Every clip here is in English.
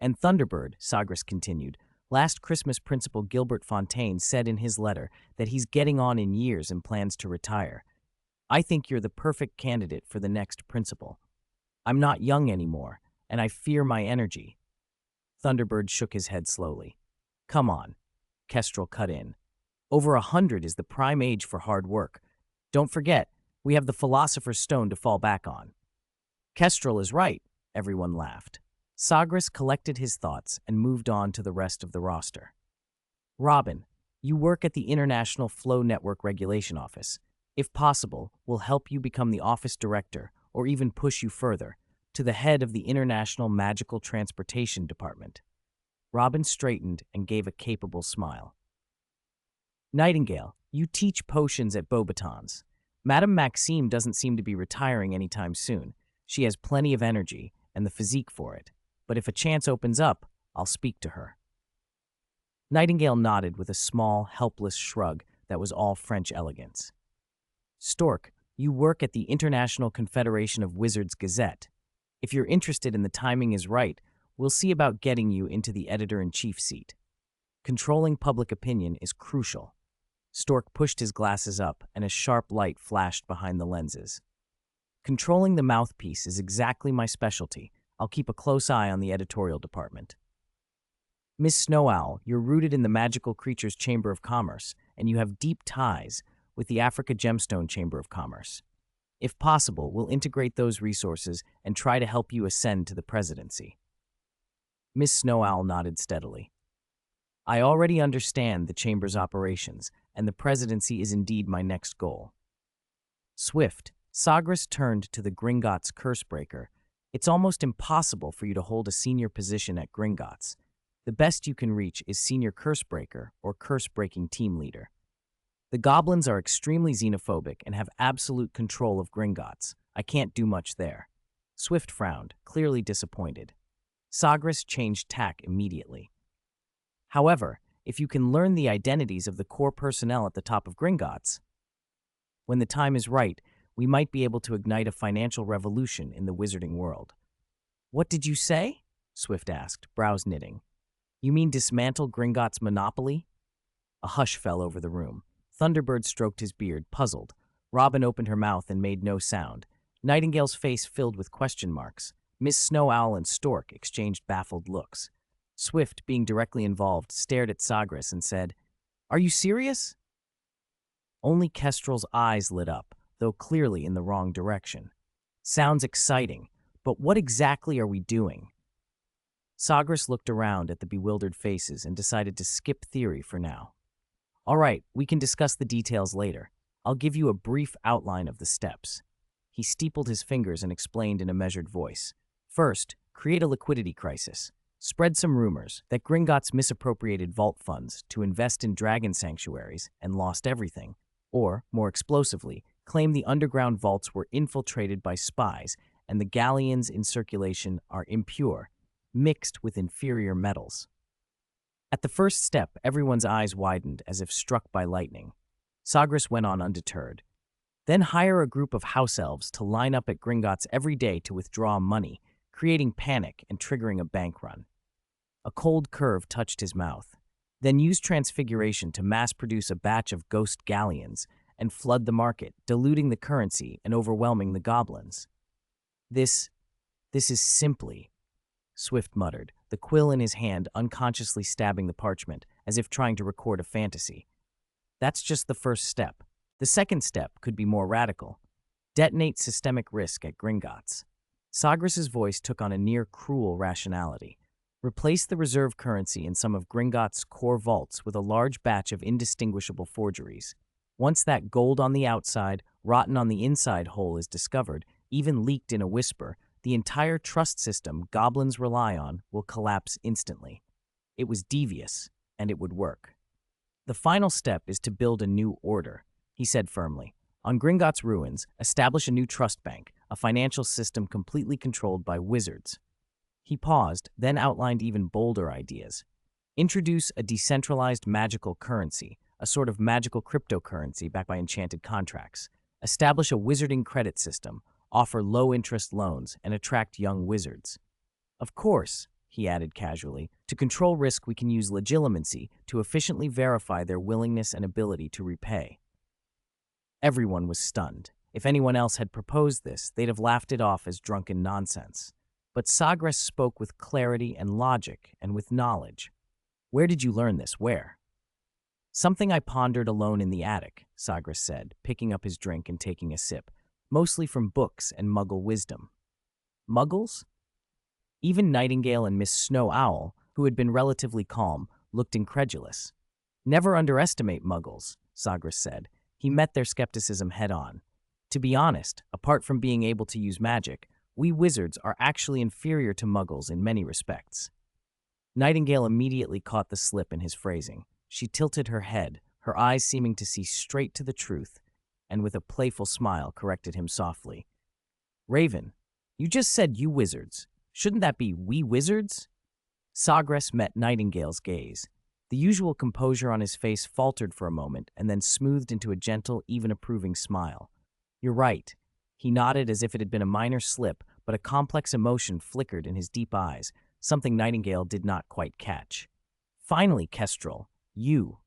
And Thunderbird, Sagres continued, last Christmas Principal Gilbert Fontaine said in his letter that he's getting on in years and plans to retire. I think you're the perfect candidate for the next principal. I'm not young anymore, and I fear my energy. Thunderbird shook his head slowly. Come on, Kestrel cut in. Over 100 is the prime age for hard work. Don't forget, we have the Philosopher's Stone to fall back on. Kestrel is right, everyone laughed. Sagres collected his thoughts and moved on to the rest of the roster. Robin, you work at the International Flow Network Regulation Office. If possible, we'll help you become the office director, or even push you further, to the head of the International Magical Transportation Department. Robin straightened and gave a capable smile. Nightingale, you teach potions at Beauxbatons. Madame Maxime doesn't seem to be retiring anytime soon. She has plenty of energy and the physique for it. But if a chance opens up, I'll speak to her. Nightingale nodded with a small, helpless shrug that was all French elegance. Stork, you work at the International Confederation of Wizards Gazette. If you're interested and the timing is right, we'll see about getting you into the editor-in-chief seat. Controlling public opinion is crucial. Stork pushed his glasses up, and a sharp light flashed behind the lenses. Controlling the mouthpiece is exactly my specialty. I'll keep a close eye on the editorial department. Miss Snow Owl, you're rooted in the Magical Creatures Chamber of Commerce, and you have deep ties with the Africa Gemstone Chamber of Commerce. If possible, we'll integrate those resources and try to help you ascend to the presidency. Miss Snow Owl nodded steadily. I already understand the Chamber's operations, and the presidency is indeed my next goal. Swift, Sagres turned to the Gringotts Cursebreaker. It's almost impossible for you to hold a senior position at Gringotts. The best you can reach is Senior Cursebreaker or Curse-Breaking Team Leader. The goblins are extremely xenophobic and have absolute control of Gringotts. I can't do much there. Swift frowned, clearly disappointed. Sagres changed tack immediately. However, if you can learn the identities of the core personnel at the top of Gringotts, when the time is right, we might be able to ignite a financial revolution in the wizarding world. What did you say? Swift asked, brows knitting. You mean dismantle Gringotts' monopoly? A hush fell over the room. Thunderbird stroked his beard, puzzled. Robin opened her mouth and made no sound. Nightingale's face filled with question marks. Miss Snow Owl and Stork exchanged baffled looks. Swift, being directly involved, stared at Sagres and said, Are you serious? Only Kestrel's eyes lit up, though clearly in the wrong direction. Sounds exciting, but what exactly are we doing? Sagres looked around at the bewildered faces and decided to skip theory for now. All right, we can discuss the details later. I'll give you a brief outline of the steps. He steepled his fingers and explained in a measured voice. First, create a liquidity crisis. Spread some rumors that Gringotts misappropriated vault funds to invest in dragon sanctuaries and lost everything. Or, more explosively, claim the underground vaults were infiltrated by spies and the galleons in circulation are impure, mixed with inferior metals. At the first step, everyone's eyes widened as if struck by lightning. Sagres went on undeterred. Then hire a group of house elves to line up at Gringotts every day to withdraw money, creating panic and triggering a bank run. A cold curve touched his mouth. Then use transfiguration to mass-produce a batch of ghost galleons and flood the market, diluting the currency and overwhelming the goblins. This is simply, Swift muttered, the quill in his hand unconsciously stabbing the parchment, as if trying to record a fantasy. That's just the first step. The second step could be more radical. Detonate systemic risk at Gringotts. Sagres' voice took on a near-cruel rationality. Replace the reserve currency in some of Gringotts' core vaults with a large batch of indistinguishable forgeries. Once that gold on the outside, rotten on the inside hole is discovered, even leaked in a whisper, the entire trust system goblins rely on will collapse instantly. It was devious, and it would work. The final step is to build a new order, he said firmly. On Gringotts' ruins, establish a new trust bank, a financial system completely controlled by wizards. He paused, then outlined even bolder ideas. Introduce a decentralized magical currency, a sort of magical cryptocurrency backed by enchanted contracts. Establish a wizarding credit system, offer low-interest loans, and attract young wizards. Of course, he added casually. To control risk, we can use legitimacy to efficiently verify their willingness and ability to repay. Everyone was stunned. If anyone else had proposed this, they'd have laughed it off as drunken nonsense. But Sagres spoke with clarity and logic and with knowledge. Where did you learn this? Where? Something I pondered alone in the attic, Sagres said, picking up his drink and taking a sip, mostly from books and Muggle wisdom. Muggles? Even Nightingale and Miss Snow Owl, who had been relatively calm, looked incredulous. Never underestimate Muggles, Sagres said. He met their skepticism head-on. To be honest, apart from being able to use magic, we wizards are actually inferior to Muggles in many respects. Nightingale immediately caught the slip in his phrasing. She tilted her head, her eyes seeming to see straight to the truth, and with a playful smile corrected him softly. Raven, you just said you wizards. Shouldn't that be we wizards? Sagres met Nightingale's gaze. The usual composure on his face faltered for a moment and then smoothed into a gentle, even approving smile. You're right. He nodded as if it had been a minor slip, but a complex emotion flickered in his deep eyes, something Nightingale did not quite catch. Finally, Kestrel, you.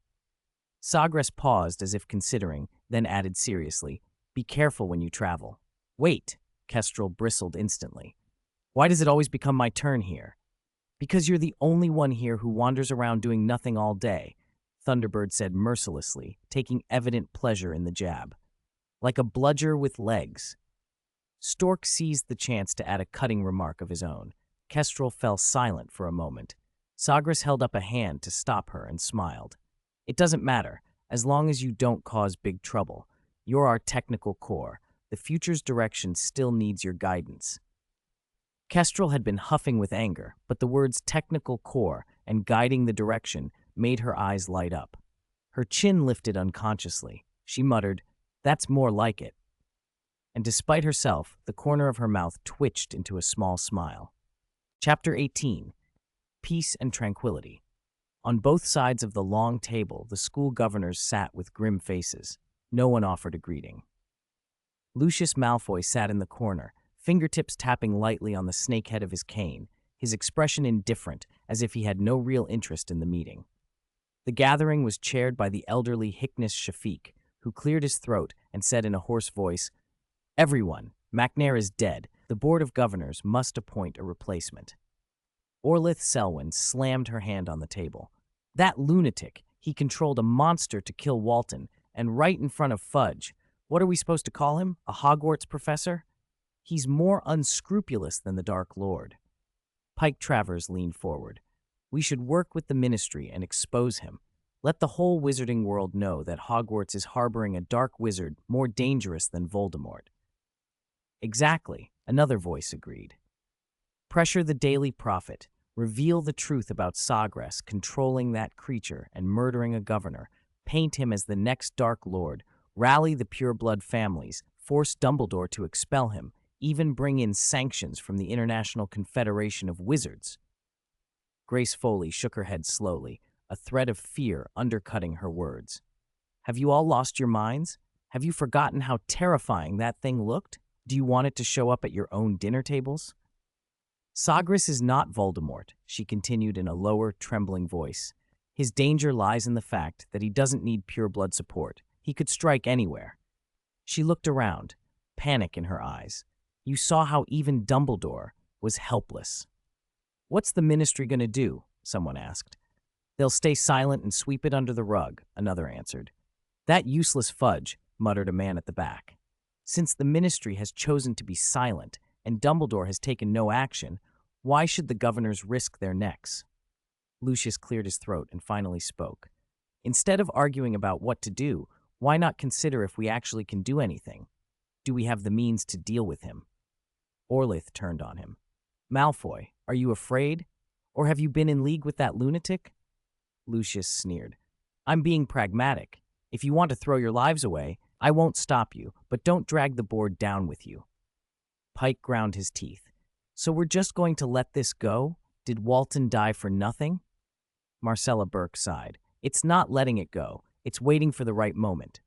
Sagres paused as if considering, then added seriously, be careful when you travel. Wait, Kestrel bristled instantly. Why does it always become my turn here? Because you're the only one here who wanders around doing nothing all day, Thunderbird said mercilessly, taking evident pleasure in the jab. Like a bludger with legs. Stork seized the chance to add a cutting remark of his own. Kestrel fell silent for a moment. Sagres held up a hand to stop her and smiled. It doesn't matter, as long as you don't cause big trouble. You're our technical core. The future's direction still needs your guidance. Kestrel had been huffing with anger, but the words technical core and guiding the direction made her eyes light up. Her chin lifted unconsciously. She muttered, "That's more like it." And despite herself, the corner of her mouth twitched into a small smile. Chapter 18. Peace and Tranquility. On both sides of the long table, the school governors sat with grim faces. No one offered a greeting. Lucius Malfoy sat in the corner, fingertips tapping lightly on the snakehead of his cane, his expression indifferent, as if he had no real interest in the meeting. The gathering was chaired by the elderly Hickness Shafiq, who cleared his throat and said in a hoarse voice, "Everyone, McNair is dead. The Board of Governors must appoint a replacement." Orlith Selwyn slammed her hand on the table. That lunatic, he controlled a monster to kill Walton, and right in front of Fudge. What are we supposed to call him? A Hogwarts professor? He's more unscrupulous than the Dark Lord. Pike Travers leaned forward. We should work with the Ministry and expose him. Let the whole wizarding world know that Hogwarts is harboring a dark wizard more dangerous than Voldemort. Exactly, another voice agreed. Pressure the Daily Prophet. Reveal the truth about Sagres controlling that creature and murdering a governor. Paint him as the next Dark Lord. Rally the pureblood families. Force Dumbledore to expel him. Even bring in sanctions from the International Confederation of Wizards. Grace Foley shook her head slowly, a thread of fear undercutting her words. Have you all lost your minds? Have you forgotten how terrifying that thing looked? Do you want it to show up at your own dinner tables? Sagres is not Voldemort, she continued in a lower, trembling voice. His danger lies in the fact that he doesn't need pureblood support. He could strike anywhere. She looked around, panic in her eyes. You saw how even Dumbledore was helpless. What's the Ministry going to do? Someone asked. They'll stay silent and sweep it under the rug, another answered. That useless Fudge, muttered a man at the back. Since the Ministry has chosen to be silent and Dumbledore has taken no action, why should the governors risk their necks? Lucius cleared his throat and finally spoke. Instead of arguing about what to do, why not consider if we actually can do anything? Do we have the means to deal with him? Orlith turned on him. Malfoy, are you afraid? Or have you been in league with that lunatic? Lucius sneered. I'm being pragmatic. If you want to throw your lives away, I won't stop you, but don't drag the board down with you. Pike ground his teeth. So we're just going to let this go? Did Walton die for nothing? Marcella Burke sighed. It's not letting it go. It's waiting for the right moment.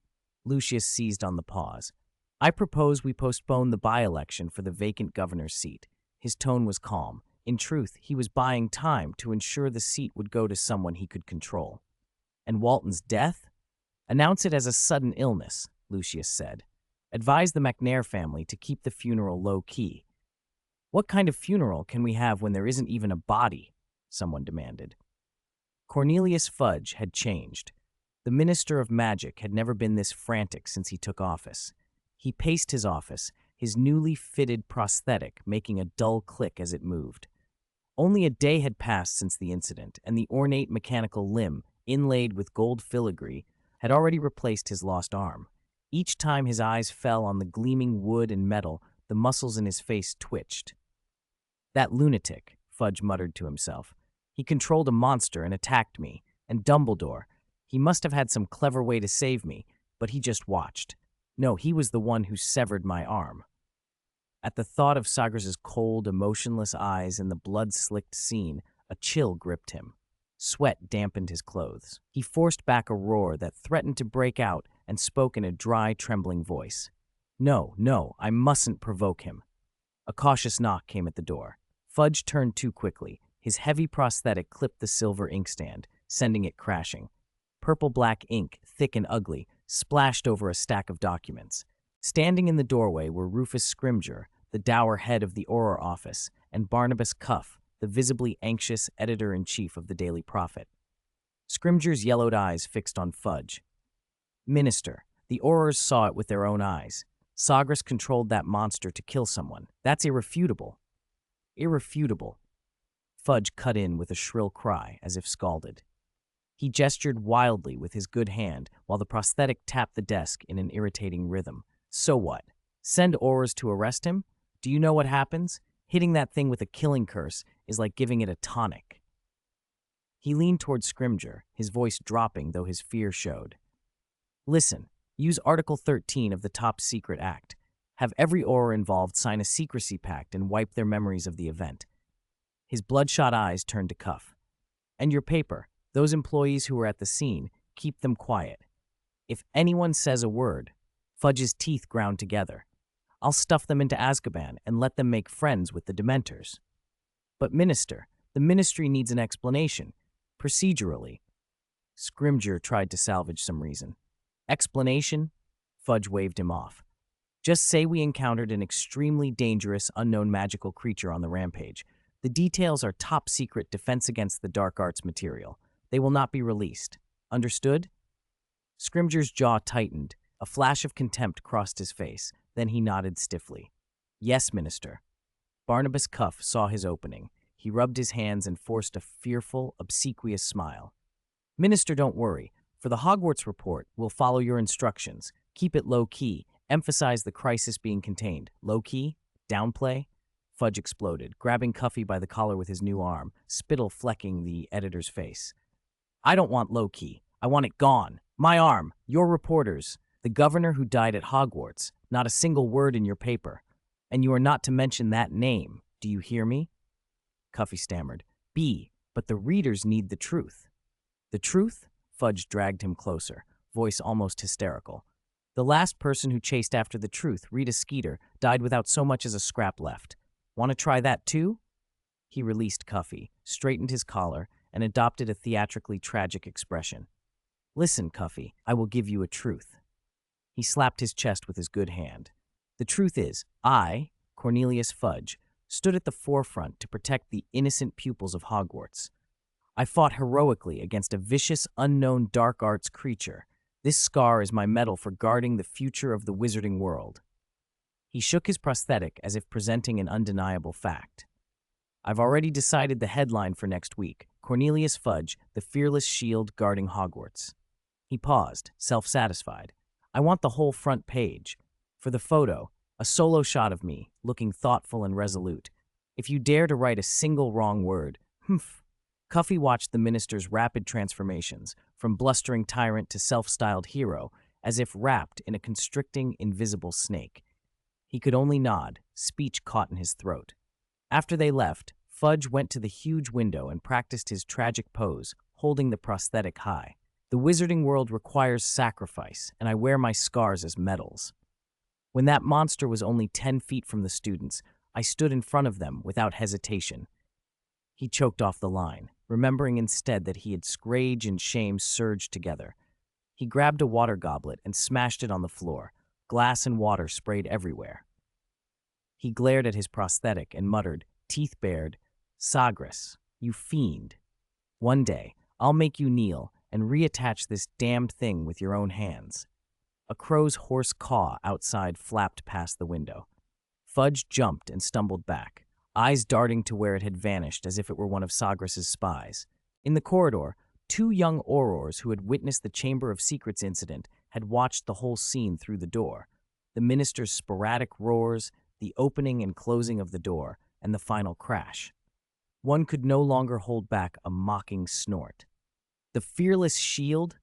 Lucius seized on the pause. I propose we postpone the by-election for the vacant governor's seat. His tone was calm. In truth, he was buying time to ensure the seat would go to someone he could control. And Walton's death? Announce it as a sudden illness, Lucius said. Advise the McNair family to keep the funeral low-key. What kind of funeral can we have when there isn't even a body? Someone demanded. Cornelius Fudge had changed. The Minister of Magic had never been this frantic since he took office. He paced his office, his newly fitted prosthetic making a dull click as it moved. Only a day had passed since the incident, and the ornate mechanical limb, inlaid with gold filigree, had already replaced his lost arm. Each time his eyes fell on the gleaming wood and metal, the muscles in his face twitched. That lunatic, Fudge muttered to himself. He controlled a monster and attacked me, and Dumbledore. He must have had some clever way to save me, but he just watched. No, he was the one who severed my arm. At the thought of Sagres's cold, emotionless eyes in the blood-slicked scene, a chill gripped him. Sweat dampened his clothes. He forced back a roar that threatened to break out and spoke in a dry, trembling voice. No, I mustn't provoke him. A cautious knock came at the door. Fudge turned too quickly. His heavy prosthetic clipped the silver inkstand, sending it crashing. Purple-black ink, thick and ugly, splashed over a stack of documents. Standing in the doorway were Rufus Scrimgeour, the dour head of the Auror office, and Barnabas Cuff, the visibly anxious editor-in-chief of the Daily Prophet. Scrimgeour's yellowed eyes fixed on Fudge. Minister, the Aurors saw it with their own eyes. Sagres controlled that monster to kill someone. That's irrefutable. Irrefutable. Fudge cut in with a shrill cry, as if scalded. He gestured wildly with his good hand, while the prosthetic tapped the desk in an irritating rhythm. So what? Send Aurors to arrest him? Do you know what happens? Hitting that thing with a killing curse is like giving it a tonic. He leaned toward Scrimgeour, his voice dropping though his fear showed. Listen, use Article 13 of the Top Secret Act. Have every Auror involved sign a secrecy pact and wipe their memories of the event. His bloodshot eyes turned to Cuff. And your paper, those employees who were at the scene, keep them quiet. If anyone says a word, Fudge's teeth ground together. I'll stuff them into Azkaban and let them make friends with the Dementors. But Minister, the Ministry needs an explanation. Procedurally. Scrimgeour tried to salvage some reason. Explanation? Fudge waved him off. Just say we encountered an extremely dangerous, unknown magical creature on the rampage. The details are top secret defense against the dark arts material. They will not be released. Understood? Scrimgeour's jaw tightened. A flash of contempt crossed his face. Then he nodded stiffly. Yes, Minister. Barnabas Cuff saw his opening. He rubbed his hands and forced a fearful, obsequious smile. Minister, don't worry. For the Hogwarts report, we'll follow your instructions. Keep it low-key. Emphasize the crisis being contained. Low-key? Downplay? Fudge exploded, grabbing Cuffy by the collar with his new arm, spittle flecking the editor's face. I don't want low-key. I want it gone. My arm. Your reporters. The governor who died at Hogwarts. Not a single word in your paper. And you are not to mention that name. Do you hear me? Cuffy stammered. But the readers need the truth. The truth? Fudge dragged him closer, voice almost hysterical. The last person who chased after the truth, Rita Skeeter, died without so much as a scrap left. Want to try that too? He released Cuffy, straightened his collar, and adopted a theatrically tragic expression. Listen, Cuffy, I will give you a truth. He slapped his chest with his good hand. The truth is, I, Cornelius Fudge, stood at the forefront to protect the innocent pupils of Hogwarts. I fought heroically against a vicious, unknown dark arts creature. This scar is my medal for guarding the future of the wizarding world. He shook his prosthetic as if presenting an undeniable fact. I've already decided the headline for next week. Cornelius Fudge, the fearless shield guarding Hogwarts. He paused, self-satisfied. I want the whole front page. For the photo, a solo shot of me, looking thoughtful and resolute. If you dare to write a single wrong word, Cuffy watched the minister's rapid transformations, from blustering tyrant to self-styled hero, as if wrapped in a constricting, invisible snake. He could only nod, speech caught in his throat. After they left, Fudge went to the huge window and practiced his tragic pose, holding the prosthetic high. The wizarding world requires sacrifice, and I wear my scars as medals. When that monster was only 10 feet from the students, I stood in front of them without hesitation. He choked off the line, remembering instead that he had rage and shame surged together. He grabbed a water goblet and smashed it on the floor. Glass and water sprayed everywhere. He glared at his prosthetic and muttered, teeth bared, "Sagres, you fiend. One day, I'll make you kneel and reattach this damned thing with your own hands." A crow's hoarse caw outside flapped past the window. Fudge jumped and stumbled back, eyes darting to where it had vanished as if it were one of Sagres' spies. In the corridor, two young aurors who had witnessed the Chamber of Secrets incident had watched the whole scene through the door. The minister's sporadic roars, the opening and closing of the door, and the final crash. One could no longer hold back a mocking snort. The fearless shield?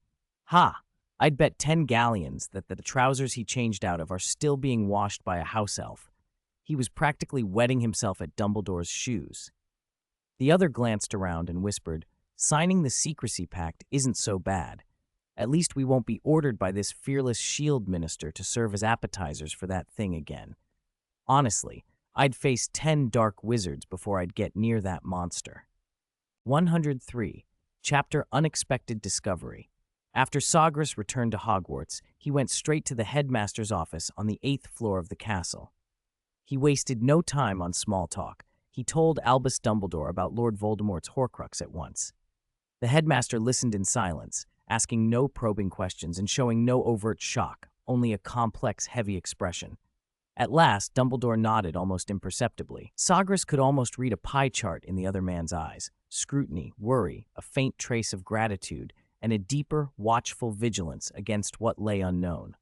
Ha! I'd bet 10 galleons that the trousers he changed out of are still being washed by a house elf. He was practically wetting himself at Dumbledore's shoes. The other glanced around and whispered, "Signing the secrecy pact isn't so bad. At least we won't be ordered by this fearless shield minister to serve as appetizers for that thing again. Honestly, I'd face 10 dark wizards before I'd get near that monster." 103. Chapter Unexpected Discovery. After Sagres returned to Hogwarts, he went straight to the headmaster's office on the 8th floor of the castle. He wasted no time on small talk. He told Albus Dumbledore about Lord Voldemort's Horcrux at once. The headmaster listened in silence, asking no probing questions and showing no overt shock, only a complex, heavy expression. At last, Dumbledore nodded almost imperceptibly. Sagres could almost read a pie chart in the other man's eyes. Scrutiny, worry, a faint trace of gratitude, and a deeper, watchful vigilance against what lay unknown.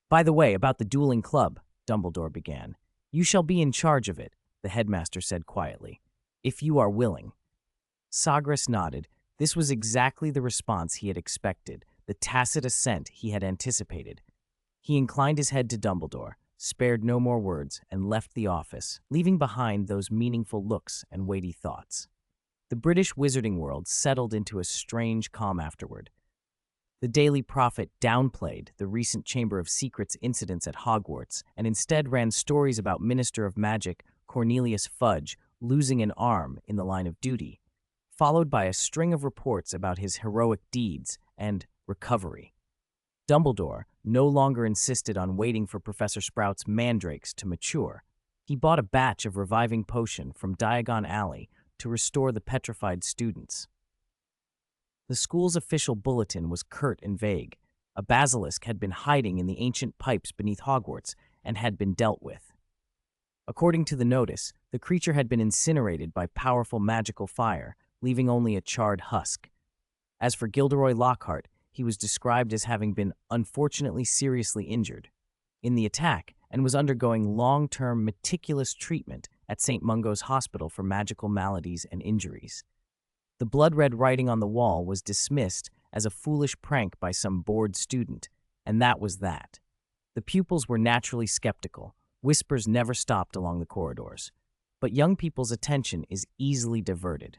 "By the way, about the dueling club," Dumbledore began. "You shall be in charge of it," the headmaster said quietly, "if you are willing." Sagres nodded. This was exactly the response he had expected, the tacit assent he had anticipated. He inclined his head to Dumbledore, spared no more words, and left the office, leaving behind those meaningful looks and weighty thoughts. The British wizarding world settled into a strange calm afterward. The Daily Prophet downplayed the recent Chamber of Secrets incidents at Hogwarts and instead ran stories about Minister of Magic Cornelius Fudge losing an arm in the line of duty, followed by a string of reports about his heroic deeds and recovery. Dumbledore no longer insisted on waiting for Professor Sprout's mandrakes to mature. He bought a batch of reviving potion from Diagon Alley to restore the petrified students. The school's official bulletin was curt and vague. A basilisk had been hiding in the ancient pipes beneath Hogwarts and had been dealt with. According to the notice, the creature had been incinerated by powerful magical fire, leaving only a charred husk. As for Gilderoy Lockhart, he was described as having been unfortunately seriously injured in the attack and was undergoing long-term meticulous treatment at St. Mungo's Hospital for magical maladies and injuries. The blood-red writing on the wall was dismissed as a foolish prank by some bored student, and that was that. The pupils were naturally skeptical. Whispers never stopped along the corridors. But young people's attention is easily diverted.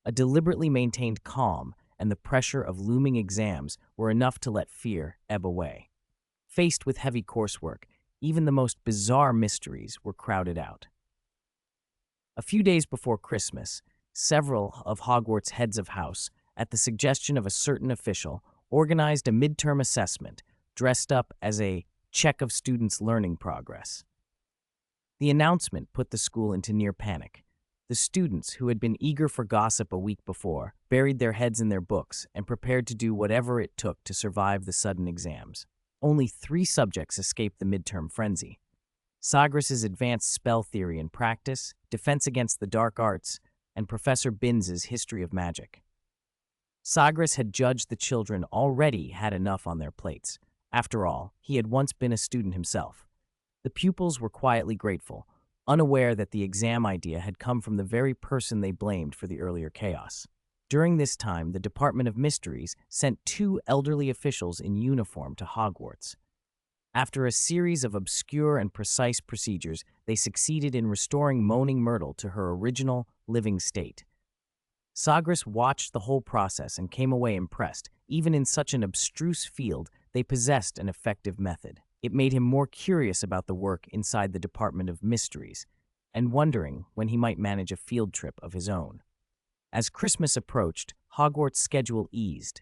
A deliberately maintained calm and the pressure of looming exams were enough to let fear ebb away. Faced with heavy coursework, even the most bizarre mysteries were crowded out. A few days before Christmas, several of Hogwarts' heads of house, at the suggestion of a certain official, organized a midterm assessment dressed up as a check of students' learning progress. The announcement put the school into near panic. The students, who had been eager for gossip a week before, buried their heads in their books and prepared to do whatever it took to survive the sudden exams. Only 3 subjects escaped the midterm frenzy: Sagres' advanced spell theory and practice, defense against the dark arts, and Professor Binns' history of magic. Sagres had judged the children already had enough on their plates. After all, he had once been a student himself. The pupils were quietly grateful, unaware that the exam idea had come from the very person they blamed for the earlier chaos. During this time, the Department of Mysteries sent 2 elderly officials in uniform to Hogwarts. After a series of obscure and precise procedures, they succeeded in restoring Moaning Myrtle to her original, living state. Sagres watched the whole process and came away impressed. Even in such an abstruse field, they possessed an effective method. It made him more curious about the work inside the Department of Mysteries, and wondering when he might manage a field trip of his own. As Christmas approached, Hogwarts' schedule eased.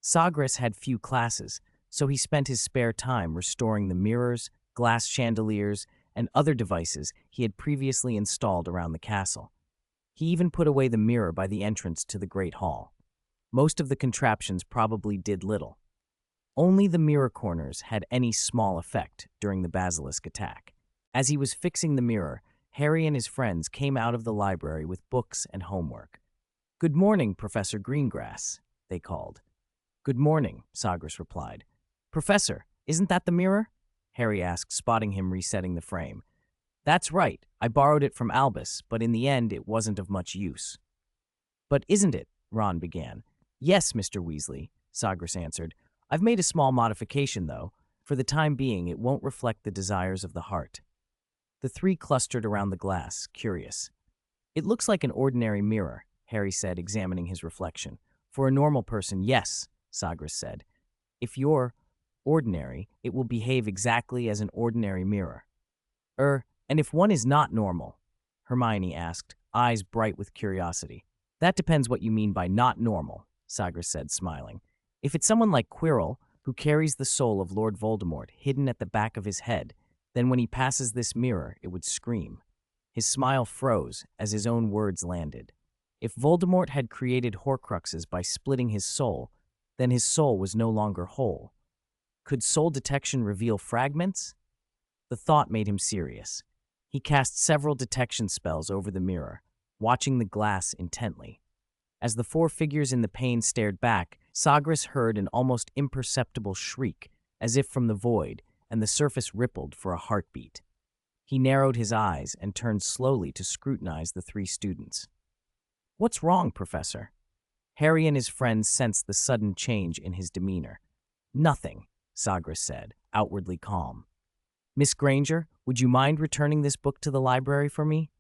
Sagres had few classes, so he spent his spare time restoring the mirrors, glass chandeliers, and other devices he had previously installed around the castle. He even put away the mirror by the entrance to the Great Hall. Most of the contraptions probably did little. Only the mirror corners had any small effect during the basilisk attack. As he was fixing the mirror, Harry and his friends came out of the library with books and homework. "Good morning, Professor Greengrass," they called. "Good morning," Sagres replied. "Professor, isn't that the mirror?" Harry asked, spotting him resetting the frame. "That's right. I borrowed it from Albus, but in the end it wasn't of much use." "But isn't it?" Ron began. "Yes, Mr. Weasley," Sagres answered. "I've made a small modification, though. For the time being, it won't reflect the desires of the heart." The three clustered around the glass, curious. "It looks like an ordinary mirror," Harry said, examining his reflection. "For a normal person, yes," Sagres said. "If you're ordinary, it will behave exactly as an ordinary mirror." And if one is not normal?" Hermione asked, eyes bright with curiosity. "That depends what you mean by not normal," Sagres said, smiling. "If it's someone like Quirrell, who carries the soul of Lord Voldemort hidden at the back of his head, then when he passes this mirror, it would scream." His smile froze as his own words landed. If Voldemort had created Horcruxes by splitting his soul, then his soul was no longer whole. Could soul detection reveal fragments? The thought made him serious. He cast several detection spells over the mirror, watching the glass intently. As the four figures in the pane stared back, Sagres heard an almost imperceptible shriek, as if from the void, and the surface rippled for a heartbeat. He narrowed his eyes and turned slowly to scrutinize the three students. "What's wrong, Professor?" Harry and his friends sensed the sudden change in his demeanor. "Nothing," Sagres said, outwardly calm. "Miss Granger, would you mind returning this book to the library for me?"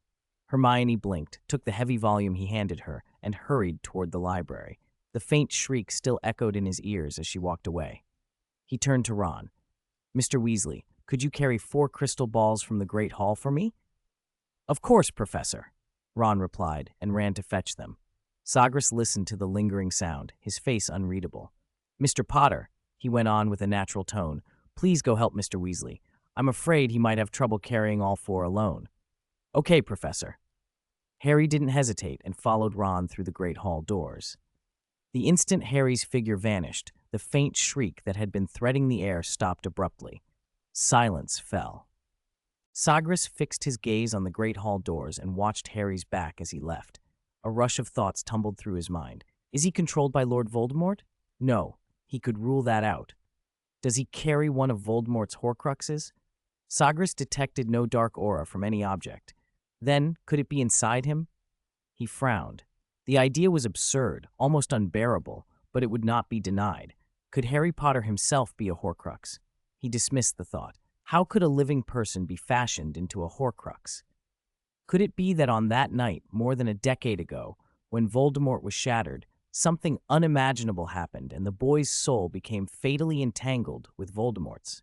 Hermione blinked, took the heavy volume he handed her, and hurried toward the library. The faint shriek still echoed in his ears as she walked away. He turned to Ron. "Mr. Weasley, could you carry 4 crystal balls from the Great Hall for me?" "Of course, Professor," Ron replied, and ran to fetch them. Sagres listened to the lingering sound, his face unreadable. "Mr. Potter," he went on with a natural tone, "please go help Mr. Weasley. I'm afraid he might have trouble carrying all 4 alone." "Okay, Professor." Harry didn't hesitate and followed Ron through the Great Hall doors. The instant Harry's figure vanished, the faint shriek that had been threading the air stopped abruptly. Silence fell. Sagres fixed his gaze on the Great Hall doors and watched Harry's back as he left. A rush of thoughts tumbled through his mind. Is he controlled by Lord Voldemort? No, he could rule that out. Does he carry one of Voldemort's Horcruxes? Sagres detected no dark aura from any object. Then, could it be inside him? He frowned. The idea was absurd, almost unbearable, but it would not be denied. Could Harry Potter himself be a Horcrux? He dismissed the thought. How could a living person be fashioned into a Horcrux? Could it be that on that night, more than a decade ago, when Voldemort was shattered, something unimaginable happened and the boy's soul became fatally entangled with Voldemort's?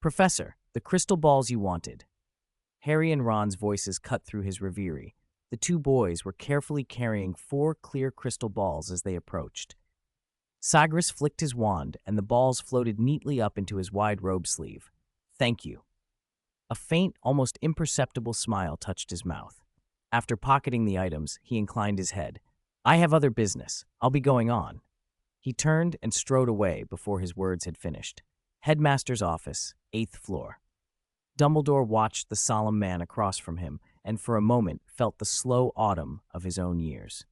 "Professor, the crystal balls you wanted." Harry and Ron's voices cut through his reverie. The 2 boys were carefully carrying 4 clear crystal balls as they approached. Sagres flicked his wand, and the balls floated neatly up into his wide robe sleeve. "Thank you." A faint, almost imperceptible smile touched his mouth. After pocketing the items, he inclined his head. "I have other business. I'll be going on." He turned and strode away before his words had finished. Headmaster's office, 8th floor. Dumbledore watched the solemn man across from him and for a moment felt the slow autumn of his own years.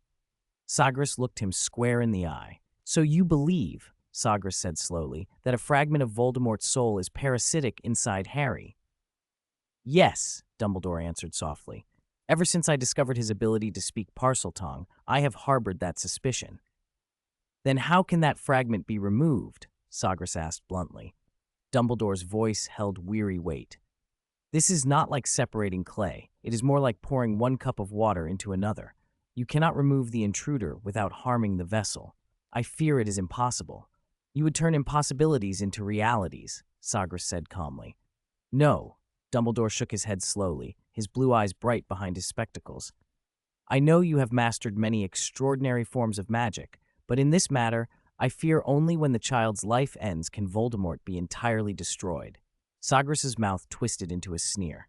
Sagres looked him square in the eye. "So you believe," Sagres said slowly, "that a fragment of Voldemort's soul is parasitic inside Harry?" "Yes," Dumbledore answered softly. "Ever since I discovered his ability to speak Parseltongue, I have harbored that suspicion." "Then how can that fragment be removed?" Sagres asked bluntly. Dumbledore's voice held weary weight. "This is not like separating clay. It is more like pouring 1 cup of water into another. You cannot remove the intruder without harming the vessel. I fear it is impossible. You would turn impossibilities into realities," Sagres said calmly. "No." Dumbledore shook his head slowly, his blue eyes bright behind his spectacles. "I know you have mastered many extraordinary forms of magic, but in this matter, I fear only when the child's life ends can Voldemort be entirely destroyed." Sagres's mouth twisted into a sneer.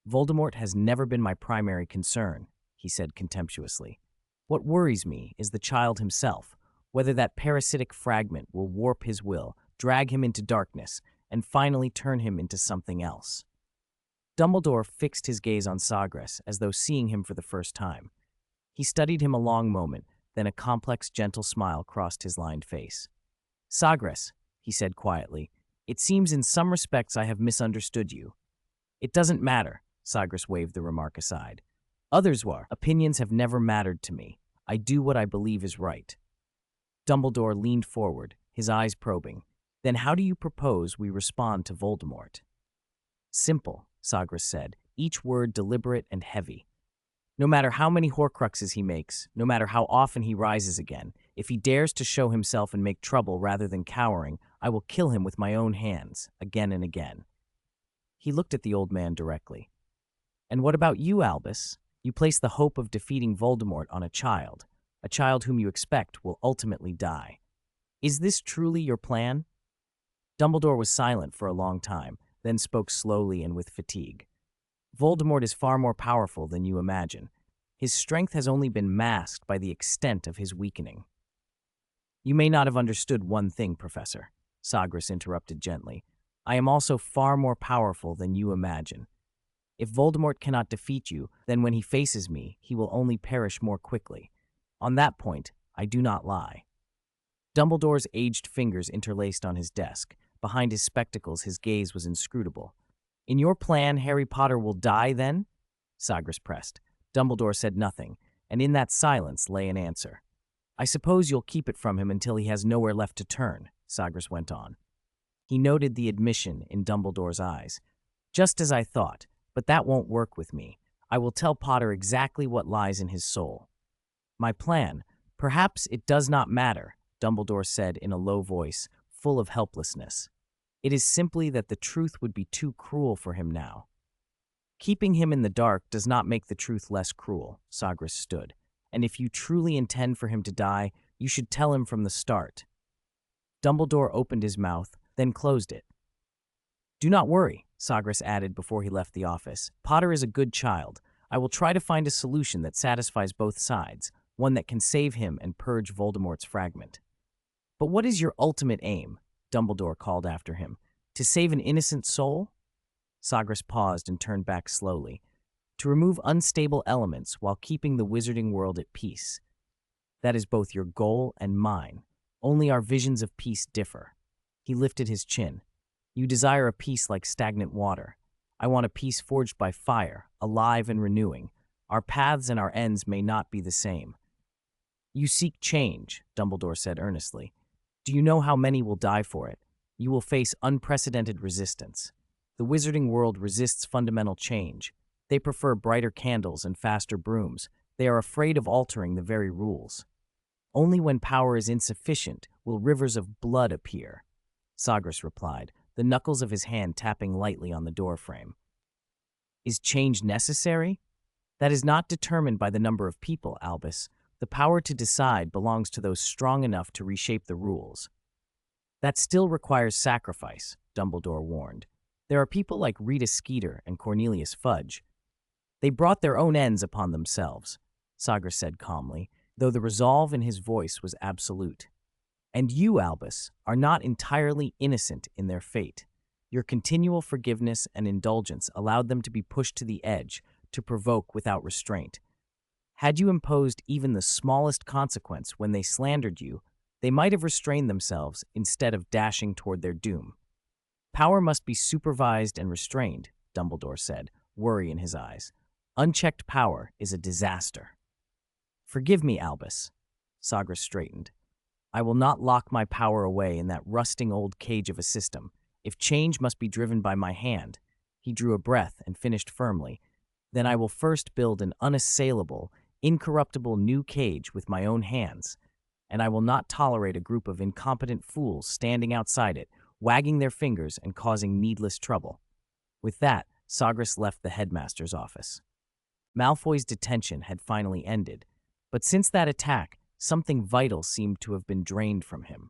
"Voldemort has never been my primary concern," he said contemptuously. "What worries me is the child himself, whether that parasitic fragment will warp his will, drag him into darkness, and finally turn him into something else." Dumbledore fixed his gaze on Sagres as though seeing him for the first time. He studied him a long moment, then a complex, gentle smile crossed his lined face. "Sagres," he said quietly, "it seems in some respects I have misunderstood you." "It doesn't matter," Sagres waved the remark aside. "Others were. Opinions have never mattered to me. I do what I believe is right." Dumbledore leaned forward, his eyes probing. "Then how do you propose we respond to Voldemort?" "Simple," Sagres said, each word deliberate and heavy. "No matter how many Horcruxes he makes, no matter how often he rises again, if he dares to show himself and make trouble rather than cowering, I will kill him with my own hands, again and again." He looked at the old man directly. "And what about you, Albus? You place the hope of defeating Voldemort on a child whom you expect will ultimately die. Is this truly your plan?" Dumbledore was silent for a long time, then spoke slowly and with fatigue. "Voldemort is far more powerful than you imagine. His strength has only been masked by the extent of his weakening." "You may not have understood one thing, Professor," Sagres interrupted gently. "I am also far more powerful than you imagine. If Voldemort cannot defeat you, then when he faces me, he will only perish more quickly. On that point, I do not lie." Dumbledore's aged fingers interlaced on his desk. Behind his spectacles, his gaze was inscrutable. "In your plan, Harry Potter will die, then?" Sagres pressed. Dumbledore said nothing, and in that silence lay an answer. "I suppose you'll keep it from him until he has nowhere left to turn," Sagres went on. He noted the admission in Dumbledore's eyes. "Just as I thought, but that won't work with me. I will tell Potter exactly what lies in his soul." "My plan, perhaps it does not matter," Dumbledore said in a low voice, full of helplessness. "It is simply that the truth would be too cruel for him now." "Keeping him in the dark does not make the truth less cruel," Sagres stood. "And if you truly intend for him to die, you should tell him from the start." Dumbledore opened his mouth, then closed it. "Do not worry," Sagres added before he left the office. "Potter is a good child. I will try to find a solution that satisfies both sides, one that can save him and purge Voldemort's fragment." "But what is your ultimate aim?" Dumbledore called after him. "To save an innocent soul?" Sagres paused and turned back slowly. "To remove unstable elements while keeping the wizarding world at peace. That is both your goal and mine. Only our visions of peace differ." He lifted his chin. "You desire a peace like stagnant water. I want a peace forged by fire, alive and renewing. Our paths and our ends may not be the same." "You seek change," Dumbledore said earnestly. "Do you know how many will die for it? You will face unprecedented resistance. The wizarding world resists fundamental change. They prefer brighter candles and faster brooms. They are afraid of altering the very rules. Only when power is insufficient will rivers of blood appear." Sagres replied, the knuckles of his hand tapping lightly on the doorframe. "Is change necessary? That is not determined by the number of people, Albus. The power to decide belongs to those strong enough to reshape the rules." "That still requires sacrifice," Dumbledore warned. "There are people like Rita Skeeter and Cornelius Fudge. They brought their own ends upon themselves," Sagres said calmly, though the resolve in his voice was absolute. "And you, Albus, are not entirely innocent in their fate. Your continual forgiveness and indulgence allowed them to be pushed to the edge, to provoke without restraint. Had you imposed even the smallest consequence when they slandered you, they might have restrained themselves instead of dashing toward their doom." "Power must be supervised and restrained," Dumbledore said, worry in his eyes. "Unchecked power is a disaster." "Forgive me, Albus." Sagres straightened. "I will not lock my power away in that rusting old cage of a system. If change must be driven by my hand," he drew a breath and finished firmly, "then I will first build an unassailable, incorruptible new cage with my own hands, and I will not tolerate a group of incompetent fools standing outside it, wagging their fingers and causing needless trouble." With that, Sagres left the headmaster's office. Malfoy's detention had finally ended, but since that attack, something vital seemed to have been drained from him.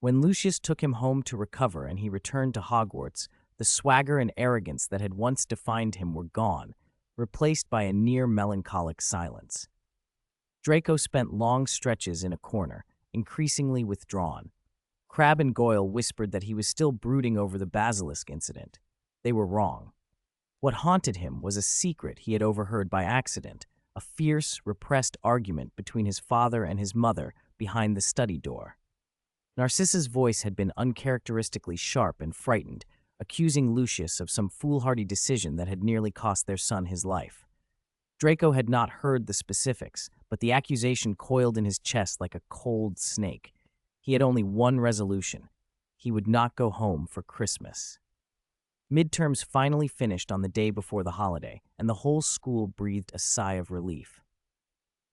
When Lucius took him home to recover and he returned to Hogwarts, the swagger and arrogance that had once defined him were gone, replaced by a near melancholic silence. Draco spent long stretches in a corner, increasingly withdrawn. Crabbe and Goyle whispered that he was still brooding over the basilisk incident. They were wrong. What haunted him was a secret he had overheard by accident, a fierce, repressed argument between his father and his mother behind the study door. Narcissa's voice had been uncharacteristically sharp and frightened, accusing Lucius of some foolhardy decision that had nearly cost their son his life. Draco had not heard the specifics, but the accusation coiled in his chest like a cold snake. He had only one resolution. He would not go home for Christmas. Midterms finally finished on the day before the holiday, and the whole school breathed a sigh of relief.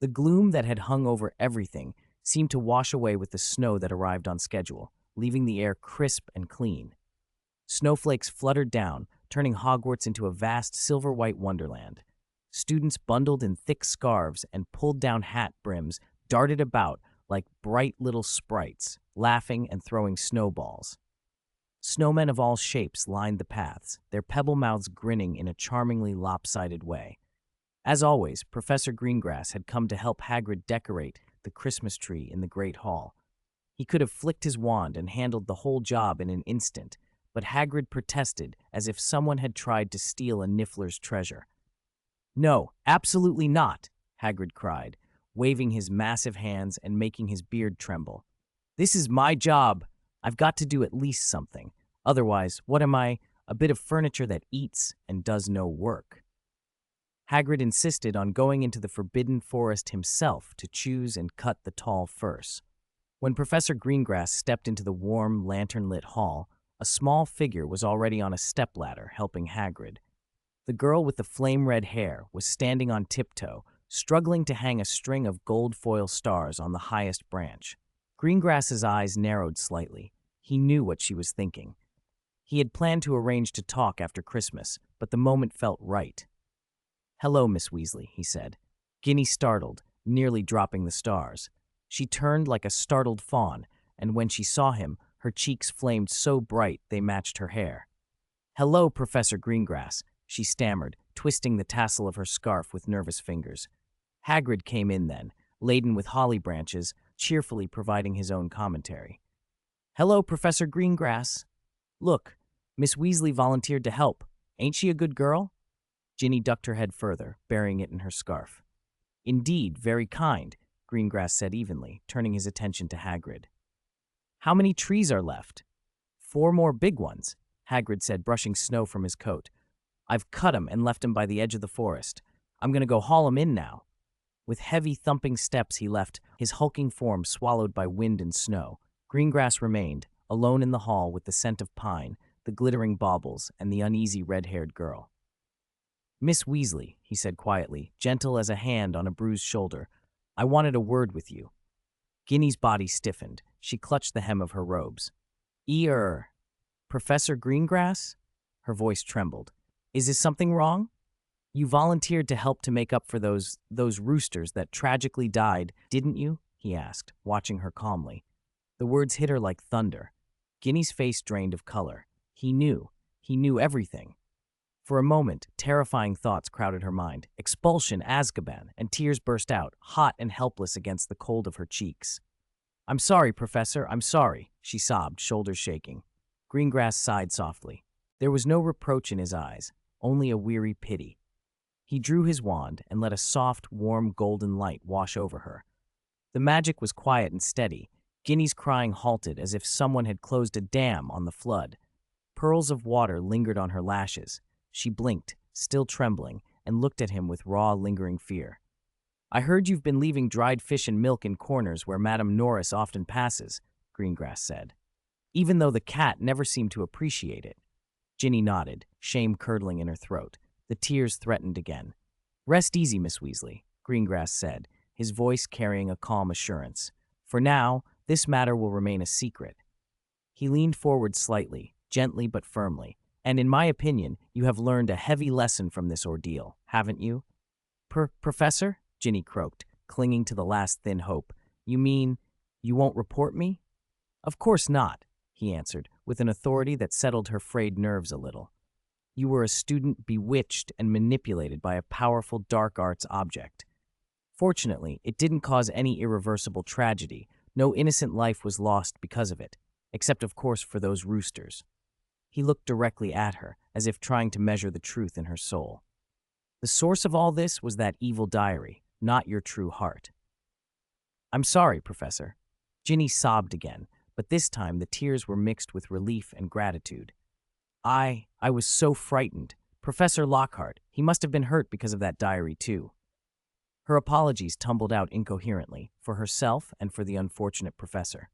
The gloom that had hung over everything seemed to wash away with the snow that arrived on schedule, leaving the air crisp and clean. Snowflakes fluttered down, turning Hogwarts into a vast silver-white wonderland. Students bundled in thick scarves and pulled-down hat brims darted about like bright little sprites, laughing and throwing snowballs. Snowmen of all shapes lined the paths, their pebble mouths grinning in a charmingly lopsided way. As always, Professor Greengrass had come to help Hagrid decorate the Christmas tree in the Great Hall. He could have flicked his wand and handled the whole job in an instant, but Hagrid protested as if someone had tried to steal a Niffler's treasure. "No, absolutely not," Hagrid cried, waving his massive hands and making his beard tremble. "This is my job. I've got to do at least something. Otherwise, what am I? A bit of furniture that eats and does no work." Hagrid insisted on going into the Forbidden Forest himself to choose and cut the tall firs. When Professor Greengrass stepped into the warm, lantern-lit hall, a small figure was already on a stepladder helping Hagrid. The girl with the flame-red hair was standing on tiptoe, struggling to hang a string of gold foil stars on the highest branch. Greengrass's eyes narrowed slightly. He knew what she was thinking. He had planned to arrange to talk after Christmas, but the moment felt right. "Hello, Miss Weasley," he said. Ginny startled, nearly dropping the stars. She turned like a startled fawn, and when she saw him, her cheeks flamed so bright they matched her hair. "Hello, Professor Greengrass," she stammered, twisting the tassel of her scarf with nervous fingers. Hagrid came in then, laden with holly branches, cheerfully providing his own commentary. "Hello, Professor Greengrass. Look, Miss Weasley volunteered to help. Ain't she a good girl?" Ginny ducked her head further, burying it in her scarf. "Indeed, very kind," Greengrass said evenly, turning his attention to Hagrid. "How many trees are left?" "4 more big ones," Hagrid said, brushing snow from his coat. "I've cut 'em and left 'em by the edge of the forest. I'm going to go haul 'em in now." With heavy, thumping steps he left, his hulking form swallowed by wind and snow. Greengrass remained, alone in the hall with the scent of pine, the glittering baubles, and the uneasy red-haired girl. "Miss Weasley," he said quietly, gentle as a hand on a bruised shoulder, "I wanted a word with you." Ginny's body stiffened. She clutched the hem of her robes. Professor Greengrass?" Her voice trembled. "Is something wrong? You volunteered to help to make up for those roosters that tragically died, didn't you?" he asked, watching her calmly. The words hit her like thunder. Ginny's face drained of color. He knew everything. For a moment, terrifying thoughts crowded her mind. Expulsion, Azkaban, and tears burst out, hot and helpless against the cold of her cheeks. "I'm sorry, Professor, I'm sorry," she sobbed, shoulders shaking. Greengrass sighed softly. There was no reproach in his eyes, only a weary pity. He drew his wand and let a soft, warm, golden light wash over her. The magic was quiet and steady. Ginny's crying halted as if someone had closed a dam on the flood. Pearls of water lingered on her lashes. She blinked, still trembling, and looked at him with raw, lingering fear. "I heard you've been leaving dried fish and milk in corners where Madame Norris often passes," Greengrass said, even though the cat never seemed to appreciate it. Ginny nodded, shame curdling in her throat. The tears threatened again. "Rest easy, Miss Weasley," Greengrass said, his voice carrying a calm assurance. "For now, this matter will remain a secret." He leaned forward slightly, gently but firmly, And in my opinion, you have learned a heavy lesson from this ordeal, haven't you? Professor? Ginny croaked, clinging to the last thin hope. You mean you won't report me? Of course not, he answered, with an authority that settled her frayed nerves a little. You were a student bewitched and manipulated by a powerful dark arts object. Fortunately, it didn't cause any irreversible tragedy. No innocent life was lost because of it, except of course for those roosters. He looked directly at her, as if trying to measure the truth in her soul. The source of all this was that evil diary, not your true heart. I'm sorry, Professor. Ginny sobbed again, but this time the tears were mixed with relief and gratitude. I was so frightened. Professor Lockhart, he must have been hurt because of that diary too. Her apologies tumbled out incoherently, for herself and for the unfortunate professor.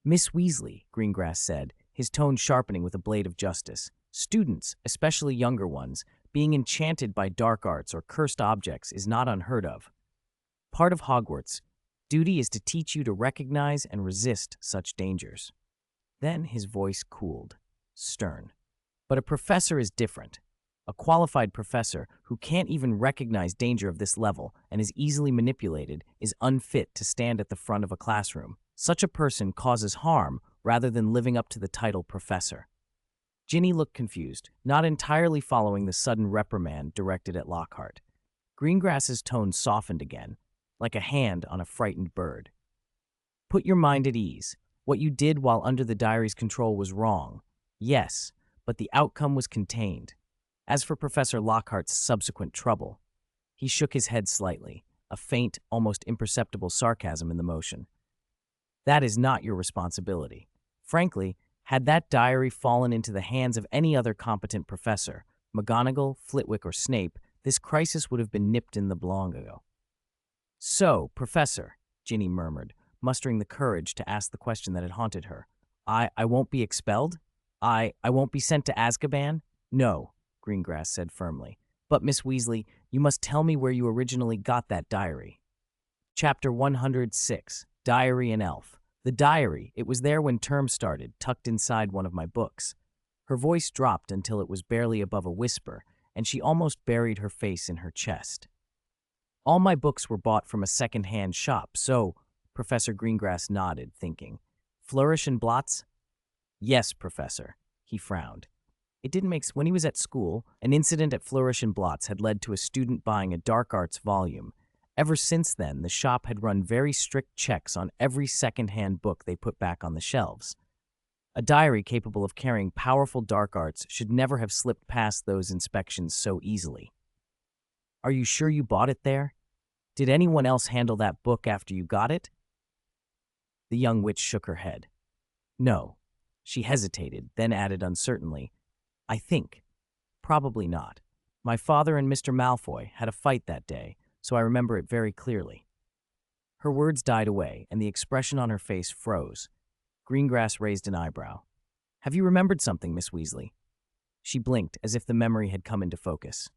Miss Weasley, Greengrass said, his tone sharpening with a blade of justice. Students, especially younger ones, being enchanted by dark arts or cursed objects is not unheard of. Part of Hogwarts' duty is to teach you to recognize and resist such dangers. Then his voice cooled, stern. But a professor is different. A qualified professor who can't even recognize danger of this level and is easily manipulated is unfit to stand at the front of a classroom. Such a person causes harm rather than living up to the title professor. Ginny looked confused, not entirely following the sudden reprimand directed at Lockhart. Greengrass's tone softened again, like a hand on a frightened bird. Put your mind at ease. What you did while under the diary's control was wrong. Yes, but the outcome was contained. As for Professor Lockhart's subsequent trouble, he shook his head slightly, a faint, almost imperceptible sarcasm in the motion. That is not your responsibility. Frankly, had that diary fallen into the hands of any other competent professor, McGonagall, Flitwick, or Snape, this crisis would have been nipped in the long ago. So, Professor, Ginny murmured, mustering the courage to ask the question that had haunted her. I won't be expelled? I won't be sent to Azkaban? No, Greengrass said firmly. But, Miss Weasley, you must tell me where you originally got that diary. Chapter 106, Diary and Elf. The diary, it was there when term started, tucked inside one of my books. Her voice dropped until it was barely above a whisper, and she almost buried her face in her chest. All my books were bought from a second-hand shop, so, Professor Greengrass nodded, thinking. Flourish and blots? Yes, Professor. He frowned. It didn't make sense. When he was at school, an incident at Flourish and Blots had led to a student buying a dark arts volume. Ever since then, the shop had run very strict checks on every second-hand book they put back on the shelves. A diary capable of carrying powerful dark arts should never have slipped past those inspections so easily. Are you sure you bought it there? Did anyone else handle that book after you got it? The young witch shook her head. No. She hesitated, then added uncertainly, I think. Probably not. My father and Mr. Malfoy had a fight that day, so I remember it very clearly. Her words died away, and the expression on her face froze. Greengrass raised an eyebrow. Have you remembered something, Miss Weasley? She blinked, as if the memory had come into focus.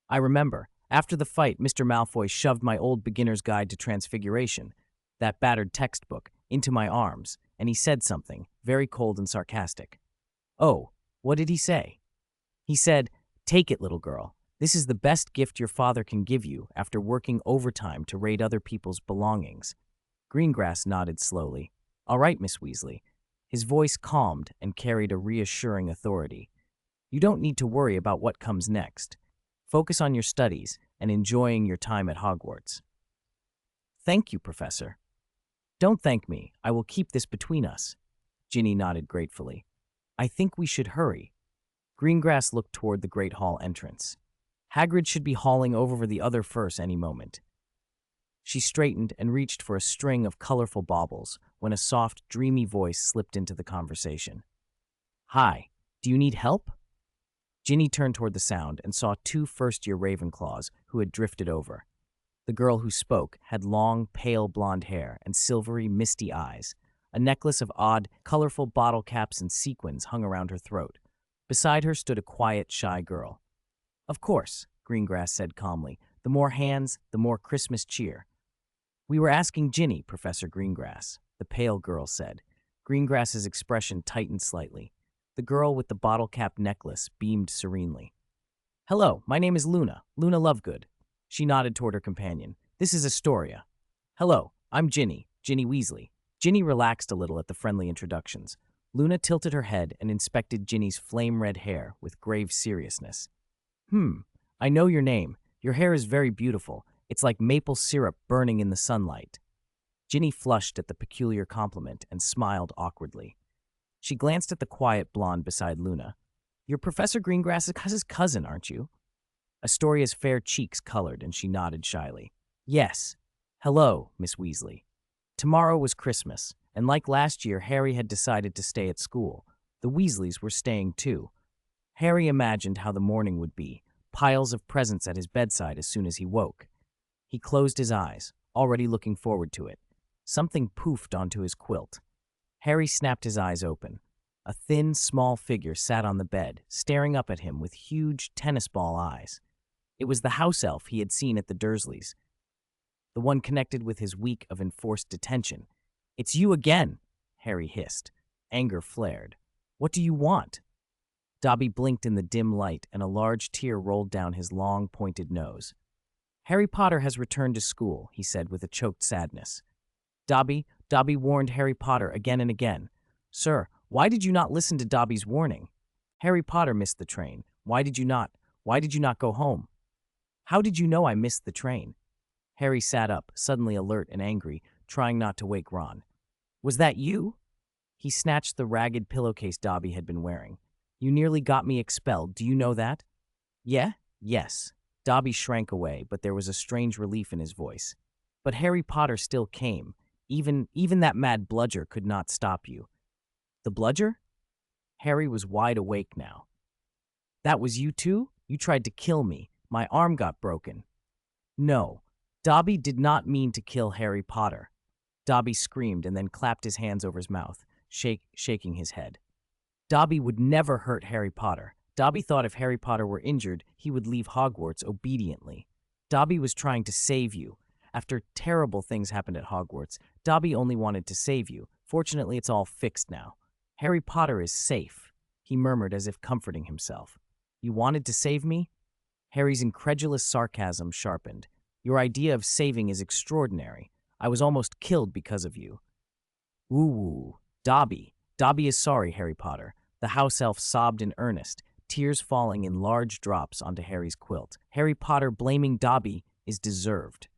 I remember. After the fight, Mr. Malfoy shoved my old beginner's guide to Transfiguration, that battered textbook, into my arms, and he said something, very cold and sarcastic. Oh, what did he say? He said, Take it, little girl. This is the best gift your father can give you after working overtime to raid other people's belongings. Greengrass nodded slowly. All right, Miss Weasley. His voice calmed and carried a reassuring authority. You don't need to worry about what comes next. Focus on your studies and enjoying your time at Hogwarts. Thank you, Professor. Don't thank me. I will keep this between us. Ginny nodded gratefully. I think we should hurry. Greengrass looked toward the Great Hall entrance. Hagrid should be hauling over the other Furs any moment. She straightened and reached for a string of colorful baubles when a soft, dreamy voice slipped into the conversation. Hi, do you need help? Ginny turned toward the sound and saw 2 first-year Ravenclaws who had drifted over. The girl who spoke had long, pale blonde hair and silvery, misty eyes. A necklace of odd, colorful bottle caps and sequins hung around her throat. Beside her stood a quiet, shy girl. Of course, Greengrass said calmly. The more hands, the more Christmas cheer. We were asking Ginny, Professor Greengrass, the pale girl said. Greengrass's expression tightened slightly. The girl with the bottle-cap necklace beamed serenely. "Hello, my name is Luna, Luna Lovegood." She nodded toward her companion. "This is Astoria." "Hello, I'm Ginny, Ginny Weasley." Ginny relaxed a little at the friendly introductions. Luna tilted her head and inspected Ginny's flame-red hair with grave seriousness. I know your name. Your hair is very beautiful. It's like maple syrup burning in the sunlight." Ginny flushed at the peculiar compliment and smiled awkwardly. She glanced at the quiet blonde beside Luna. "You're Professor Greengrass's cousin, aren't you?" Astoria's fair cheeks colored and she nodded shyly. "Yes. Hello, Miss Weasley." Tomorrow was Christmas, and like last year, Harry had decided to stay at school. The Weasleys were staying too. Harry imagined how the morning would be, piles of presents at his bedside as soon as he woke. He closed his eyes, already looking forward to it. Something poofed onto his quilt. Harry snapped his eyes open. A thin, small figure sat on the bed, staring up at him with huge tennis ball eyes. It was the house elf he had seen at the Dursleys, the one connected with his week of enforced detention. "It's you again," Harry hissed. Anger flared. "What do you want?" Dobby blinked in the dim light, and a large tear rolled down his long, pointed nose. "Harry Potter has returned to school," he said with a choked sadness. Dobby warned Harry Potter again and again. "Sir, why did you not listen to Dobby's warning? Harry Potter missed the train. Why did you not go home?" "How did you know I missed the train?" Harry sat up, suddenly alert and angry, trying not to wake Ron. "Was that you?" He snatched the ragged pillowcase Dobby had been wearing. "You nearly got me expelled, do you know that?" "Yeah? Yes." Dobby shrank away, but there was a strange relief in his voice. "But Harry Potter still came. Even that mad bludger could not stop you." "The bludger?" Harry was wide awake now. "That was you too? You tried to kill me. My arm got broken." "No. Dobby did not mean to kill Harry Potter." Dobby screamed and then clapped his hands over his mouth, shaking his head. Dobby would never hurt Harry Potter. Dobby thought if Harry Potter were injured, he would leave Hogwarts obediently. Dobby was trying to save you. After terrible things happened at Hogwarts, Dobby only wanted to save you. Fortunately, it's all fixed now. Harry Potter is safe, he murmured as if comforting himself. "You wanted to save me?" Harry's incredulous sarcasm sharpened. "Your idea of saving is extraordinary. I was almost killed because of you." "Ooh, Dobby. Dobby is sorry, Harry Potter." The house elf sobbed in earnest, tears falling in large drops onto Harry's quilt. Harry Potter blaming Dobby is deserved.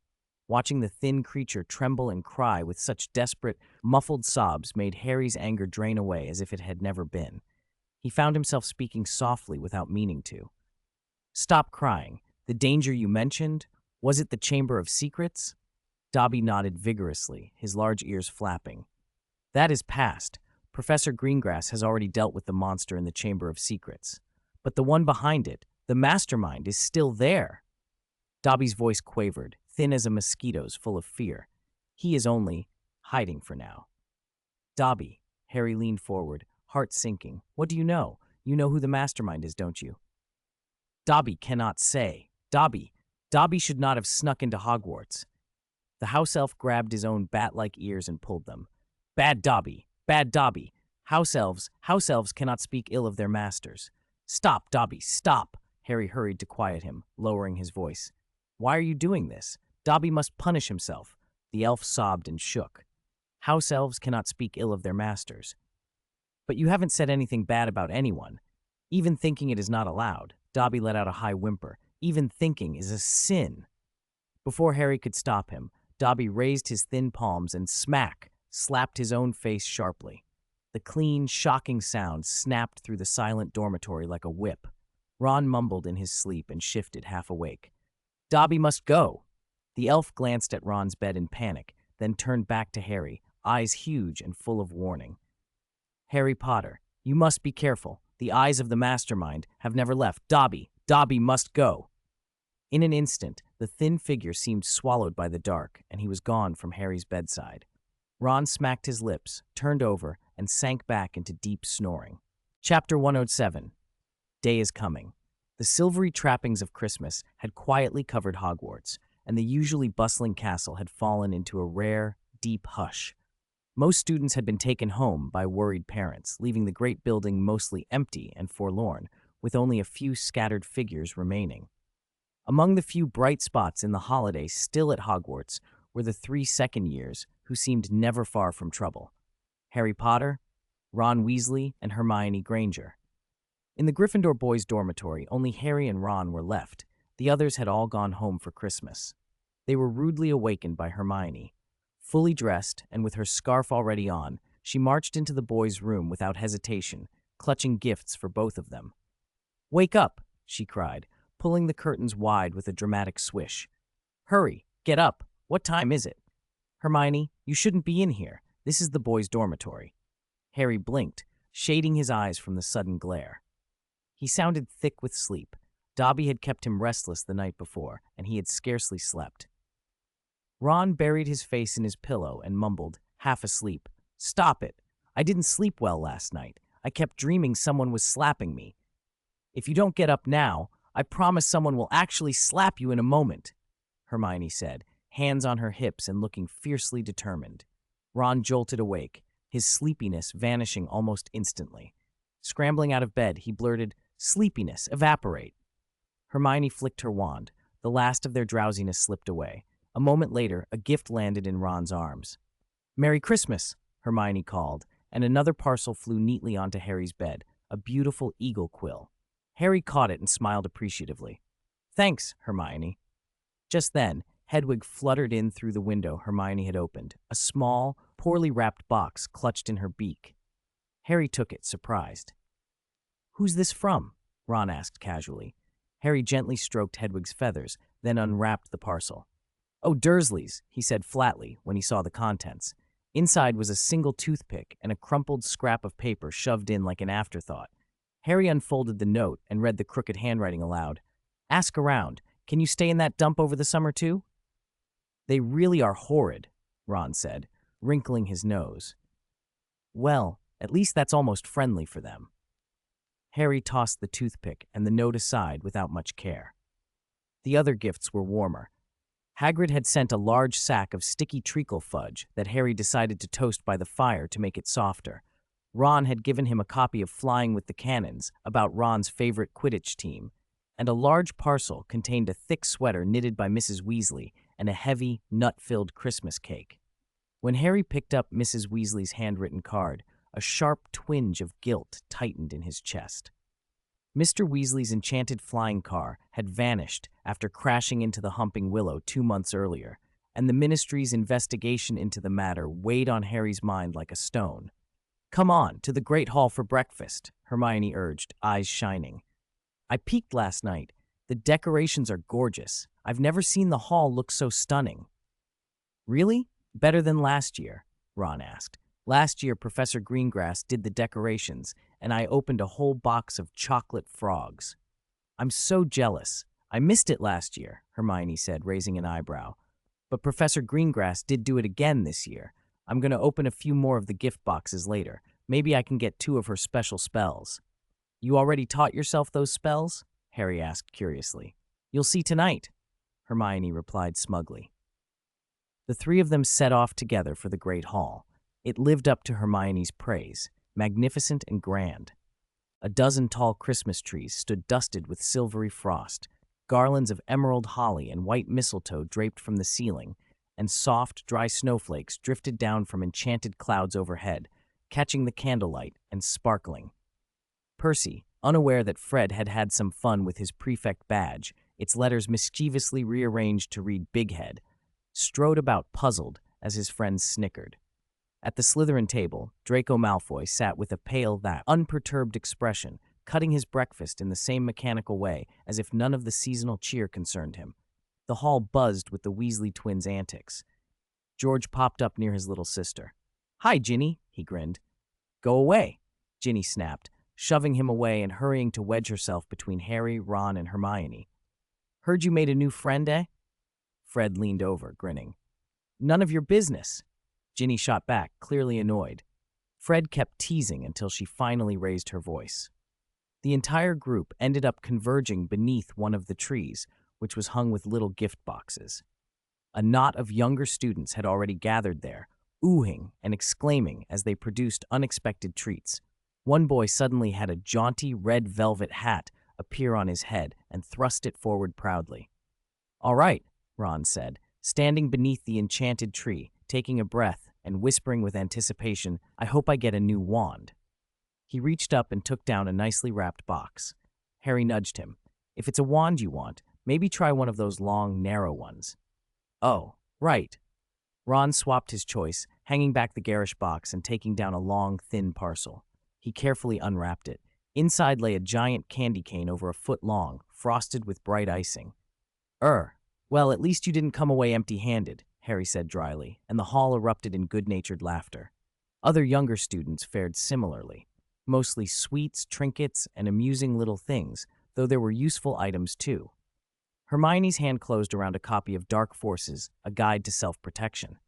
Watching the thin creature tremble and cry with such desperate, muffled sobs made Harry's anger drain away as if it had never been. He found himself speaking softly without meaning to. "Stop crying. The danger you mentioned, was it the Chamber of Secrets?" Dobby nodded vigorously, his large ears flapping. "That is past. Professor Greengrass has already dealt with the monster in the Chamber of Secrets. But the one behind it, the mastermind, is still there." Dobby's voice quavered, thin as a mosquito's, full of fear. "He is only hiding for now." "Dobby," Harry leaned forward, heart sinking. "What do you know? You know who the mastermind is, don't you?" Dobby cannot say. Dobby should not have snuck into Hogwarts." The house elf grabbed his own bat-like ears and pulled them. Bad Dobby! Bad Dobby! House elves cannot speak ill of their masters." "Stop, Dobby, stop!" Harry hurried to quiet him, lowering his voice. "Why are you doing this? Dobby must punish himself." The elf sobbed and shook. "House elves cannot speak ill of their masters." "But you haven't said anything bad about anyone. Even thinking it is not allowed." Dobby let out a high whimper. "Even thinking is a sin." Before Harry could stop him, Dobby raised his thin palms and slapped his own face sharply. The clean, shocking sound snapped through the silent dormitory like a whip. Ron mumbled in his sleep and shifted half awake. "Dobby must go." The elf glanced at Ron's bed in panic, then turned back to Harry, eyes huge and full of warning. "Harry Potter, you must be careful. The eyes of the mastermind have never left. Dobby must go." In an instant, the thin figure seemed swallowed by the dark, and he was gone from Harry's bedside. Ron smacked his lips, turned over, and sank back into deep snoring. Chapter 107. Day is coming. The silvery trappings of Christmas had quietly covered Hogwarts, and the usually bustling castle had fallen into a rare, deep hush. Most students had been taken home by worried parents, leaving the great building mostly empty and forlorn, with only a few scattered figures remaining. Among the few bright spots in the holiday still at Hogwarts were the 3 second years who seemed never far from trouble: Harry Potter, Ron Weasley, and Hermione Granger. In the Gryffindor boys' dormitory, only Harry and Ron were left. The others had all gone home for Christmas. They were rudely awakened by Hermione. Fully dressed, and with her scarf already on, she marched into the boys' room without hesitation, clutching gifts for both of them. "Wake up!" she cried, pulling the curtains wide with a dramatic swish. "Hurry, get up! What time is it?" "Hermione, you shouldn't be in here. This is the boys' dormitory." Harry blinked, shading his eyes from the sudden glare. He sounded thick with sleep. Dobby had kept him restless the night before, and he had scarcely slept. Ron buried his face in his pillow and mumbled, half asleep, "Stop it! I didn't sleep well last night. I kept dreaming someone was slapping me. If you don't get up now, I promise someone will actually slap you in a moment," Hermione said, hands on her hips and looking fiercely determined. Ron jolted awake, his sleepiness vanishing almost instantly. Scrambling out of bed, he blurted, "Sleepiness, evaporate." Hermione flicked her wand. The last of their drowsiness slipped away. A moment later, a gift landed in Ron's arms. "Merry Christmas," Hermione called, and another parcel flew neatly onto Harry's bed, a beautiful eagle quill. Harry caught it and smiled appreciatively. "Thanks, Hermione." Just then, Hedwig fluttered in through the window Hermione had opened, a small, poorly wrapped box clutched in her beak. Harry took it, surprised. "Who's this from?" Ron asked casually. Harry gently stroked Hedwig's feathers, then unwrapped the parcel. "Oh, Dursley's," he said flatly when he saw the contents. Inside was a single toothpick and a crumpled scrap of paper shoved in like an afterthought. Harry unfolded the note and read the crooked handwriting aloud. "Ask around. Can you stay in that dump over the summer too?" "They really are horrid," Ron said, wrinkling his nose. "Well, at least that's almost friendly for them." Harry tossed the toothpick and the note aside without much care. The other gifts were warmer. Hagrid had sent a large sack of sticky treacle fudge that Harry decided to toast by the fire to make it softer. Ron had given him a copy of Flying with the Cannons, about Ron's favorite Quidditch team, and a large parcel contained a thick sweater knitted by Mrs. Weasley and a heavy, nut-filled Christmas cake. When Harry picked up Mrs. Weasley's handwritten card, a sharp twinge of guilt tightened in his chest. Mr. Weasley's enchanted flying car had vanished after crashing into the Humping Willow 2 months earlier, and the Ministry's investigation into the matter weighed on Harry's mind like a stone. "Come on, to the Great Hall for breakfast," Hermione urged, eyes shining. "I peeked last night. The decorations are gorgeous. I've never seen the hall look so stunning." "Really? Better than last year?" Ron asked. "Last year, Professor Greengrass did the decorations, and I opened a whole box of chocolate frogs." "I'm so jealous. I missed it last year," Hermione said, raising an eyebrow. "But Professor Greengrass did do it again this year. I'm going to open a few more of the gift boxes later. Maybe I can get 2 of her special spells." "You already taught yourself those spells?" Harry asked curiously. "You'll see tonight," Hermione replied smugly. The 3 of them set off together for the Great Hall. It lived up to Hermione's praise, magnificent and grand. A dozen tall Christmas trees stood dusted with silvery frost, garlands of emerald holly and white mistletoe draped from the ceiling, and soft, dry snowflakes drifted down from enchanted clouds overhead, catching the candlelight and sparkling. Percy, unaware that Fred had had some fun with his prefect badge, its letters mischievously rearranged to read Bighead, strode about puzzled as his friends snickered. At the Slytherin table, Draco Malfoy sat with a pale, that unperturbed expression, cutting his breakfast in the same mechanical way as if none of the seasonal cheer concerned him. The hall buzzed with the Weasley twins' antics. George popped up near his little sister. "Hi, Ginny," he grinned. "Go away," Ginny snapped, shoving him away and hurrying to wedge herself between Harry, Ron, and Hermione. "Heard you made a new friend, eh?" Fred leaned over, grinning. "None of your business," Ginny shot back, clearly annoyed. Fred kept teasing until she finally raised her voice. The entire group ended up converging beneath one of the trees, which was hung with little gift boxes. A knot of younger students had already gathered there, oohing and exclaiming as they produced unexpected treats. One boy suddenly had a jaunty red velvet hat appear on his head and thrust it forward proudly. "All right," Ron said, standing beneath the enchanted tree, taking a breath and whispering with anticipation, "I hope I get a new wand." He reached up and took down a nicely wrapped box. Harry nudged him. "If it's a wand you want, maybe try one of those long, narrow ones." "Oh, right." Ron swapped his choice, hanging back the garish box and taking down a long, thin parcel. He carefully unwrapped it. Inside lay a giant candy cane over a foot long, frosted with bright icing. Well, at least you didn't come away empty-handed," Harry said dryly, and the hall erupted in good-natured laughter. Other younger students fared similarly. Mostly sweets, trinkets, and amusing little things, though there were useful items too. Hermione's hand closed around a copy of Dark Forces, A Guide to Self-Protection.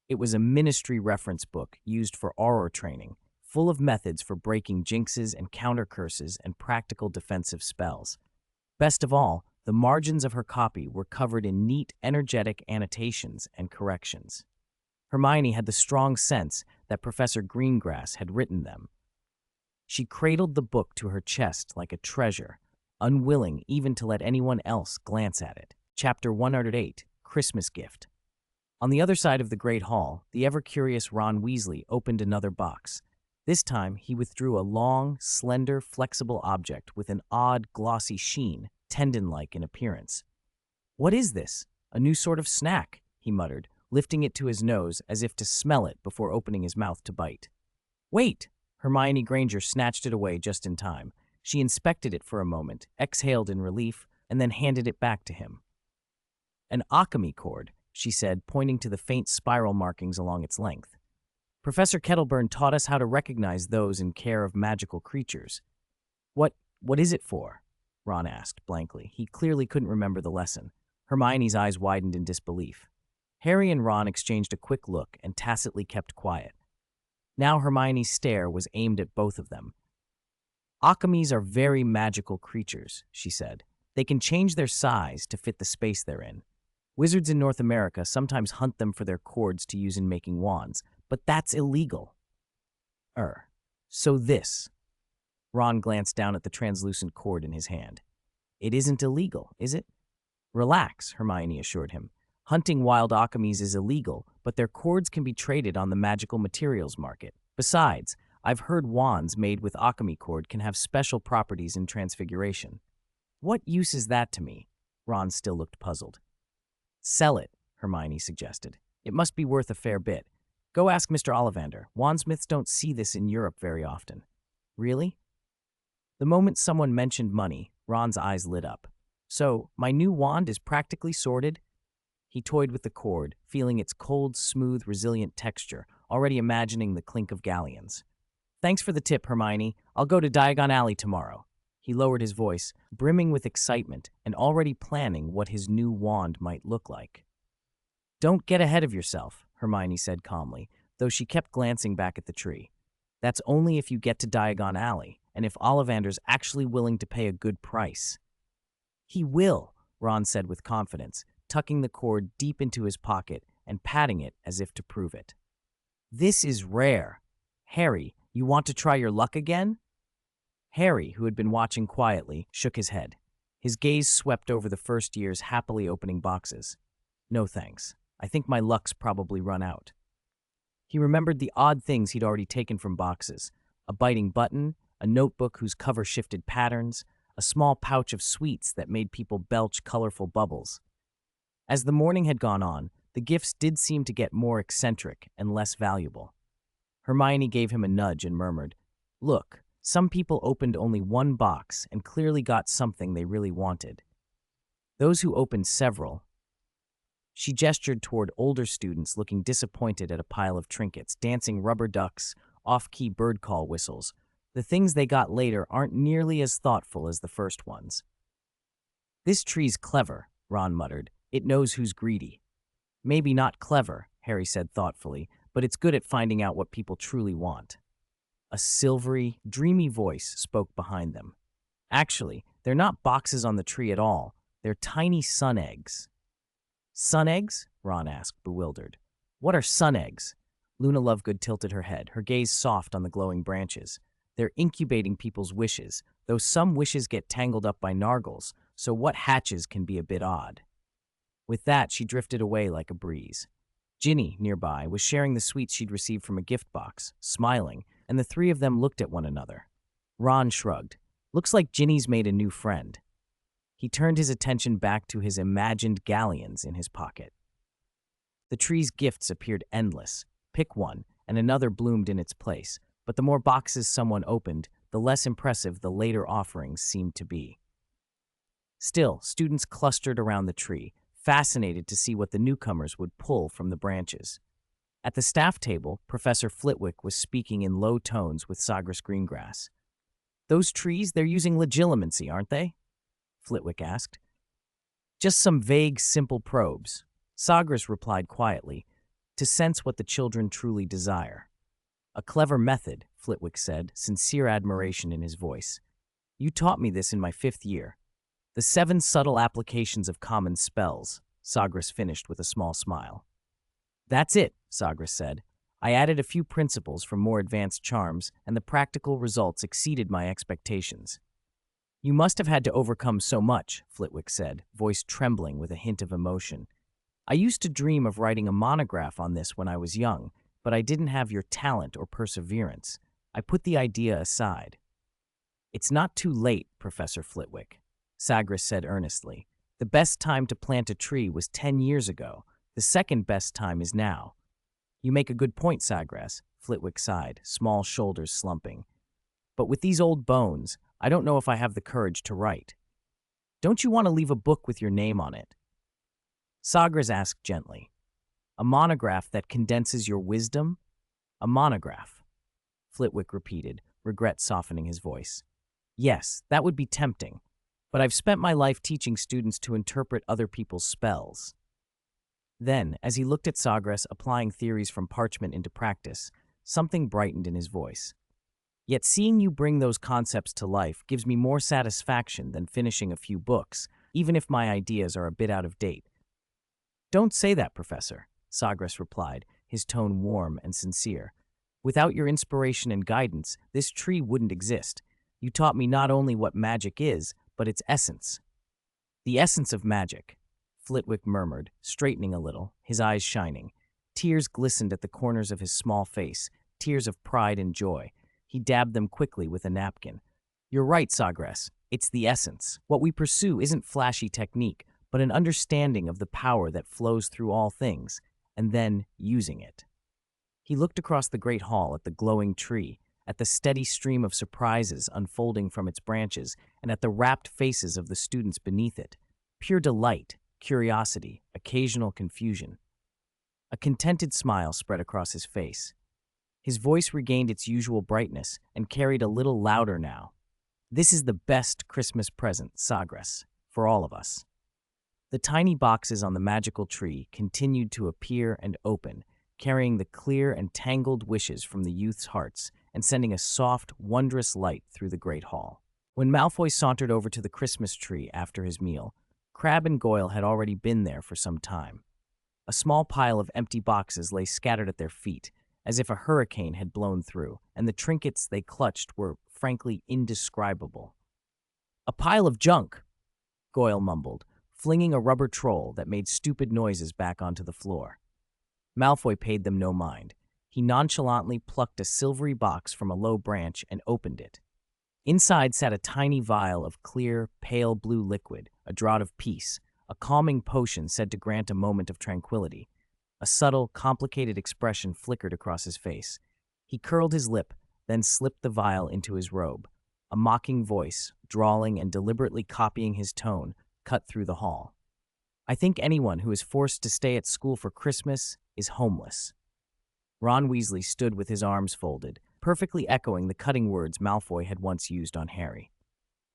It was a ministry reference book used for auror training, full of methods for breaking jinxes and counter curses and practical defensive spells. Best of all, the margins of her copy were covered in neat, energetic annotations and corrections. Hermione had the strong sense that Professor Greengrass had written them. She cradled the book to her chest like a treasure, unwilling even to let anyone else glance at it. Chapter 108, Christmas Gift. On the other side of the Great Hall, the ever-curious Ron Weasley opened another box. This time, he withdrew a long, slender, flexible object with an odd, glossy sheen, tendon-like in appearance. "What is this? A new sort of snack," he muttered, lifting it to his nose as if to smell it before opening his mouth to bite. "Wait!" Hermione Granger snatched it away just in time. She inspected it for a moment, exhaled in relief, and then handed it back to him. "An Occamy cord," she said, pointing to the faint spiral markings along its length. "Professor Kettleburn taught us how to recognize those in care of magical creatures." What is it for?" Ron asked blankly. He clearly couldn't remember the lesson. Hermione's eyes widened in disbelief. Harry and Ron exchanged a quick look and tacitly kept quiet. Now Hermione's stare was aimed at both of them. "Occamies are very magical creatures," she said. "They can change their size to fit the space they're in. Wizards in North America sometimes hunt them for their cords to use in making wands, but that's illegal." So this." Ron glanced down at the translucent cord in his hand. "It isn't illegal, is it?" "Relax," Hermione assured him. "Hunting wild Occamies is illegal, but their cords can be traded on the magical materials market. Besides, I've heard wands made with Occamy cord can have special properties in transfiguration." "What use is that to me?" Ron still looked puzzled. "Sell it," Hermione suggested. "It must be worth a fair bit. Go ask Mr. Ollivander. Wandsmiths don't see this in Europe very often." "Really?" The moment someone mentioned money, Ron's eyes lit up. "So, my new wand is practically sorted?" He toyed with the cord, feeling its cold, smooth, resilient texture, already imagining the clink of galleons. "Thanks for the tip, Hermione. I'll go to Diagon Alley tomorrow." He lowered his voice, brimming with excitement and already planning what his new wand might look like. "Don't get ahead of yourself," Hermione said calmly, though she kept glancing back at the tree. "That's only if you get to Diagon Alley, and if Ollivander's actually willing to pay a good price." "He will," Ron said with confidence, tucking the cord deep into his pocket and patting it as if to prove it. "This is rare. Harry, you want to try your luck again?" Harry, who had been watching quietly, shook his head. His gaze swept over the first year's happily opening boxes. "No thanks. I think my luck's probably run out." He remembered the odd things he'd already taken from boxes: a biting button, a notebook whose cover shifted patterns, a small pouch of sweets that made people belch colorful bubbles. As the morning had gone on, the gifts did seem to get more eccentric and less valuable. Hermione gave him a nudge and murmured, "Look, some people opened only one box and clearly got something they really wanted. Those who opened several—" She gestured toward older students looking disappointed at a pile of trinkets, dancing rubber ducks, off-key bird call whistles. "The things they got later aren't nearly as thoughtful as the first ones." "This tree's clever," Ron muttered. "It knows who's greedy." "Maybe not clever," Harry said thoughtfully, "but it's good at finding out what people truly want." A silvery, dreamy voice spoke behind them. "Actually, they're not boxes on the tree at all. They're tiny sun eggs." "Sun eggs?" Ron asked, bewildered. "What are sun eggs?" Luna Lovegood tilted her head, her gaze soft on the glowing branches. They're incubating people's wishes, though some wishes get tangled up by nargles, so what hatches can be a bit odd. With that, she drifted away like a breeze. Ginny, nearby, was sharing the sweets she'd received from a gift box, smiling, and the three of them looked at one another. Ron shrugged. Looks like Ginny's made a new friend. He turned his attention back to his imagined galleons in his pocket. The tree's gifts appeared endless. Pick one, and another bloomed in its place, but the more boxes someone opened, the less impressive the later offerings seemed to be. Still, students clustered around the tree, fascinated to see what the newcomers would pull from the branches. At the staff table, Professor Flitwick was speaking in low tones with Sagres Greengrass. "Those trees, they're using legilimency, aren't they?" Flitwick asked. "Just some vague, simple probes," Sagres replied quietly, "to sense what the children truly desire." "A clever method," Flitwick said, sincere admiration in his voice. "You taught me this in my 5th year. The 7 subtle applications of common spells," Sagres finished with a small smile. "That's it," Sagres said. "I added a few principles from more advanced charms, and the practical results exceeded my expectations." "You must have had to overcome so much," Flitwick said, voice trembling with a hint of emotion. "I used to dream of writing a monograph on this when I was young, but I didn't have your talent or perseverance. I put the idea aside." "It's not too late, Professor Flitwick," Sagres said earnestly. "The best time to plant a tree was 10 years ago. The second best time is now." "You make a good point, Sagres," Flitwick sighed, small shoulders slumping. "But with these old bones, I don't know if I have the courage to write." "Don't you want to leave a book with your name on it?" Sagres asked gently. "A monograph that condenses your wisdom?" "A monograph," Flitwick repeated, regret softening his voice. "Yes, that would be tempting. But I've spent my life teaching students to interpret other people's spells." Then, as he looked at Sagres applying theories from parchment into practice, something brightened in his voice. "Yet seeing you bring those concepts to life gives me more satisfaction than finishing a few books, even if my ideas are a bit out of date." "Don't say that, Professor," Sagres replied, his tone warm and sincere. "Without your inspiration and guidance, this tree wouldn't exist. You taught me not only what magic is, but its essence." "The essence of magic," Flitwick murmured, straightening a little, his eyes shining. Tears glistened at the corners of his small face, tears of pride and joy. He dabbed them quickly with a napkin. "You're right, Sagres. It's the essence. What we pursue isn't flashy technique, but an understanding of the power that flows through all things, and then using it." He looked across the great hall at the glowing tree, at the steady stream of surprises unfolding from its branches, and at the rapt faces of the students beneath it. Pure delight, curiosity, occasional confusion. A contented smile spread across his face. His voice regained its usual brightness and carried a little louder now. "This is the best Christmas present, Sagres, for all of us." The tiny boxes on the magical tree continued to appear and open, carrying the clear and tangled wishes from the youth's hearts and sending a soft, wondrous light through the great hall. When Malfoy sauntered over to the Christmas tree after his meal, Crabbe and Goyle had already been there for some time. A small pile of empty boxes lay scattered at their feet, as if a hurricane had blown through, and the trinkets they clutched were, frankly, indescribable. "A pile of junk," Goyle mumbled, flinging a rubber troll that made stupid noises back onto the floor. Malfoy paid them no mind. He nonchalantly plucked a silvery box from a low branch and opened it. Inside sat a tiny vial of clear, pale blue liquid, a draught of peace, a calming potion said to grant a moment of tranquility. A subtle, complicated expression flickered across his face. He curled his lip, then slipped the vial into his robe. A mocking voice, drawling and deliberately copying his tone, cut through the hall. "I think anyone who is forced to stay at school for Christmas is homeless." Ron Weasley stood with his arms folded, perfectly echoing the cutting words Malfoy had once used on Harry.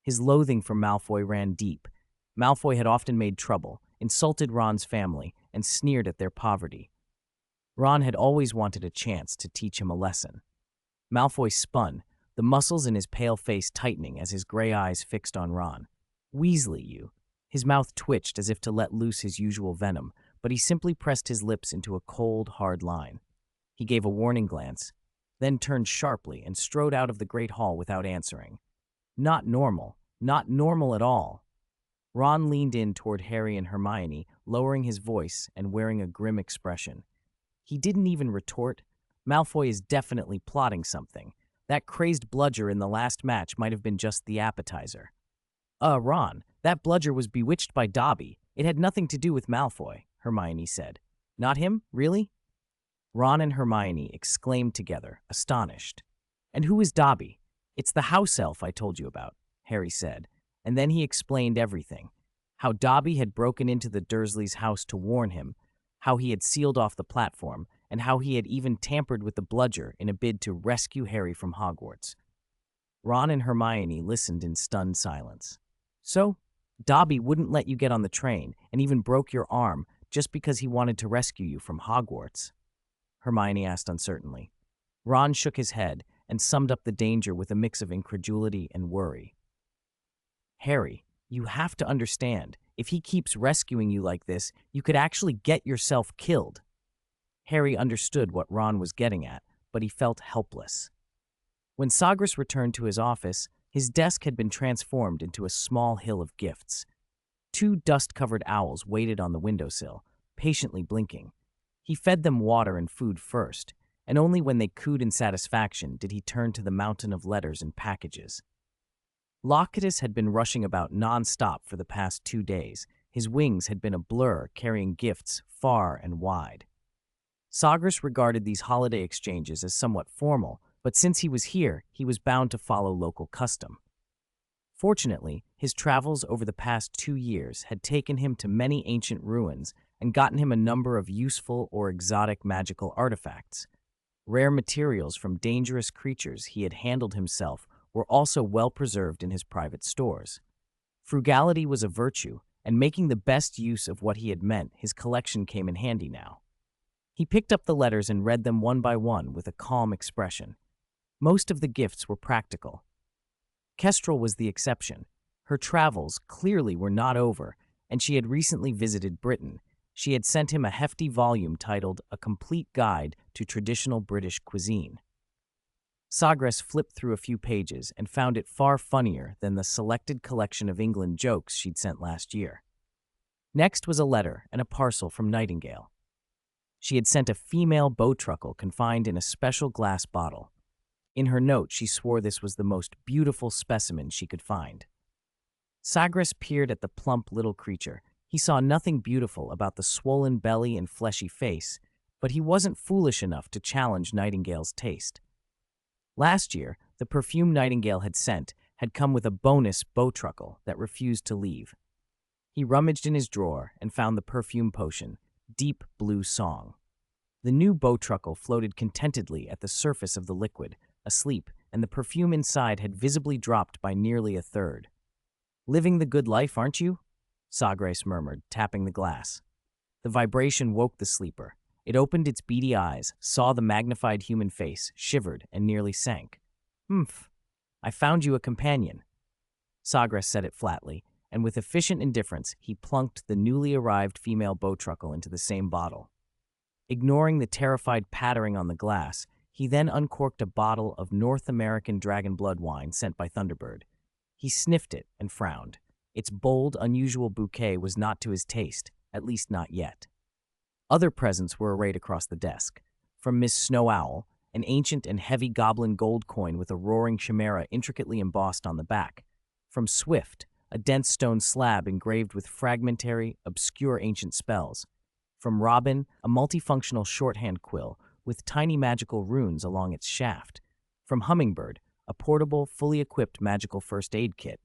His loathing for Malfoy ran deep. Malfoy had often made trouble, insulted Ron's family, and sneered at their poverty. Ron had always wanted a chance to teach him a lesson. Malfoy spun, the muscles in his pale face tightening as his gray eyes fixed on Ron. "Weasley, you." His mouth twitched as if to let loose his usual venom, but he simply pressed his lips into a cold, hard line. He gave a warning glance, then turned sharply and strode out of the great hall without answering. Not normal. Not normal at all. Ron leaned in toward Harry and Hermione, lowering his voice and wearing a grim expression. He didn't even retort. Malfoy is definitely plotting something. That crazed bludger in the last match might have been just the appetizer. Ron, that bludger was bewitched by Dobby. It had nothing to do with Malfoy, Hermione said. Not him, really? Ron and Hermione exclaimed together, astonished. And who is Dobby? It's the house elf I told you about, Harry said, and then he explained everything. How Dobby had broken into the Dursleys' house to warn him, how he had sealed off the platform, and how he had even tampered with the bludger in a bid to rescue Harry from Hogwarts. Ron and Hermione listened in stunned silence. So, Dobby wouldn't let you get on the train and even broke your arm just because he wanted to rescue you from Hogwarts? Hermione asked uncertainly. Ron shook his head and summed up the danger with a mix of incredulity and worry. Harry, you have to understand, if he keeps rescuing you like this, you could actually get yourself killed. Harry understood what Ron was getting at, but he felt helpless. When Sagres returned to his office, his desk had been transformed into a small hill of gifts. 2 dust-covered owls waited on the windowsill, patiently blinking. He fed them water and food first, and only when they cooed in satisfaction did he turn to the mountain of letters and packages. Loyalties had been rushing about non-stop for the past 2 days. His wings had been a blur, carrying gifts far and wide. Sagres regarded these holiday exchanges as somewhat formal, but since he was here, he was bound to follow local custom. Fortunately, his travels over the past 2 years had taken him to many ancient ruins and gotten him a number of useful or exotic magical artifacts. Rare materials from dangerous creatures he had handled himself were also well preserved in his private stores. Frugality was a virtue, and making the best use of what he had meant, his collection came in handy now. He picked up the letters and read them one by one with a calm expression. Most of the gifts were practical. Kestrel was the exception. Her travels clearly were not over, and she had recently visited Britain. She had sent him a hefty volume titled A Complete Guide to Traditional British Cuisine. Sagres flipped through a few pages and found it far funnier than the selected collection of England jokes she'd sent last year. Next was a letter and a parcel from Nightingale. She had sent a female bowtruckle confined in a special glass bottle. In her note, she swore this was the most beautiful specimen she could find. Sagres peered at the plump little creature. He saw nothing beautiful about the swollen belly and fleshy face, but he wasn't foolish enough to challenge Nightingale's taste. Last year, the perfume Nightingale had sent had come with a bonus bowtruckle that refused to leave. He rummaged in his drawer and found the perfume potion, Deep Blue Song. The new bowtruckle floated contentedly at the surface of the liquid, asleep, and the perfume inside had visibly dropped by nearly a third. "Living the good life, aren't you?" Sagres murmured, tapping the glass. The vibration woke the sleeper. It opened its beady eyes, saw the magnified human face, shivered, and nearly sank. "Humph. I found you a companion." Sagres said it flatly, and with efficient indifference, he plunked the newly arrived female bowtruckle into the same bottle. Ignoring the terrified pattering on the glass, he then uncorked a bottle of North American dragon blood wine sent by Thunderbird. He sniffed it and frowned. Its bold, unusual bouquet was not to his taste, at least not yet. Other presents were arrayed across the desk. From Miss Snow Owl, an ancient and heavy goblin gold coin with a roaring chimera intricately embossed on the back. From Swift, a dense stone slab engraved with fragmentary, obscure ancient spells. From Robin, a multifunctional shorthand quill with tiny magical runes along its shaft. From Hummingbird, a portable, fully equipped magical first aid kit.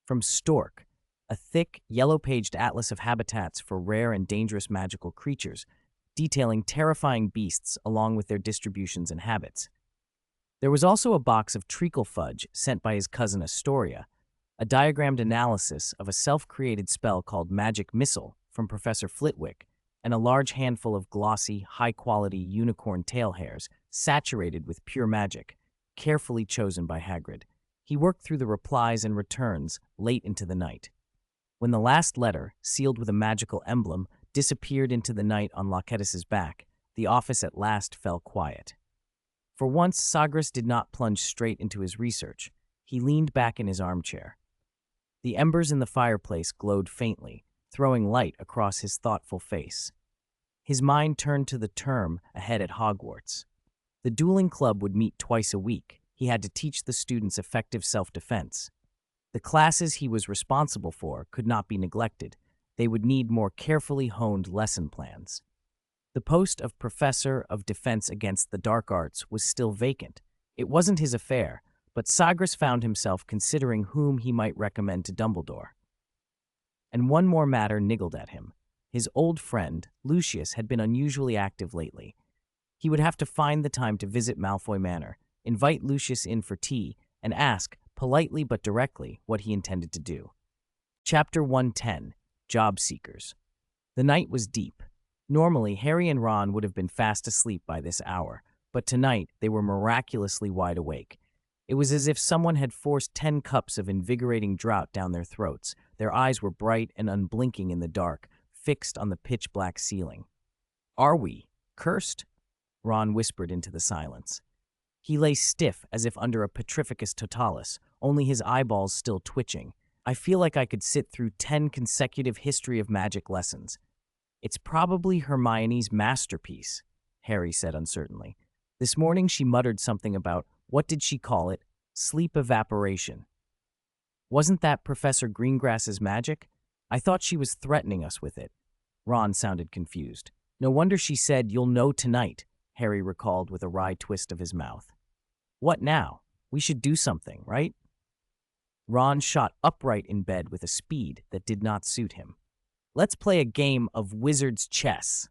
From Stork, a thick, yellow-paged atlas of habitats for rare and dangerous magical creatures, detailing terrifying beasts along with their distributions and habits. There was also a box of treacle fudge sent by his cousin Astoria, a diagrammed analysis of a self-created spell called Magic Missile from Professor Flitwick, and a large handful of glossy, high-quality unicorn tail hairs saturated with pure magic, carefully chosen by Hagrid. He worked through the replies and returns late into the night. When the last letter, sealed with a magical emblem, disappeared into the night on Loyalties' back, The office at last fell quiet. For once, Sagres did not plunge straight into his research. He leaned back in his armchair. The embers in the fireplace glowed faintly, throwing light across his thoughtful face. His mind turned to the term ahead at Hogwarts. The dueling club would meet twice a week. He had to teach the students effective self-defense. The classes he was responsible for could not be neglected. They would need more carefully honed lesson plans. The post of Professor of Defense Against the Dark Arts was still vacant. It wasn't his affair, but Sagres found himself considering whom he might recommend to Dumbledore. And one more matter niggled at him. His old friend, Lucius, had been unusually active lately. He would have to find the time to visit Malfoy Manor, invite Lucius in for tea, and ask, politely but directly, what he intended to do. Chapter 110, Job Seekers. The night was deep. Normally, Harry and Ron would have been fast asleep by this hour, but tonight they were miraculously wide awake. It was as if someone had forced 10 cups of invigorating draught down their throats. Their eyes were bright and unblinking in the dark, fixed on the pitch-black ceiling. "Are we cursed?" Ron whispered into the silence. He lay stiff as if under a petrificus totalis, only his eyeballs still twitching. "I feel like I could sit through 10 consecutive history of magic lessons." "It's probably Hermione's masterpiece," Harry said uncertainly. This morning she muttered something about, what did she call it? Sleep evaporation. Wasn't that Professor Greengrass's magic? I thought she was threatening us with it. Ron sounded confused. No wonder she said, "You'll know tonight," Harry recalled with a wry twist of his mouth. "What now? We should do something, right?" Ron shot upright in bed with a speed that did not suit him. "Let's play a game of wizard's chess."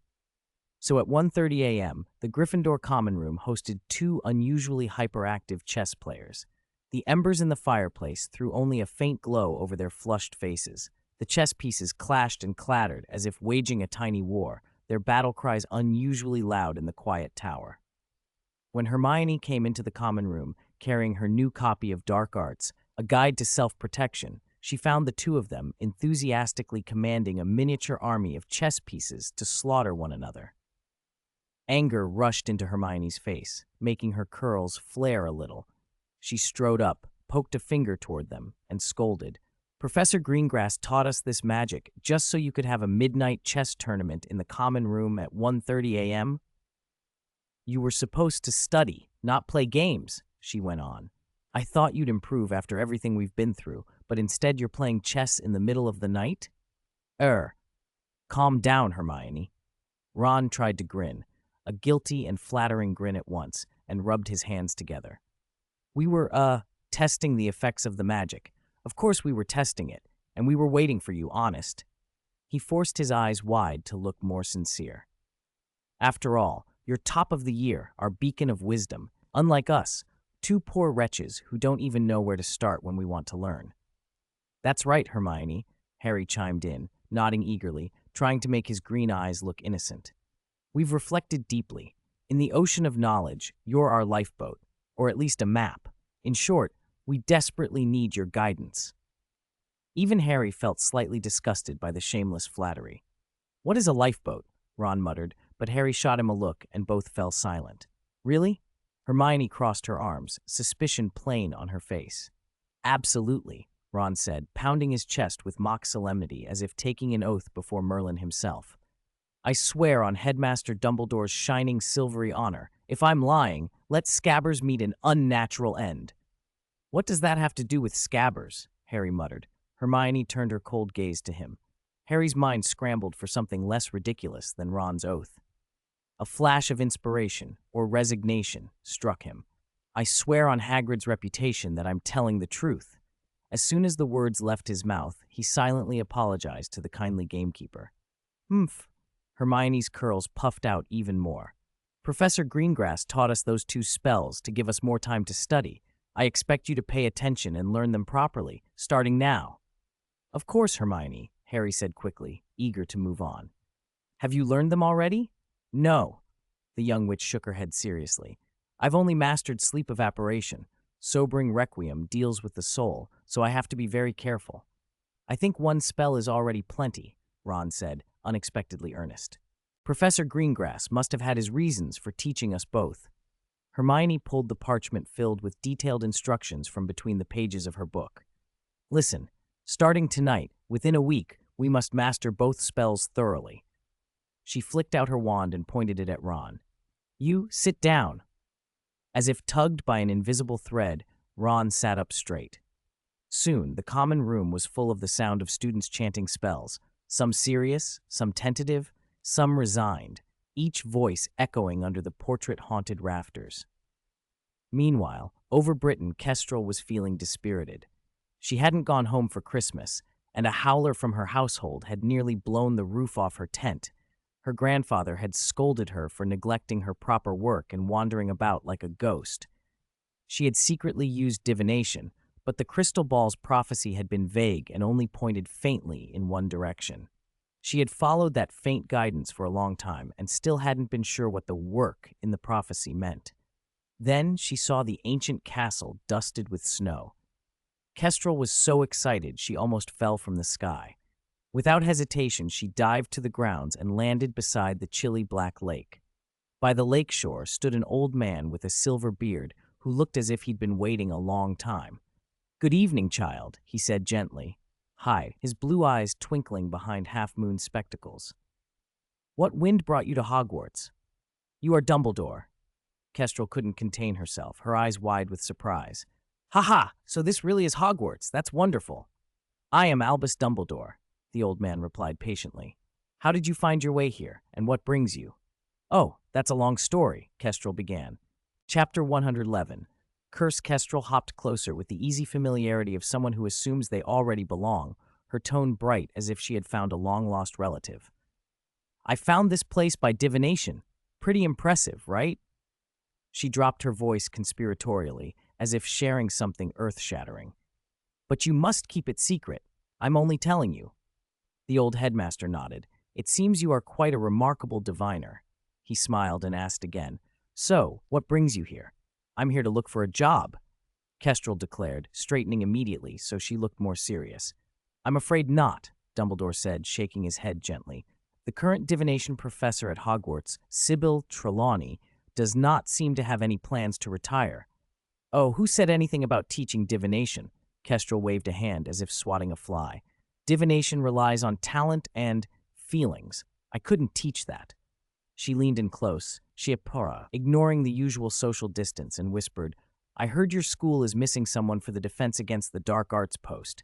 So at 1:30 a.m., the Gryffindor common room hosted 2 unusually hyperactive chess players. The embers in the fireplace threw only a faint glow over their flushed faces. The chess pieces clashed and clattered as if waging a tiny war, their battle cries unusually loud in the quiet tower. When Hermione came into the common room, carrying her new copy of Dark Arts, a guide to self-protection, she found the two of them enthusiastically commanding a miniature army of chess pieces to slaughter one another. Anger rushed into Hermione's face, making her curls flare a little. She strode up, poked a finger toward them, and scolded. "Professor Greengrass taught us this magic just so you could have a midnight chess tournament in the common room at 1:30 a.m.? You were supposed to study, not play games," she went on. "I thought you'd improve after everything we've been through, but instead you're playing chess in the middle of the night? Calm down, Hermione." Ron tried to grin, a guilty and flattering grin at once, and rubbed his hands together. "We were, testing the effects of the magic. Of course we were testing it, and we were waiting for you, honest." He forced his eyes wide to look more sincere. "After all, you're top of the year, our beacon of wisdom, unlike us, 2 poor wretches who don't even know where to start when we want to learn." "That's right, Hermione," Harry chimed in, nodding eagerly, trying to make his green eyes look innocent. "We've reflected deeply. In the ocean of knowledge, you're our lifeboat, or at least a map. In short, we desperately need your guidance." Even Harry felt slightly disgusted by the shameless flattery. "What is a lifeboat?" Ron muttered, but Harry shot him a look and both fell silent. "Really?" Hermione crossed her arms, suspicion plain on her face. "Absolutely," Ron said, pounding his chest with mock solemnity as if taking an oath before Merlin himself. "I swear on Headmaster Dumbledore's shining silvery honor, if I'm lying, let Scabbers meet an unnatural end." "What does that have to do with Scabbers?" Harry muttered. Hermione turned her cold gaze to him. Harry's mind scrambled for something less ridiculous than Ron's oath. A flash of inspiration, or resignation, struck him. "I swear on Hagrid's reputation that I'm telling the truth." As soon as the words left his mouth, he silently apologized to the kindly gamekeeper. "Humph." Hermione's curls puffed out even more. "Professor Greengrass taught us those 2 spells to give us more time to study. I expect you to pay attention and learn them properly, starting now." "Of course, Hermione," Harry said quickly, eager to move on. "Have you learned them already?" "No." The young witch shook her head seriously. "I've only mastered sleep evaporation. Sobering Requiem deals with the soul, so I have to be very careful." "I think 1 spell is already plenty," Ron said, unexpectedly earnest. Professor Greengrass must have had his reasons for teaching us both. Hermione pulled the parchment filled with detailed instructions from between the pages of her book. Listen, starting tonight, within a week, we must master both spells thoroughly. She flicked out her wand and pointed it at Ron. You, sit down. As if tugged by an invisible thread, Ron sat up straight. Soon, the common room was full of the sound of students chanting spells, some serious, some tentative, some resigned, each voice echoing under the portrait-haunted rafters. Meanwhile, over Britain, Kestrel was feeling dispirited. She hadn't gone home for Christmas, and a howler from her household had nearly blown the roof off her tent. Her grandfather had scolded her for neglecting her proper work and wandering about like a ghost. She had secretly used divination, but the crystal ball's prophecy had been vague and only pointed faintly in one direction. She had followed that faint guidance for a long time and still hadn't been sure what the work in the prophecy meant. Then she saw the ancient castle dusted with snow. Kestrel was so excited she almost fell from the sky. Without hesitation, she dived to the grounds and landed beside the chilly black lake. By the lake shore stood an old man with a silver beard who looked as if he'd been waiting a long time. "Good evening, child," he said gently. Hi, his blue eyes twinkling behind half-moon spectacles. "What wind brought you to Hogwarts?" "You are Dumbledore." Kestrel couldn't contain herself, her eyes wide with surprise. "Ha! So this really is Hogwarts. That's wonderful." "I am Albus Dumbledore," the old man replied patiently. "How did you find your way here, and what brings you?" "Oh, that's a long story," Kestrel began. Chapter 111. Curse. Kestrel hopped closer with the easy familiarity of someone who assumes they already belong, her tone bright as if she had found a long-lost relative. "I found this place by divination. Pretty impressive, right?" She dropped her voice conspiratorially, as if sharing something earth-shattering. "But you must keep it secret. I'm only telling you." The old headmaster nodded. "It seems you are quite a remarkable diviner." He smiled and asked again, "So, what brings you here?" "I'm here to look for a job," Kestrel declared, straightening immediately so she looked more serious. "I'm afraid not," Dumbledore said, shaking his head gently. "The current divination professor at Hogwarts, Sybil Trelawney, does not seem to have any plans to retire." "Oh, who said anything about teaching divination?" Kestrel waved a hand as if swatting a fly. "Divination relies on talent and feelings. I couldn't teach that." She leaned in close, ignoring the usual social distance, and whispered, "I heard your school is missing someone for the Defense Against the Dark Arts post.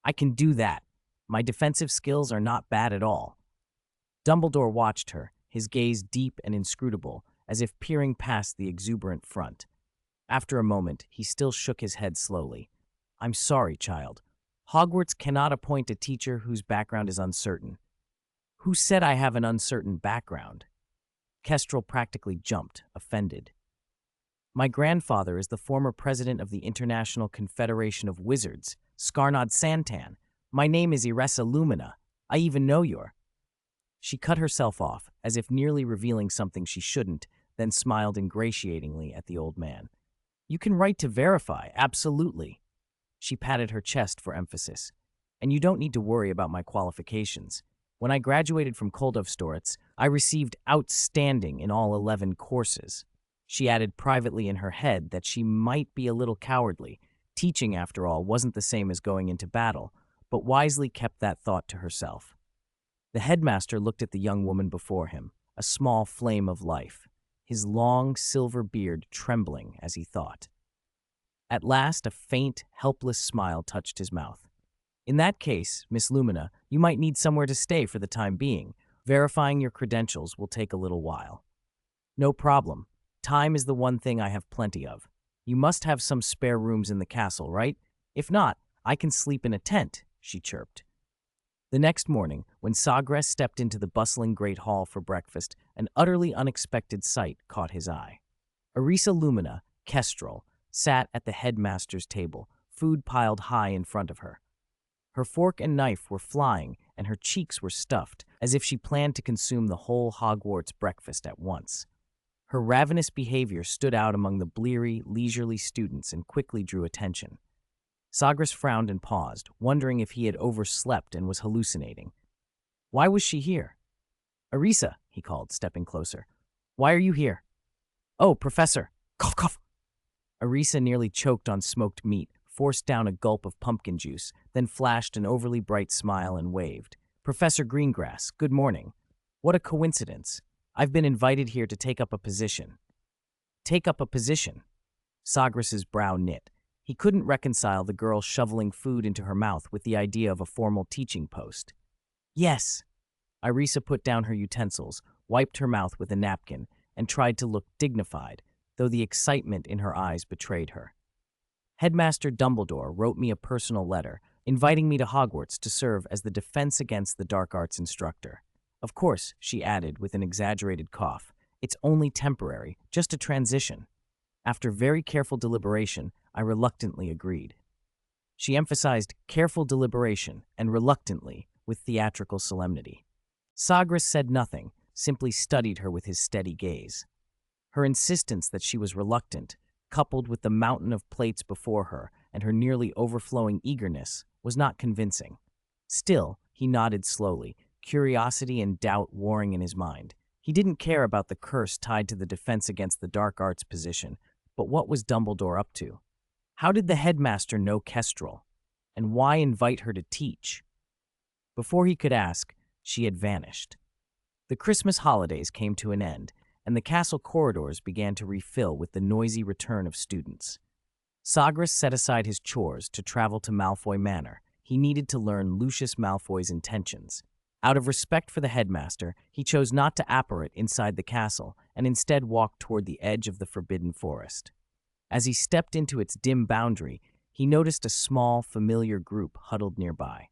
I can do that. My defensive skills are not bad at all." Dumbledore watched her, his gaze deep and inscrutable, as if peering past the exuberant front. After a moment, he still shook his head slowly. "I'm sorry, child. Hogwarts cannot appoint a teacher whose background is uncertain." "Who said I have an uncertain background?" Kestrel practically jumped, offended. "My grandfather is the former president of the International Confederation of Wizards, Scarnod Santan. My name is Iressa Lumina. I even know your—" She cut herself off, as if nearly revealing something she shouldn't, then smiled ingratiatingly at the old man. "You can write to verify, absolutely." She patted her chest for emphasis. "And you don't need to worry about my qualifications. When I graduated from Koldovstoritz, I received outstanding in all 11 courses." She added privately in her head that she might be a little cowardly. Teaching, after all, wasn't the same as going into battle, but wisely kept that thought to herself. The headmaster looked at the young woman before him, a small flame of life, his long silver beard trembling as he thought. At last, a faint, helpless smile touched his mouth. "In that case, Miss Lumina, you might need somewhere to stay for the time being. Verifying your credentials will take a little while." "No problem. Time is the one thing I have plenty of. You must have some spare rooms in the castle, right? If not, I can sleep in a tent," she chirped. The next morning, when Sagres stepped into the bustling great hall for breakfast, an utterly unexpected sight caught his eye. Iressa Lumina, Kestrel, sat at the headmaster's table, food piled high in front of her. Her fork and knife were flying, and her cheeks were stuffed, as if she planned to consume the whole Hogwarts breakfast at once. Her ravenous behavior stood out among the bleary, leisurely students and quickly drew attention. Sagres frowned and paused, wondering if he had overslept and was hallucinating. Why was she here? "Iressa," he called, stepping closer. Why are you here? Oh, Professor. Cough, cough. Arisa nearly choked on smoked meat, forced down a gulp of pumpkin juice, then flashed an overly bright smile and waved. Professor Greengrass, good morning. What a coincidence. I've been invited here to take up a position. Take up a position? Sagres's brow knit. He couldn't reconcile the girl shoveling food into her mouth with the idea of a formal teaching post. Yes. Irisa put down her utensils, wiped her mouth with a napkin, and tried to look dignified, though the excitement in her eyes betrayed her. Headmaster Dumbledore wrote me a personal letter, inviting me to Hogwarts to serve as the Defense Against the Dark Arts instructor. Of course, she added with an exaggerated cough, it's only temporary, just a transition. After very careful deliberation, I reluctantly agreed. She emphasized careful deliberation and reluctantly with theatrical solemnity. Sagres said nothing, simply studied her with his steady gaze. Her insistence that she was reluctant, coupled with the mountain of plates before her and her nearly overflowing eagerness, was not convincing. Still, he nodded slowly, curiosity and doubt warring in his mind. He didn't care about the curse tied to the Defense Against the Dark Arts position, but what was Dumbledore up to? How did the headmaster know Kestrel? And why invite her to teach? Before he could ask, she had vanished. The Christmas holidays came to an end, and the castle corridors began to refill with the noisy return of students. Sagres set aside his chores to travel to Malfoy Manor. He needed to learn Lucius Malfoy's intentions. Out of respect for the headmaster, he chose not to apparate inside the castle and instead walked toward the edge of the Forbidden Forest. As he stepped into its dim boundary, he noticed a small, familiar group huddled nearby.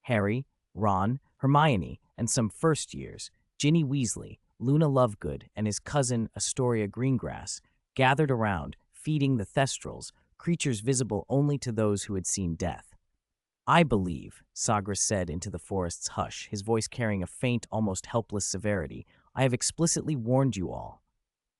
Harry, Ron, Hermione, and some first years, Ginny Weasley, Luna Lovegood, and his cousin Astoria Greengrass, gathered around, feeding the Thestrals, creatures visible only to those who had seen death. I believe, Sagres said into the forest's hush, his voice carrying a faint, almost helpless severity, I have explicitly warned you all.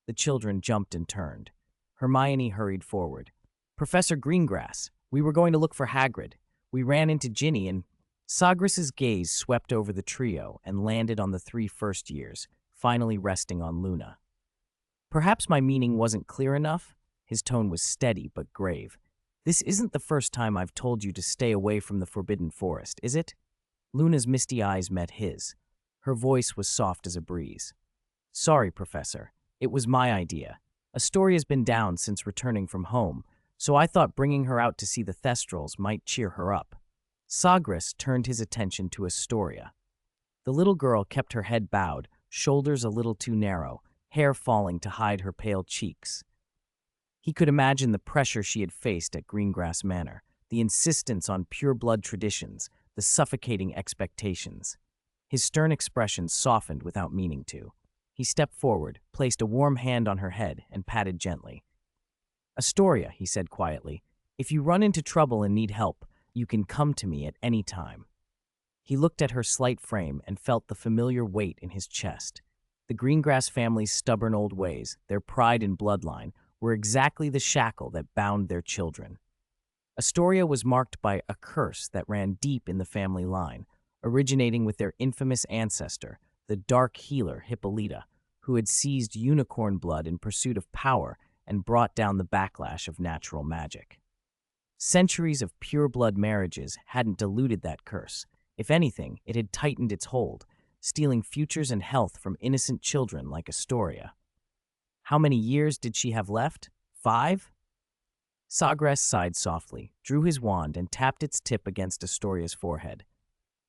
The children jumped and turned. Hermione hurried forward. Professor Greengrass, we were going to look for Hagrid. We ran into Ginny and... Sagres's gaze swept over the trio and landed on the 3 first years, finally resting on Luna. Perhaps my meaning wasn't clear enough? His tone was steady but grave. This isn't the first time I've told you to stay away from the Forbidden Forest, is it? Luna's misty eyes met his. Her voice was soft as a breeze. Sorry, Professor. It was my idea. Astoria's been down since returning from home, so I thought bringing her out to see the Thestrals might cheer her up. Sagres turned his attention to Astoria. The little girl kept her head bowed, shoulders a little too narrow, hair falling to hide her pale cheeks. He could imagine the pressure she had faced at Greengrass Manor, the insistence on pure-blood traditions, the suffocating expectations. His stern expression softened without meaning to. He stepped forward, placed a warm hand on her head, and patted gently. Astoria, he said quietly, if you run into trouble and need help, you can come to me at any time. He looked at her slight frame and felt the familiar weight in his chest. The Greengrass family's stubborn old ways, their pride and bloodline, were exactly the shackle that bound their children. Astoria was marked by a curse that ran deep in the family line, originating with their infamous ancestor, the dark healer Hippolyta, who had seized unicorn blood in pursuit of power and brought down the backlash of natural magic. Centuries of pure-blood marriages hadn't diluted that curse. If anything, it had tightened its hold, stealing futures and health from innocent children like Astoria. How many years did she have left? 5? Sagres sighed softly, drew his wand, and tapped its tip against Astoria's forehead.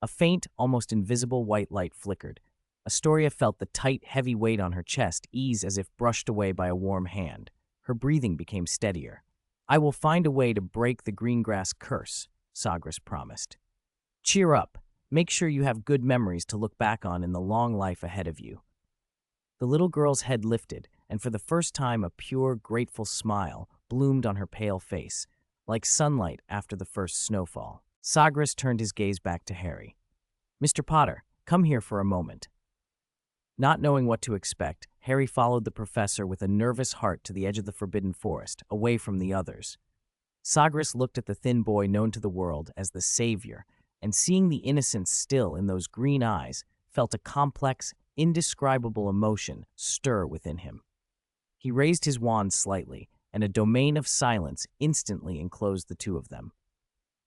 A faint, almost invisible white light flickered. Astoria felt the tight, heavy weight on her chest ease as if brushed away by a warm hand. Her breathing became steadier. I will find a way to break the Greengrass curse, Sagres promised. Cheer up. Make sure you have good memories to look back on in the long life ahead of you. The little girl's head lifted, and for the first time a pure, grateful smile bloomed on her pale face, like sunlight after the first snowfall. Sagres turned his gaze back to Harry. Mr. Potter, come here for a moment. Not knowing what to expect, Harry followed the professor with a nervous heart to the edge of the Forbidden Forest, away from the others. Sagres looked at the thin boy known to the world as the Savior, and seeing the innocence still in those green eyes, felt a complex, indescribable emotion stir within him. He raised his wand slightly, and a domain of silence instantly enclosed the two of them.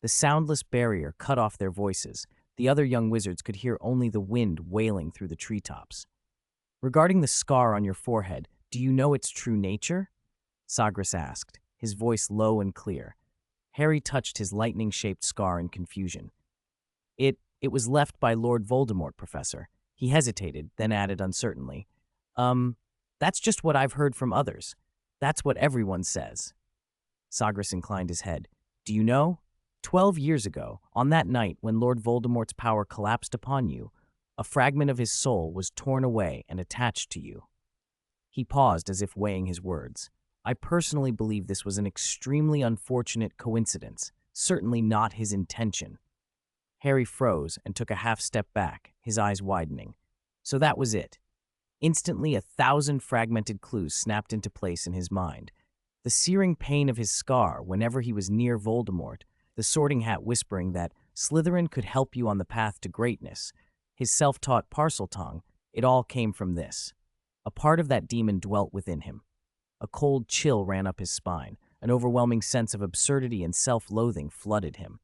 The soundless barrier cut off their voices. The other young wizards could hear only the wind wailing through the treetops. "Regarding the scar on your forehead, do you know its true nature?" Sagres asked, his voice low and clear. Harry touched his lightning-shaped scar in confusion. It was left by Lord Voldemort, Professor." He hesitated, then added uncertainly, That's just what I've heard from others. That's what everyone says." Sagres inclined his head. "Do you know? 12 years ago, on that night when Lord Voldemort's power collapsed upon you, a fragment of his soul was torn away and attached to you." He paused as if weighing his words. "I personally believe this was an extremely unfortunate coincidence, certainly not his intention." Harry froze and took a half step back, his eyes widening. So that was it. Instantly, 1,000 fragmented clues snapped into place in his mind. The searing pain of his scar whenever he was near Voldemort, the Sorting Hat whispering that Slytherin could help you on the path to greatness, his self-taught Parseltongue, it all came from this. A part of that demon dwelt within him. A cold chill ran up his spine. An overwhelming sense of absurdity and self-loathing flooded him.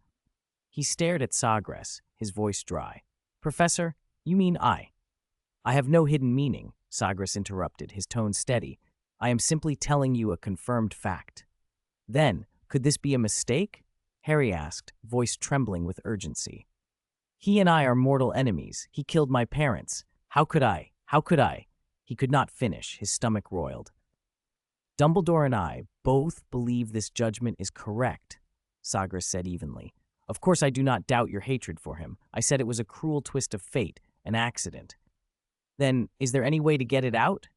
He stared at Sagres, his voice dry. "Professor, you mean I?" "I have no hidden meaning," Sagres interrupted, his tone steady. "I am simply telling you a confirmed fact." "Then, could this be a mistake?" Harry asked, voice trembling with urgency. "He and I are mortal enemies. He killed my parents. How could I? How could I?" He could not finish, his stomach roiled. "Dumbledore and I both believe this judgment is correct," Sagres said evenly. "Of course I do not doubt your hatred for him. I said it was a cruel twist of fate, an accident." "Then, is there any way to get it out?"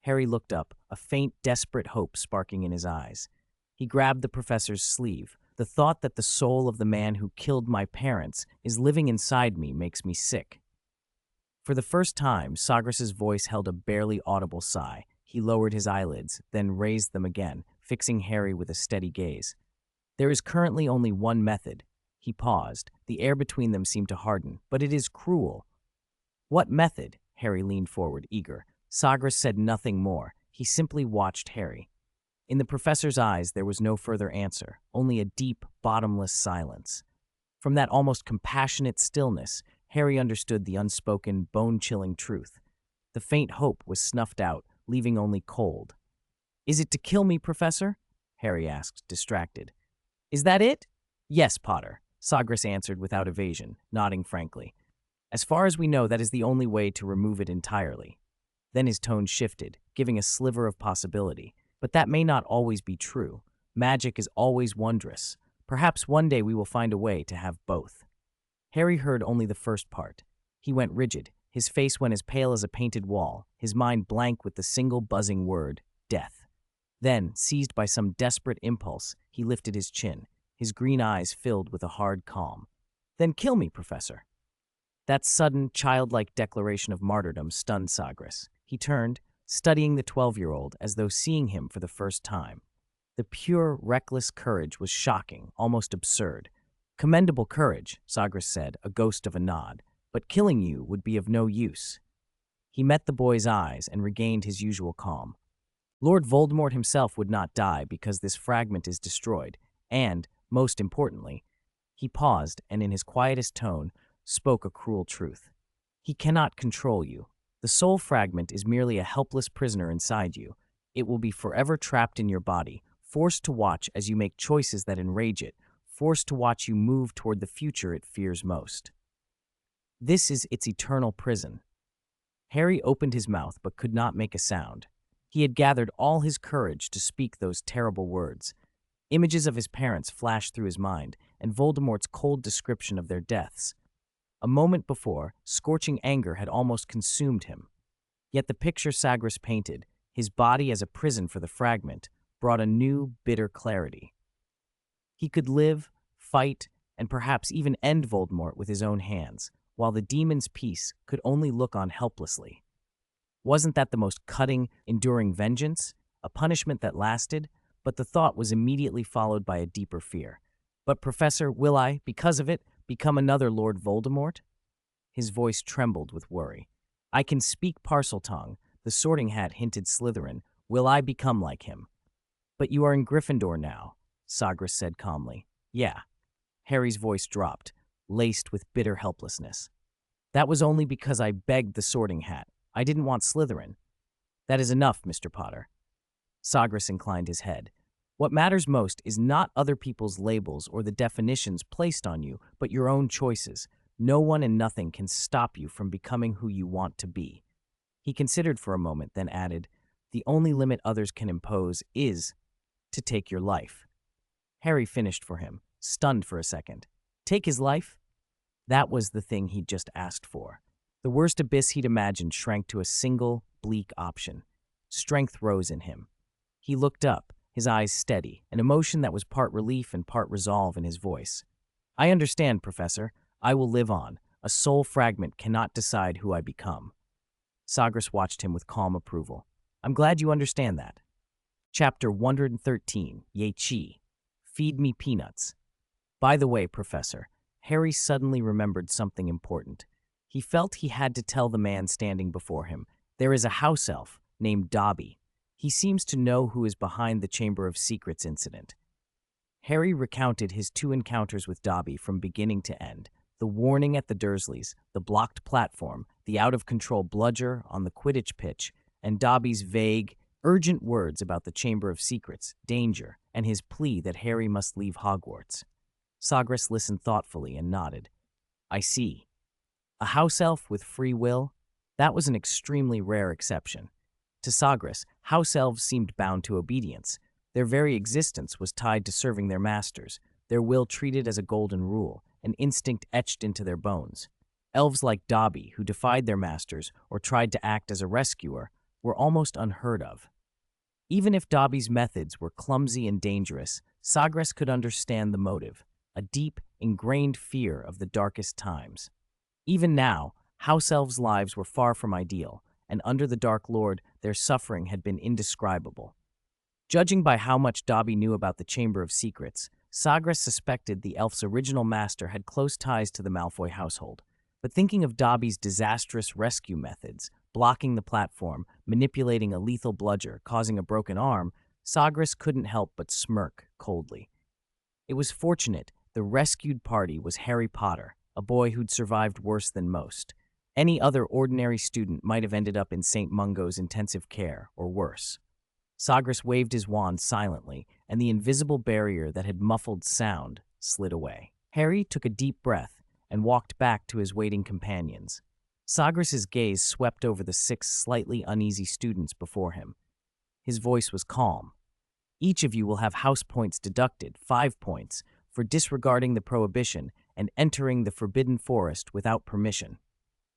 Harry looked up, a faint, desperate hope sparking in his eyes. He grabbed the professor's sleeve. "The thought that the soul of the man who killed my parents is living inside me makes me sick." For the first time, Sagres' voice held a barely audible sigh. He lowered his eyelids, then raised them again, fixing Harry with a steady gaze. "There is currently only one method." He paused. The air between them seemed to harden. "But it is cruel." "What method?" Harry leaned forward, eager. Sagres said nothing more. He simply watched Harry. In the professor's eyes, there was no further answer, only a deep, bottomless silence. From that almost compassionate stillness, Harry understood the unspoken, bone-chilling truth. The faint hope was snuffed out, leaving only cold. "Is it to kill me, Professor?" Harry asked, distracted. "Is that it?" "Yes, Potter," Sagres answered without evasion, nodding frankly. "As far as we know, that is the only way to remove it entirely." Then his tone shifted, giving a sliver of possibility. "But that may not always be true. Magic is always wondrous. Perhaps one day we will find a way to have both." Harry heard only the first part. He went rigid. His face went as pale as a painted wall, his mind blank with the single buzzing word, death. Then, seized by some desperate impulse, he lifted his chin, his green eyes filled with a hard calm. "Then kill me, Professor." That sudden, childlike declaration of martyrdom stunned Sagres. He turned, studying the 12-year-old as though seeing him for the first time. The pure, reckless courage was shocking, almost absurd. "Commendable courage," Sagres said, a ghost of a nod, "but killing you would be of no use." He met the boy's eyes and regained his usual calm. "Lord Voldemort himself would not die because this fragment is destroyed, and, most importantly," he paused and in his quietest tone spoke a cruel truth. "He cannot control you. The soul fragment is merely a helpless prisoner inside you. It will be forever trapped in your body, forced to watch as you make choices that enrage it, forced to watch you move toward the future it fears most. This is its eternal prison." Harry opened his mouth but could not make a sound. He had gathered all his courage to speak those terrible words. Images of his parents flashed through his mind, and Voldemort's cold description of their deaths. A moment before, scorching anger had almost consumed him. Yet the picture Sagres painted, his body as a prison for the fragment, brought a new, bitter clarity. He could live, fight, and perhaps even end Voldemort with his own hands, while the demon's peace could only look on helplessly. Wasn't that the most cutting, enduring vengeance? A punishment that lasted? But the thought was immediately followed by a deeper fear. "But Professor, will I, because of it, become another Lord Voldemort?" His voice trembled with worry. I can speak parcel tongue. The Sorting Hat hinted Slytherin. Will I become like him? But you are in Gryffindor now, Sagres said calmly. Yeah. Harry's voice dropped, laced with bitter helplessness. That was only because I begged the Sorting Hat. I didn't want Slytherin. That is enough, Mr. Potter. Sagres inclined his head. What matters most is not other people's labels or the definitions placed on you, but your own choices. No one and nothing can stop you from becoming who you want to be. He considered for a moment, then added, the only limit others can impose is to take your life. Harry finished for him, stunned for a second. Take his life? That was the thing he'd just asked for. The worst abyss he'd imagined shrank to a single, bleak option. Strength rose in him. He looked up, his eyes steady, an emotion that was part relief and part resolve in his voice. I understand, Professor. I will live on. A soul fragment cannot decide who I become. Sagres watched him with calm approval. I'm glad you understand that. Chapter 113, Ye Chi. Feed me peanuts. By the way, Professor, Harry suddenly remembered something important. He felt he had to tell the man standing before him. There is a house elf named Dobby. He seems to know who is behind the Chamber of Secrets incident. Harry recounted his 2 encounters with Dobby from beginning to end. The warning at the Dursleys, the blocked platform, the out-of-control bludger on the Quidditch pitch, and Dobby's vague, urgent words about the Chamber of Secrets, danger, and his plea that Harry must leave Hogwarts. Sagres listened thoughtfully and nodded. I see. A house elf with free will? That was an extremely rare exception. To Sagres, house elves seemed bound to obedience. Their very existence was tied to serving their masters, their will treated as a golden rule, an instinct etched into their bones. Elves like Dobby, who defied their masters or tried to act as a rescuer, were almost unheard of. Even if Dobby's methods were clumsy and dangerous, Sagres could understand the motive, a deep, ingrained fear of the darkest times. Even now, house elves' lives were far from ideal, and under the Dark Lord, their suffering had been indescribable. Judging by how much Dobby knew about the Chamber of Secrets, Sagres suspected the elf's original master had close ties to the Malfoy household. But thinking of Dobby's disastrous rescue methods, blocking the platform, manipulating a lethal bludger, causing a broken arm, Sagres couldn't help but smirk coldly. It was fortunate the rescued party was Harry Potter, a boy who'd survived worse than most. Any other ordinary student might have ended up in St. Mungo's intensive care, or worse. Sagres waved his wand silently, and the invisible barrier that had muffled sound slid away. Harry took a deep breath and walked back to his waiting companions. Sagres' gaze swept over the 6 slightly uneasy students before him. His voice was calm. Each of you will have house points deducted, 5 points, for disregarding the prohibition and entering the forbidden forest without permission.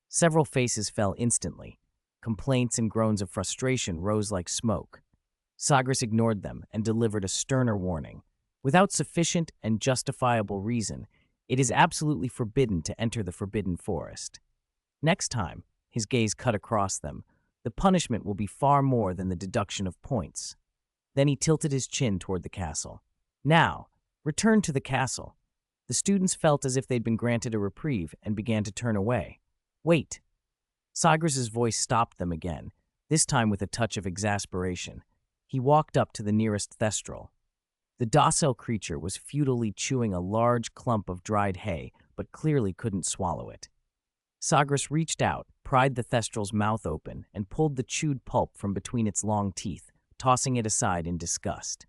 Several faces fell instantly. Complaints and groans of frustration rose like smoke. Sagres ignored them and delivered a sterner warning. Without sufficient and justifiable reason, it is absolutely forbidden to enter the forbidden forest. Next time, his gaze cut across them, the punishment will be far more than the deduction of points. Then he tilted his chin toward the castle. Now, return to the castle. The students felt as if they'd been granted a reprieve and began to turn away. Wait. Sagres' voice stopped them again, this time with a touch of exasperation. He walked up to the nearest thestral. The docile creature was futilely chewing a large clump of dried hay, but clearly couldn't swallow it. Sagres reached out, pried the thestral's mouth open, and pulled the chewed pulp from between its long teeth, tossing it aside in disgust.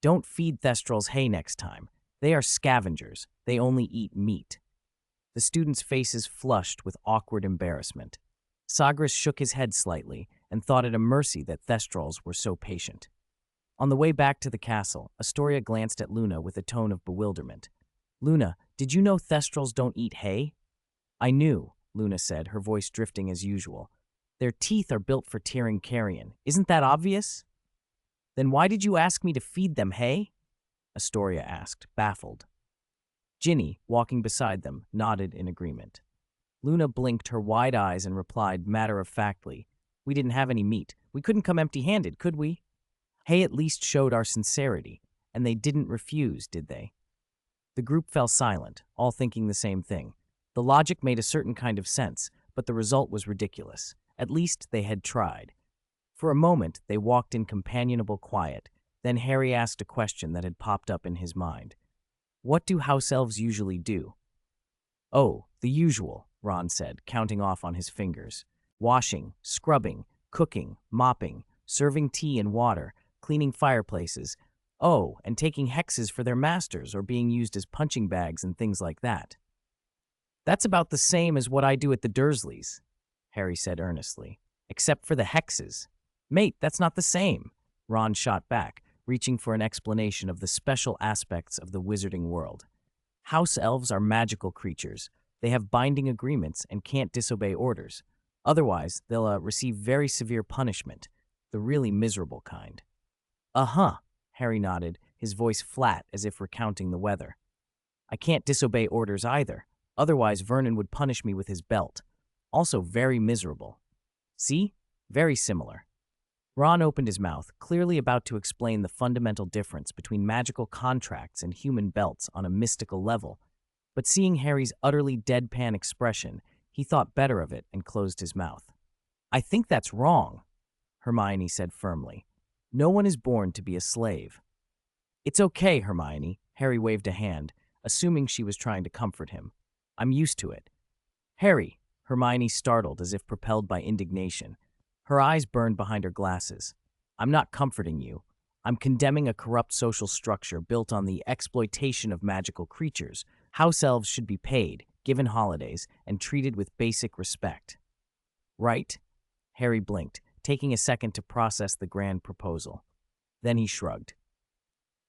Don't feed thestrals hay next time. They are scavengers. They only eat meat. The students' faces flushed with awkward embarrassment. Sagres shook his head slightly and thought it a mercy that thestrals were so patient. On the way back to the castle, Astoria glanced at Luna with a tone of bewilderment. Luna, did you know thestrals don't eat hay? I knew, Luna said, her voice drifting as usual. Their teeth are built for tearing carrion. Isn't that obvious? Then why did you ask me to feed them hay? Astoria asked, baffled. Ginny, walking beside them, nodded in agreement. Luna blinked her wide eyes and replied matter-of-factly, We didn't have any meat. We couldn't come empty-handed, could we? Hay at least showed our sincerity, and they didn't refuse, did they? The group fell silent, all thinking the same thing. The logic made a certain kind of sense, but the result was ridiculous. At least they had tried. For a moment, they walked in companionable quiet. Then Harry asked a question that had popped up in his mind. What do house elves usually do? Oh, the usual, Ron said, counting off on his fingers. Washing, scrubbing, cooking, mopping, serving tea and water, cleaning fireplaces. Oh, and taking hexes for their masters or being used as punching bags and things like that. That's about the same as what I do at the Dursleys, Harry said earnestly. Except for the hexes. Mate, that's not the same, Ron shot back, reaching for an explanation of the special aspects of the wizarding world. House elves are magical creatures. They have binding agreements and can't disobey orders. Otherwise, they'll receive very severe punishment, the really miserable kind. Uh-huh, Harry nodded, his voice flat as if recounting the weather. I can't disobey orders either. Otherwise, Vernon would punish me with his belt. Also very miserable. See? Very similar. Ron opened his mouth, clearly about to explain the fundamental difference between magical contracts and human belts on a mystical level, but seeing Harry's utterly deadpan expression, he thought better of it and closed his mouth. I think that's wrong, Hermione said firmly. No one is born to be a slave. It's okay, Hermione, Harry waved a hand, assuming she was trying to comfort him. I'm used to it. Harry, Hermione startled as if propelled by indignation. Her eyes burned behind her glasses. I'm not comforting you. I'm condemning a corrupt social structure built on the exploitation of magical creatures. House elves should be paid, given holidays, and treated with basic respect. Right? Harry blinked, taking a second to process the grand proposal. Then he shrugged.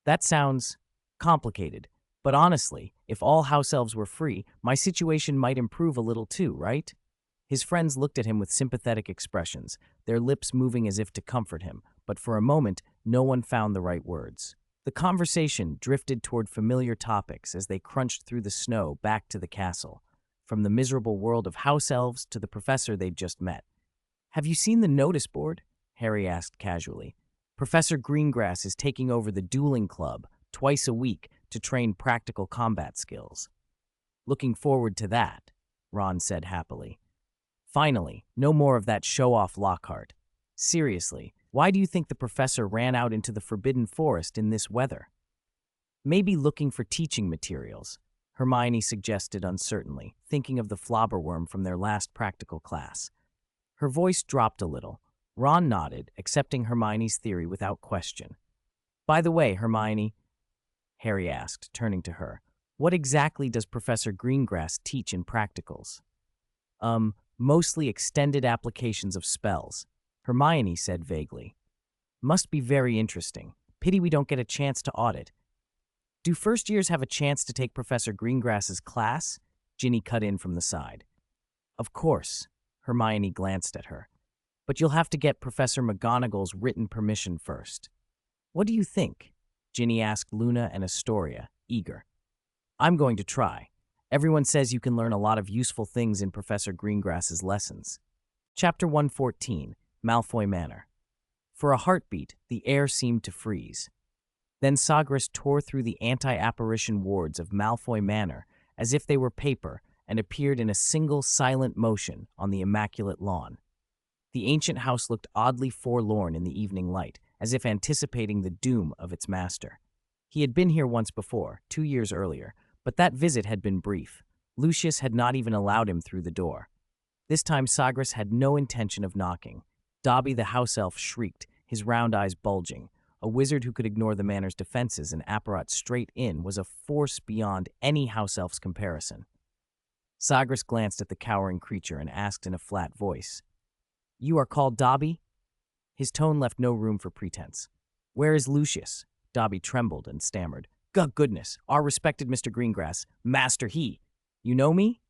That sounds complicated, but honestly, if all house elves were free, my situation might improve a little too, right? His friends looked at him with sympathetic expressions, their lips moving as if to comfort him, but for a moment, no one found the right words. The conversation drifted toward familiar topics as they crunched through the snow back to the castle, from the miserable world of house elves to the professor they'd just met. Have you seen the notice board? Harry asked casually. Professor Greengrass is taking over the dueling club twice a week to train practical combat skills. Looking forward to that, Ron said happily. Finally, no more of that show-off Lockhart. Seriously, why do you think the professor ran out into the Forbidden Forest in this weather? Maybe looking for teaching materials, Hermione suggested uncertainly, thinking of the flobberworm from their last practical class. Her voice dropped a little. Ron nodded, accepting Hermione's theory without question. By the way, Hermione, Harry asked, turning to her, what exactly does Professor Greengrass teach in practicals? Mostly extended applications of spells, Hermione said vaguely. Must be very interesting. Pity we don't get a chance to audit. Do first years have a chance to take Professor Greengrass's class? Ginny cut in from the side. Of course, Hermione glanced at her. But you'll have to get Professor McGonagall's written permission first. What do you think? Ginny asked Luna and Astoria, eager. I'm going to try. Everyone says you can learn a lot of useful things in Professor Greengrass's lessons. Chapter 114, Malfoy Manor. For a heartbeat, the air seemed to freeze. Then Sagres tore through the anti-apparition wards of Malfoy Manor as if they were paper and appeared in a single silent motion on the immaculate lawn. The ancient house looked oddly forlorn in the evening light, as if anticipating the doom of its master. He had been here once before, 2 years earlier, but that visit had been brief. Lucius had not even allowed him through the door. This time Sagres had no intention of knocking. Dobby the house elf shrieked, his round eyes bulging. A wizard who could ignore the manor's defenses and apparat straight in was a force beyond any house elf's comparison. Sagres glanced at the cowering creature and asked in a flat voice, You are called Dobby? His tone left no room for pretense. Where is Lucius? Dobby trembled and stammered. Good goodness, our respected Mr. Greengrass, Master he. You know me?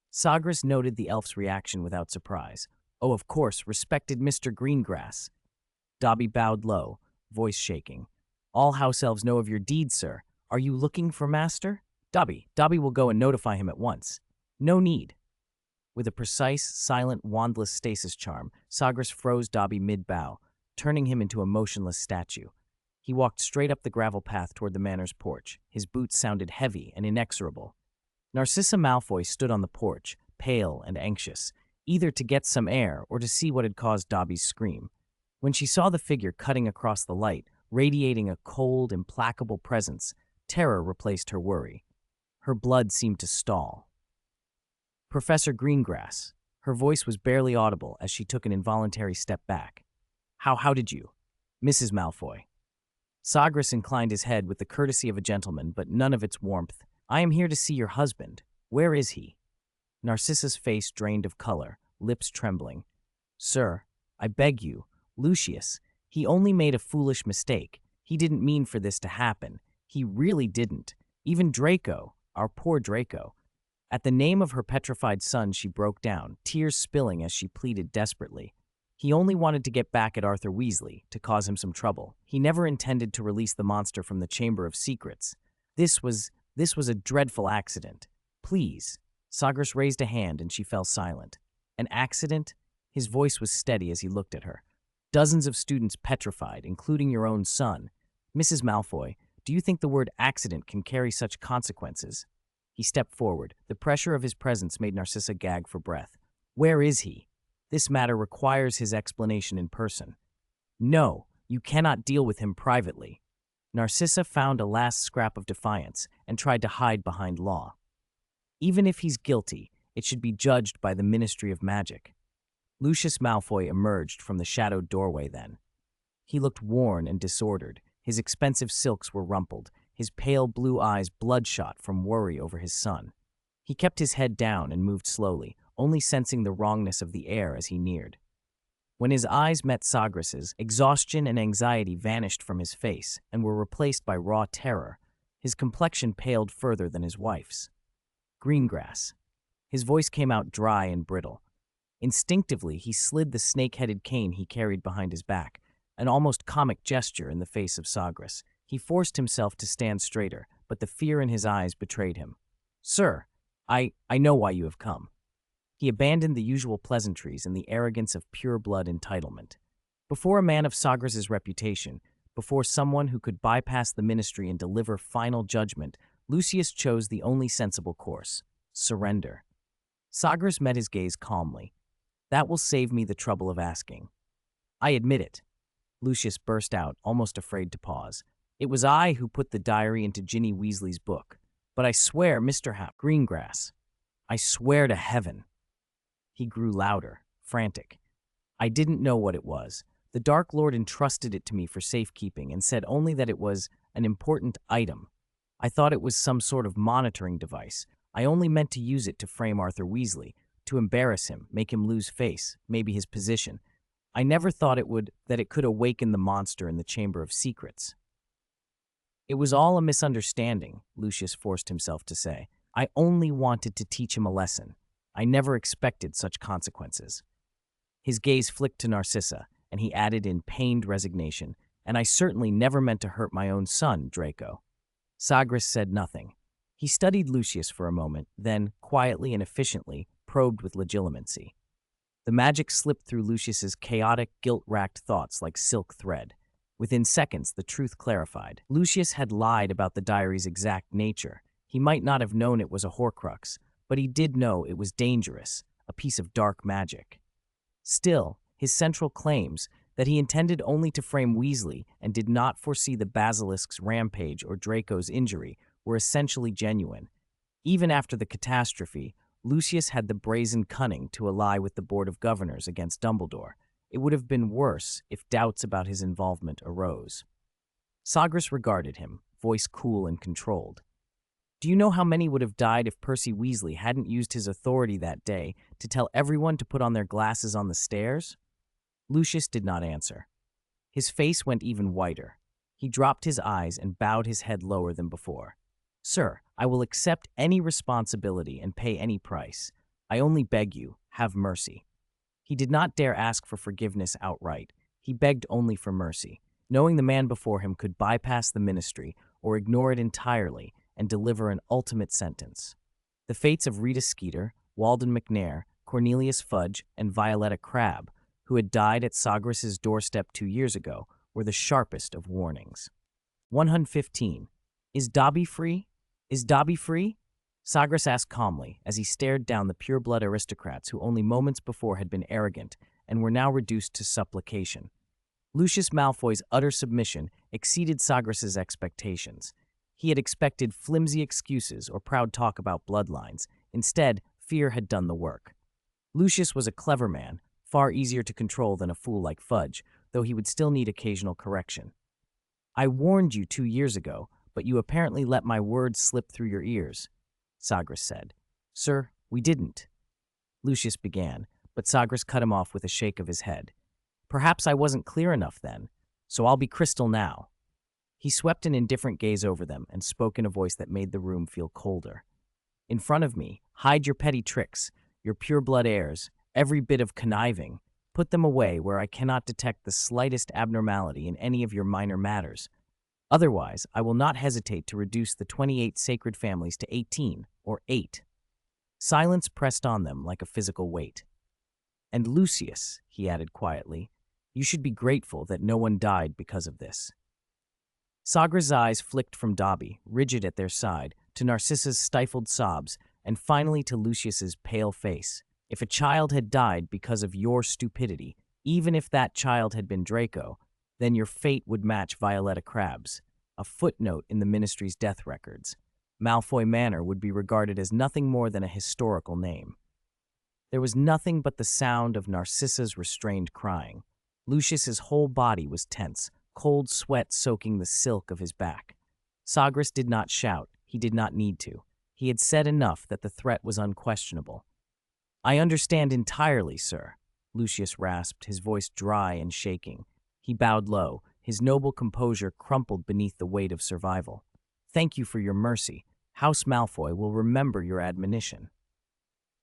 Sagres noted the elf's reaction without surprise. Oh, of course, respected Mr. Greengrass. Dobby bowed low, voice shaking. All house elves know of your deeds, sir. Are you looking for Master? Dobby will go and notify him at once. No need. With a precise, silent, wandless stasis charm, Sagres froze Dobby mid-bow, turning him into a motionless statue. He walked straight up the gravel path toward the manor's porch. His boots sounded heavy and inexorable. Narcissa Malfoy stood on the porch, pale and anxious. either to get some air or to see what had caused Dobby's scream. When she saw the figure cutting across the light, radiating a cold, implacable presence, terror replaced her worry. Her blood seemed to stall. Professor Greengrass. Her voice was barely audible as she took an involuntary step back. How did you? Mrs. Malfoy. Sagres inclined his head with the courtesy of a gentleman, but none of its warmth. I am here to see your husband. Where is he? Narcissa's face drained of color, lips trembling. Sir, I beg you, Lucius, he only made a foolish mistake. He didn't mean for this to happen. He really didn't. Even Draco, our poor Draco. At the name of her petrified son, she broke down, tears spilling as she pleaded desperately. He only wanted to get back at Arthur Weasley, to cause him some trouble. He never intended to release the monster from the Chamber of Secrets. This was a dreadful accident. Please. Sagres raised a hand and she fell silent. An accident? His voice was steady as he looked at her. Dozens of students petrified, including your own son. Mrs. Malfoy, do you think the word accident can carry such consequences? He stepped forward. The pressure of his presence made Narcissa gag for breath. Where is he? This matter requires his explanation in person. No, you cannot deal with him privately. Narcissa found a last scrap of defiance and tried to hide behind law. Even if he's guilty, it should be judged by the Ministry of Magic. Lucius Malfoy emerged from the shadowed doorway then. He looked worn and disordered. His expensive silks were rumpled, his pale blue eyes bloodshot from worry over his son. He kept his head down and moved slowly, only sensing the wrongness of the air as he neared. When his eyes met Sagres's, exhaustion and anxiety vanished from his face and were replaced by raw terror. His complexion paled further than his wife's. Greengrass. His voice came out dry and brittle. Instinctively, he slid the snake-headed cane he carried behind his back, an almost comic gesture in the face of Sagres. He forced himself to stand straighter, but the fear in his eyes betrayed him. Sir, I know why you have come. He abandoned the usual pleasantries and the arrogance of pure-blood entitlement. Before a man of Sagres's reputation, before someone who could bypass the ministry and deliver final judgment, Lucius chose the only sensible course: surrender. Sagres met his gaze calmly. That will save me the trouble of asking. I admit it. Lucius burst out, almost afraid to pause. It was I who put the diary into Ginny Weasley's book. But I swear, Mr. Greengrass, I swear to heaven. He grew louder, frantic. I didn't know what it was. The Dark Lord entrusted it to me for safekeeping and said only that it was an important item. I thought it was some sort of monitoring device. I only meant to use it to frame Arthur Weasley, to embarrass him, make him lose face, maybe his position. I never thought that it could awaken the monster in the Chamber of Secrets. It was all a misunderstanding, Lucius forced himself to say. I only wanted to teach him a lesson. I never expected such consequences. His gaze flicked to Narcissa, and he added in pained resignation, and I certainly never meant to hurt my own son, Draco. Sagres said nothing. He studied Lucius for a moment, then, quietly and efficiently, probed with legitimacy. The magic slipped through Lucius's chaotic, guilt-racked thoughts like silk thread. Within seconds, the truth clarified. Lucius had lied about the diary's exact nature. He might not have known it was a Horcrux, but he did know it was dangerous, a piece of dark magic. Still, his central claims, that he intended only to frame Weasley and did not foresee the basilisk's rampage or Draco's injury, were essentially genuine. Even after the catastrophe, Lucius had the brazen cunning to ally with the Board of Governors against Dumbledore. It would have been worse if doubts about his involvement arose. Sagres regarded him, voice cool and controlled. Do you know how many would have died if Percy Weasley hadn't used his authority that day to tell everyone to put on their glasses on the stairs? Lucius did not answer. His face went even whiter. He dropped his eyes and bowed his head lower than before. Sir, I will accept any responsibility and pay any price. I only beg you, have mercy. He did not dare ask for forgiveness outright. He begged only for mercy, knowing the man before him could bypass the ministry or ignore it entirely and deliver an ultimate sentence. The fates of Rita Skeeter, Walden McNair, Cornelius Fudge, and Violetta Crabbe, who had died at Sagres's doorstep 2 years ago, were the sharpest of warnings. 115. Is Dobby free? Is Dobby free? Sagres asked calmly as he stared down the pure-blood aristocrats who only moments before had been arrogant and were now reduced to supplication. Lucius Malfoy's utter submission exceeded Sagres's expectations. He had expected flimsy excuses or proud talk about bloodlines. Instead, fear had done the work. Lucius was a clever man, far easier to control than a fool like Fudge, though he would still need occasional correction. "I warned you 2 years ago, but you apparently let my words slip through your ears," Sagres said. "Sir, we didn't," Lucius began, but Sagres cut him off with a shake of his head. "Perhaps I wasn't clear enough then, so I'll be crystal now." He swept an indifferent gaze over them and spoke in a voice that made the room feel colder. "In front of me, hide your petty tricks, your pure-blood airs, every bit of conniving. Put them away where I cannot detect the slightest abnormality in any of your minor matters. Otherwise, I will not hesitate to reduce the 28 sacred families to 18 or 8. Silence pressed on them like a physical weight. "And Lucius," he added quietly, "you should be grateful that no one died because of this." Sagres' eyes flicked from Dobby, rigid at their side, to Narcissa's stifled sobs, and finally to Lucius's pale face. "If a child had died because of your stupidity, even if that child had been Draco, then your fate would match Violetta Crabbe's, a footnote in the Ministry's death records. Malfoy Manor would be regarded as nothing more than a historical name." There was nothing but the sound of Narcissa's restrained crying. Lucius's whole body was tense, cold sweat soaking the silk of his back. Sagres did not shout. He did not need to. He had said enough that the threat was unquestionable. "I understand entirely, sir," Lucius rasped, his voice dry and shaking. He bowed low, his noble composure crumpled beneath the weight of survival. "Thank you for your mercy. House Malfoy will remember your admonition."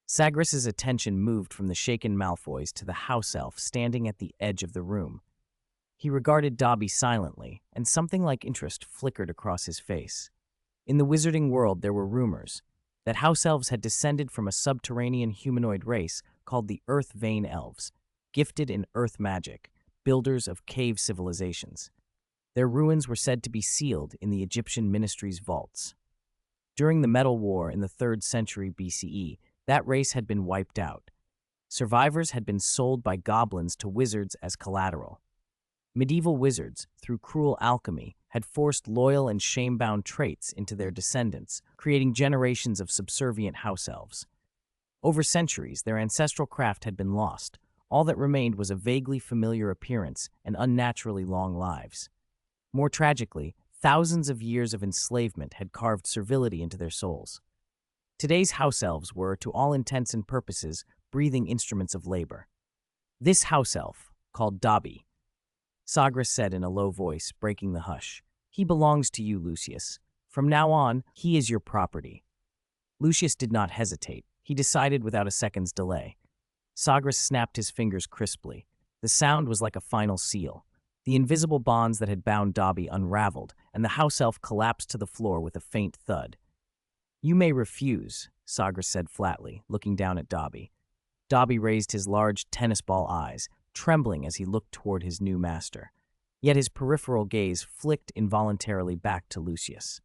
Sagres's attention moved from the shaken Malfoys to the house elf standing at the edge of the room. He regarded Dobby silently, and something like interest flickered across his face. In the wizarding world there were rumors that house elves had descended from a subterranean humanoid race called the Earth Vein Elves, gifted in earth magic, builders of cave civilizations. Their ruins were said to be sealed in the Egyptian ministry's vaults. During the Metal War in the 3rd century BCE, that race had been wiped out. Survivors had been sold by goblins to wizards as collateral. Medieval wizards, through cruel alchemy, had forced loyal and shame-bound traits into their descendants, creating generations of subservient house elves. Over centuries, their ancestral craft had been lost. All that remained was a vaguely familiar appearance and unnaturally long lives. More tragically, thousands of years of enslavement had carved servility into their souls. Today's house elves were, to all intents and purposes, breathing instruments of labor. "This house elf, called Dobby," Sagres said in a low voice, breaking the hush. "He belongs to you, Lucius. From now on, he is your property." Lucius did not hesitate. He decided without a second's delay. Sagres snapped his fingers crisply. The sound was like a final seal. The invisible bonds that had bound Dobby unraveled, and the house elf collapsed to the floor with a faint thud. "You may refuse," Sagres said flatly, looking down at Dobby. Dobby raised his large tennis ball eyes, trembling as he looked toward his new master. Yet his peripheral gaze flicked involuntarily back to Lucius.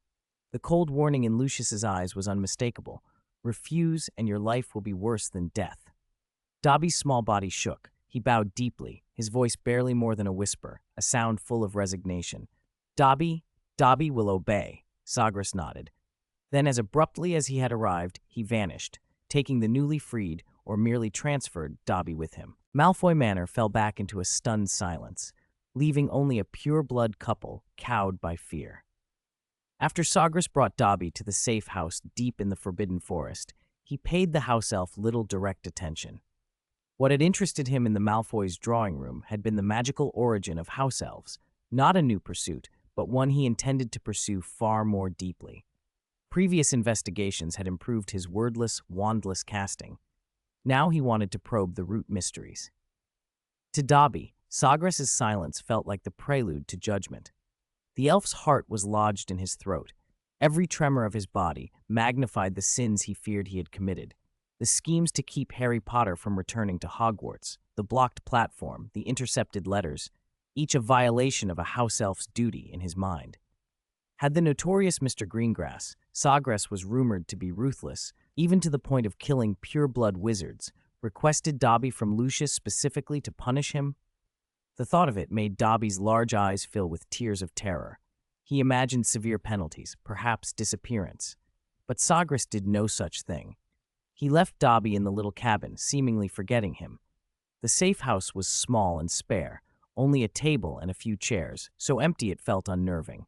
The cold warning in Lucius's eyes was unmistakable. "Refuse, and your life will be worse than death." Dobby's small body shook. He bowed deeply, his voice barely more than a whisper, a sound full of resignation. Dobby will obey," Sagres nodded. Then, as abruptly as he had arrived, he vanished, taking the newly freed, or merely transferred, Dobby with him. Malfoy Manor fell back into a stunned silence, leaving only a pure-blood couple cowed by fear. After Sagres brought Dobby to the safe house deep in the Forbidden Forest, he paid the house elf little direct attention. What had interested him in the Malfoys' drawing room had been the magical origin of house elves, not a new pursuit, but one he intended to pursue far more deeply. Previous investigations had improved his wordless, wandless casting. Now he wanted to probe the root mysteries. To Dobby, Sagres' silence felt like the prelude to judgment. The elf's heart was lodged in his throat. Every tremor of his body magnified the sins he feared he had committed. The schemes to keep Harry Potter from returning to Hogwarts, the blocked platform, the intercepted letters, each a violation of a house elf's duty in his mind. Had the notorious Mr. Greengrass, Sagres was rumored to be ruthless, even to the point of killing pure-blood wizards, requested Dobby from Lucius specifically to punish him? The thought of it made Dobby's large eyes fill with tears of terror. He imagined severe penalties, perhaps disappearance. But Sagres did no such thing. He left Dobby in the little cabin, seemingly forgetting him. The safe house was small and spare, only a table and a few chairs, so empty it felt unnerving.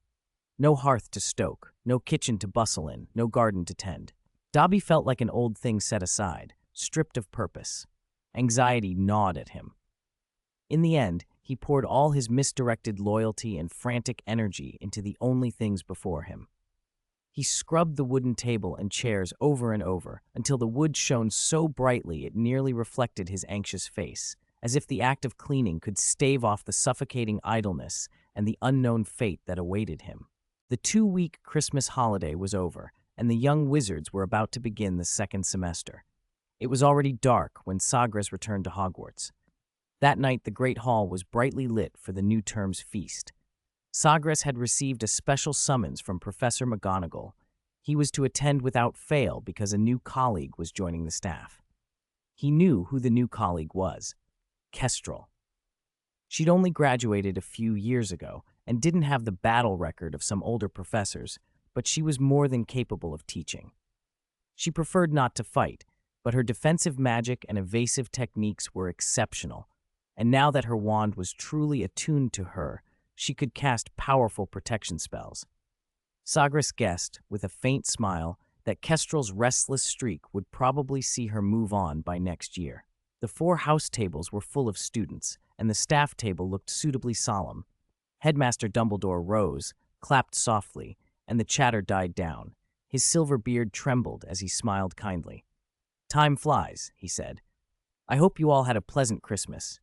No hearth to stoke, no kitchen to bustle in, no garden to tend. Dobby felt like an old thing set aside, stripped of purpose. Anxiety gnawed at him. In the end, he poured all his misdirected loyalty and frantic energy into the only things before him. He scrubbed the wooden table and chairs over and over until the wood shone so brightly it nearly reflected his anxious face, as if the act of cleaning could stave off the suffocating idleness and the unknown fate that awaited him. The 2-week Christmas holiday was over, and the young wizards were about to begin the second semester. It was already dark when Sagres returned to Hogwarts. That night, the Great Hall was brightly lit for the new term's feast. Sagres had received a special summons from Professor McGonagall. He was to attend without fail because a new colleague was joining the staff. He knew who the new colleague was: Kestrel. She'd only graduated a few years ago and didn't have the battle record of some older professors, but she was more than capable of teaching. She preferred not to fight, but her defensive magic and evasive techniques were exceptional, and now that her wand was truly attuned to her, she could cast powerful protection spells. Sagres guessed, with a faint smile, that Kestrel's restless streak would probably see her move on by next year. The 4 house tables were full of students, and the staff table looked suitably solemn. Headmaster Dumbledore rose, clapped softly, and the chatter died down. His silver beard trembled as he smiled kindly. "Time flies," he said. "I hope you all had a pleasant Christmas.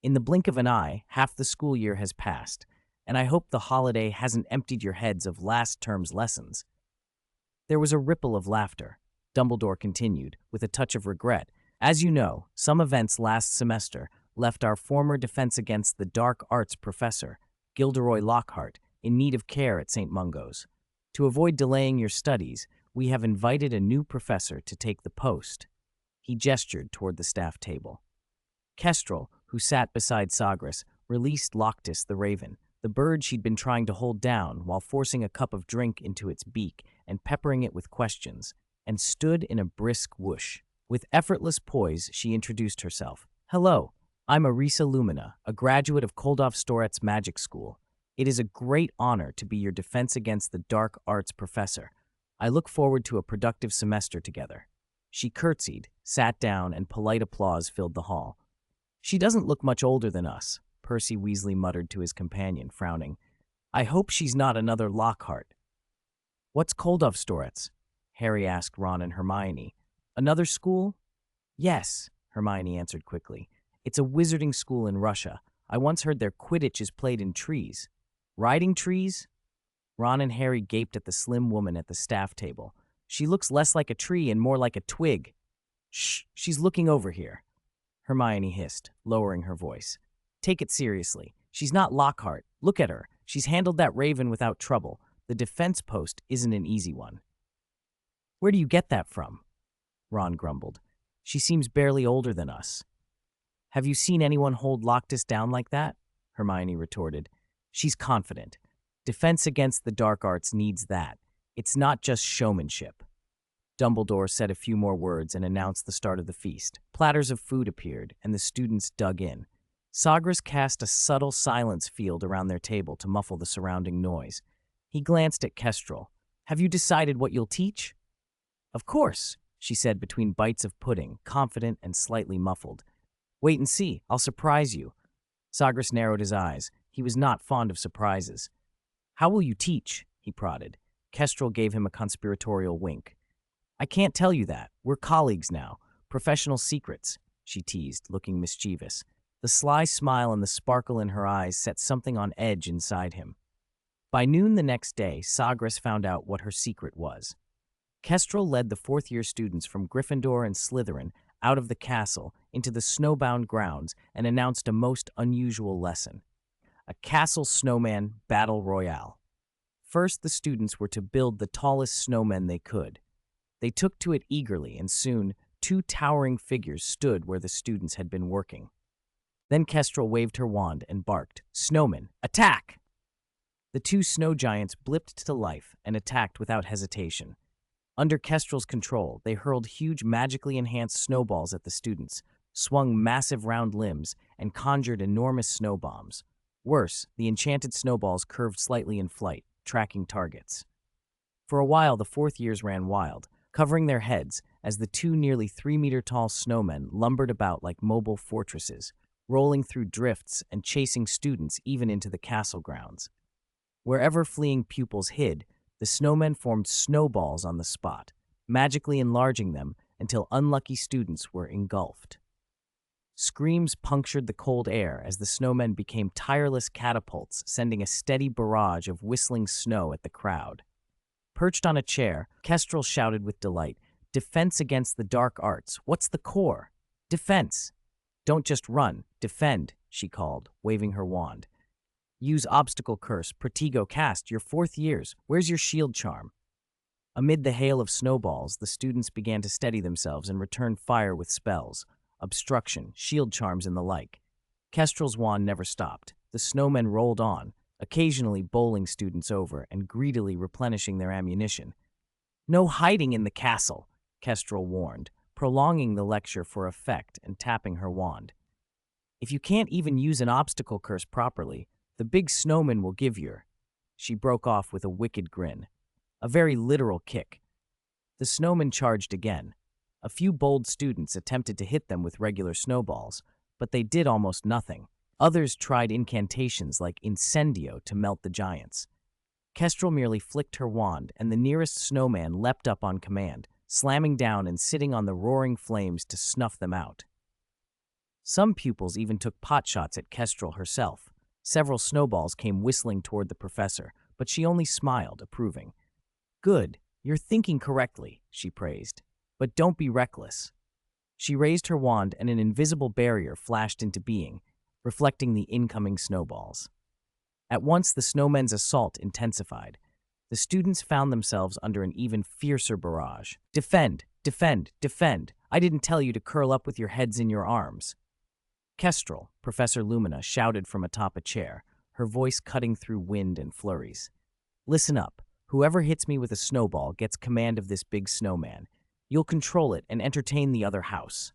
In the blink of an eye, half the school year has passed, and I hope the holiday hasn't emptied your heads of last term's lessons." There was a ripple of laughter. Dumbledore continued, with a touch of regret. "As you know, some events last semester left our former Defense Against the Dark Arts professor, Gilderoy Lockhart, in need of care at St. Mungo's. To avoid delaying your studies, we have invited a new professor to take the post." He gestured toward the staff table. Kestrel, who sat beside Sagres, released Loctis the raven, the bird she'd been trying to hold down while forcing a cup of drink into its beak and peppering it with questions, and stood in a brisk whoosh. With effortless poise, she introduced herself. "Hello, I'm Arisa Lumina, a graduate of Koldov Storet's magic school. It is a great honor to be your Defense Against the Dark Arts professor. I look forward to a productive semester together." She curtsied, sat down, and polite applause filled the hall. "She doesn't look much older than us," Percy Weasley muttered to his companion, frowning. "I hope she's not another Lockhart." "What's Koldov Storet's?" Harry asked Ron and Hermione. "Another school?" "Yes," Hermione answered quickly. "It's a wizarding school in Russia. I once heard their Quidditch is played in trees." "Riding trees?" Ron and Harry gaped at the slim woman at the staff table. "She looks less like a tree and more like a twig." "Shh, she's looking over here," Hermione hissed, lowering her voice. "Take it seriously. She's not Lockhart. Look at her. She's handled that raven without trouble. The defense post isn't an easy one." "Where do you get that from?" Ron grumbled. "She seems barely older than us." "Have you seen anyone hold Loctis down like that?" Hermione retorted. "She's confident. Defense Against the Dark Arts needs that. It's not just showmanship." Dumbledore said a few more words and announced the start of the feast. Platters of food appeared, and the students dug in. Sagres cast a subtle silence field around their table to muffle the surrounding noise. He glanced at Kestrel. "Have you decided what you'll teach?" "Of course," she said between bites of pudding, confident and slightly muffled. "Wait and see. I'll surprise you." Sagres narrowed his eyes. He was not fond of surprises. "How will you teach?" he prodded. Kestrel gave him a conspiratorial wink. "I can't tell you that. We're colleagues now. Professional secrets," she teased, looking mischievous. The sly smile and the sparkle in her eyes set something on edge inside him. By noon the next day, Sagres found out what her secret was. Kestrel led the fourth-year students from Gryffindor and Slytherin out of the castle into the snowbound grounds and announced a most unusual lesson. A castle snowman battle royale. First, the students were to build the tallest snowmen they could. They took to it eagerly, and soon, two towering figures stood where the students had been working. Then Kestrel waved her wand and barked, "Snowmen, attack!" The two snow giants blipped to life and attacked without hesitation. Under Kestrel's control, they hurled huge magically enhanced snowballs at the students, swung massive round limbs, and conjured enormous snow bombs. Worse, the enchanted snowballs curved slightly in flight, tracking targets. For a while, the fourth years ran wild, covering their heads as the two nearly 3-meter-tall snowmen lumbered about like mobile fortresses, rolling through drifts and chasing students even into the castle grounds. Wherever fleeing pupils hid, the snowmen formed snowballs on the spot, magically enlarging them until unlucky students were engulfed. Screams punctured the cold air as the snowmen became tireless catapults, sending a steady barrage of whistling snow at the crowd. Perched on a chair, Kestrel shouted with delight, "Defense against the dark arts. What's the core? Defense. Don't just run, defend," she called, waving her wand. "Use obstacle curse, Protego cast, your 4th years. Where's your shield charm?" Amid the hail of snowballs, the students began to steady themselves and return fire with spells, obstruction, shield charms, and the like. Kestrel's wand never stopped. The snowmen rolled on, occasionally bowling students over and greedily replenishing their ammunition. "No hiding in the castle," Kestrel warned, prolonging the lecture for effect and tapping her wand. "If you can't even use an obstacle curse properly, the big snowman will give you." She broke off with a wicked grin. A very literal kick. The snowmen charged again. A few bold students attempted to hit them with regular snowballs, but they did almost nothing. Others tried incantations like Incendio to melt the giants. Kestrel merely flicked her wand, and the nearest snowman leapt up on command, slamming down and sitting on the roaring flames to snuff them out. Some pupils even took potshots at Kestrel herself. Several snowballs came whistling toward the professor, but she only smiled, approving. "Good, you're thinking correctly," she praised. "But don't be reckless." She raised her wand and an invisible barrier flashed into being, reflecting the incoming snowballs. At once, the snowmen's assault intensified. The students found themselves under an even fiercer barrage. "Defend! Defend! Defend! I didn't tell you to curl up with your heads in your arms." "Kestrel," Professor Lumina shouted from atop a chair, her voice cutting through wind and flurries. "Listen up. Whoever hits me with a snowball gets command of this big snowman. You'll control it and entertain the other house."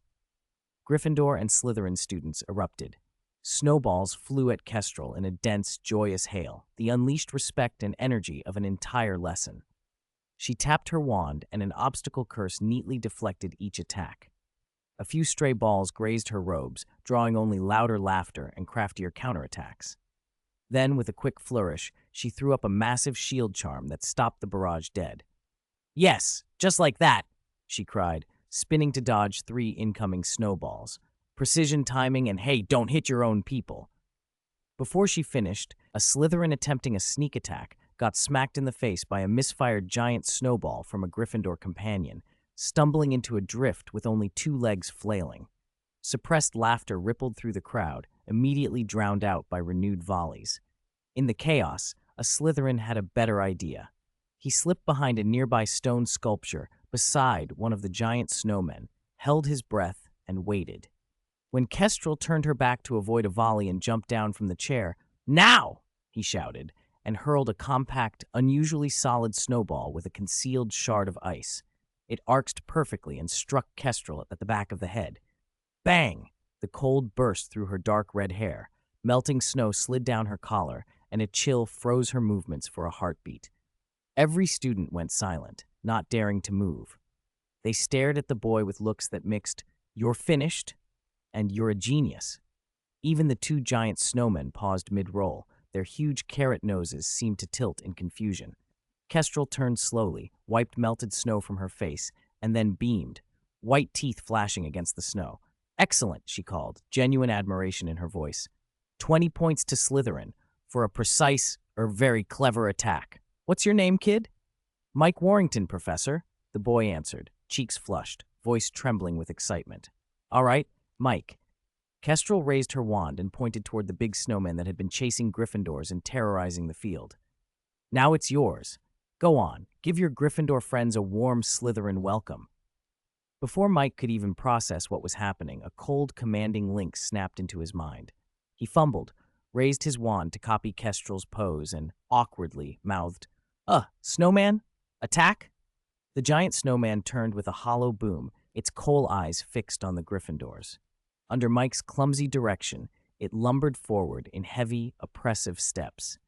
Gryffindor and Slytherin students erupted. Snowballs flew at Kestrel in a dense, joyous hail, the unleashed respect and energy of an entire lesson. She tapped her wand, and an obstacle curse neatly deflected each attack. A few stray balls grazed her robes, drawing only louder laughter and craftier counterattacks. Then, with a quick flourish, she threw up a massive shield charm that stopped the barrage dead. "Yes, just like that," she cried, spinning to dodge 3 incoming snowballs. Precision timing and, "Hey, don't hit your own people." Before she finished, a Slytherin attempting a sneak attack got smacked in the face by a misfired giant snowball from a Gryffindor companion, stumbling into a drift with only 2 legs flailing. Suppressed laughter rippled through the crowd, immediately drowned out by renewed volleys. In the chaos, a Slytherin had a better idea. He slipped behind a nearby stone sculpture beside one of the giant snowmen, held his breath, and waited. When Kestrel turned her back to avoid a volley and jumped down from the chair, "Now!" he shouted, and hurled a compact, unusually solid snowball with a concealed shard of ice. It arced perfectly and struck Kestrel at the back of the head. Bang! The cold burst through her dark red hair. Melting snow slid down her collar, and a chill froze her movements for a heartbeat. Every student went silent, not daring to move. They stared at the boy with looks that mixed, "You're finished," and "You're a genius." Even the 2 giant snowmen paused mid-roll. Their huge carrot noses seemed to tilt in confusion. Kestrel turned slowly, wiped melted snow from her face, and then beamed, white teeth flashing against the snow. "Excellent," she called, genuine admiration in her voice. 20 points to Slytherin for a precise or very clever attack. What's your name, kid? Mike Warrington, Professor, the boy answered, cheeks flushed, voice trembling with excitement. All right, Mike. Kestrel raised her wand and pointed toward the big snowman that had been chasing Gryffindors and terrorizing the field. Now it's yours. Go on, give your Gryffindor friends a warm Slytherin welcome. Before Mike could even process what was happening, a cold, commanding link snapped into his mind. He fumbled, raised his wand to copy Kestrel's pose, and awkwardly mouthed, snowman? Attack? The giant snowman turned with a hollow boom, its coal eyes fixed on the Gryffindors. Under Mike's clumsy direction, it lumbered forward in heavy, oppressive steps.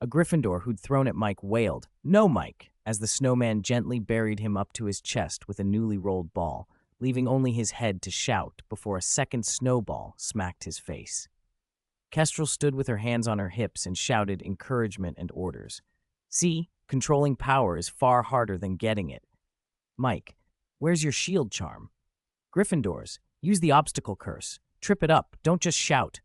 A Gryffindor who'd thrown at Mike wailed, "No, Mike," as the snowman gently buried him up to his chest with a newly rolled ball, leaving only his head to shout before a second snowball smacked his face. Kestrel stood with her hands on her hips and shouted encouragement and orders. "See, controlling power is far harder than getting it. Mike, where's your shield charm? Gryffindors, use the obstacle curse. Trip it up, don't just shout.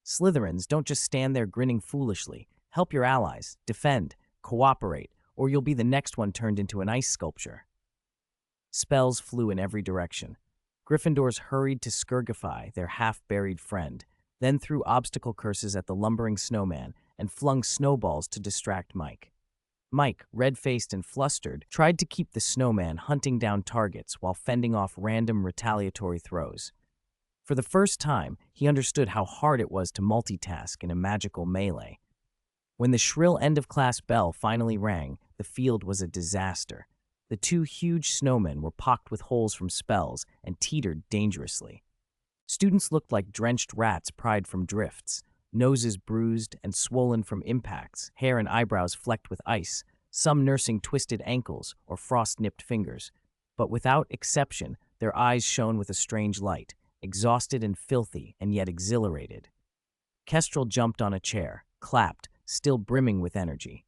Slytherins, don't just stand there grinning foolishly. Help your allies, defend, cooperate, or you'll be the next one turned into an ice sculpture." Spells flew in every direction. Gryffindors hurried to Skurgify, their half-buried friend, then threw obstacle curses at the lumbering snowman and flung snowballs to distract Mike. Mike, red-faced and flustered, tried to keep the snowman hunting down targets while fending off random retaliatory throws. For the first time, he understood how hard it was to multitask in a magical melee. When the shrill end-of-class bell finally rang, the field was a disaster. The two huge snowmen were pocked with holes from spells and teetered dangerously. Students looked like drenched rats pried from drifts, noses bruised and swollen from impacts, hair and eyebrows flecked with ice, some nursing twisted ankles or frost-nipped fingers. But without exception, their eyes shone with a strange light, exhausted and filthy and yet exhilarated. Kestrel jumped on a chair, clapped, still brimming with energy.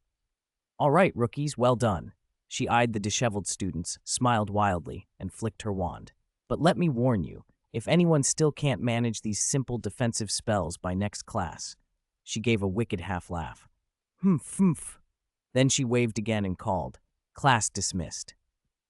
"All right, rookies, well done." She eyed the disheveled students, smiled wildly, and flicked her wand. "But let me warn you, if anyone still can't manage these simple defensive spells by next class." She gave a wicked half-laugh. "Humph." Then she waved again and called, "Class dismissed."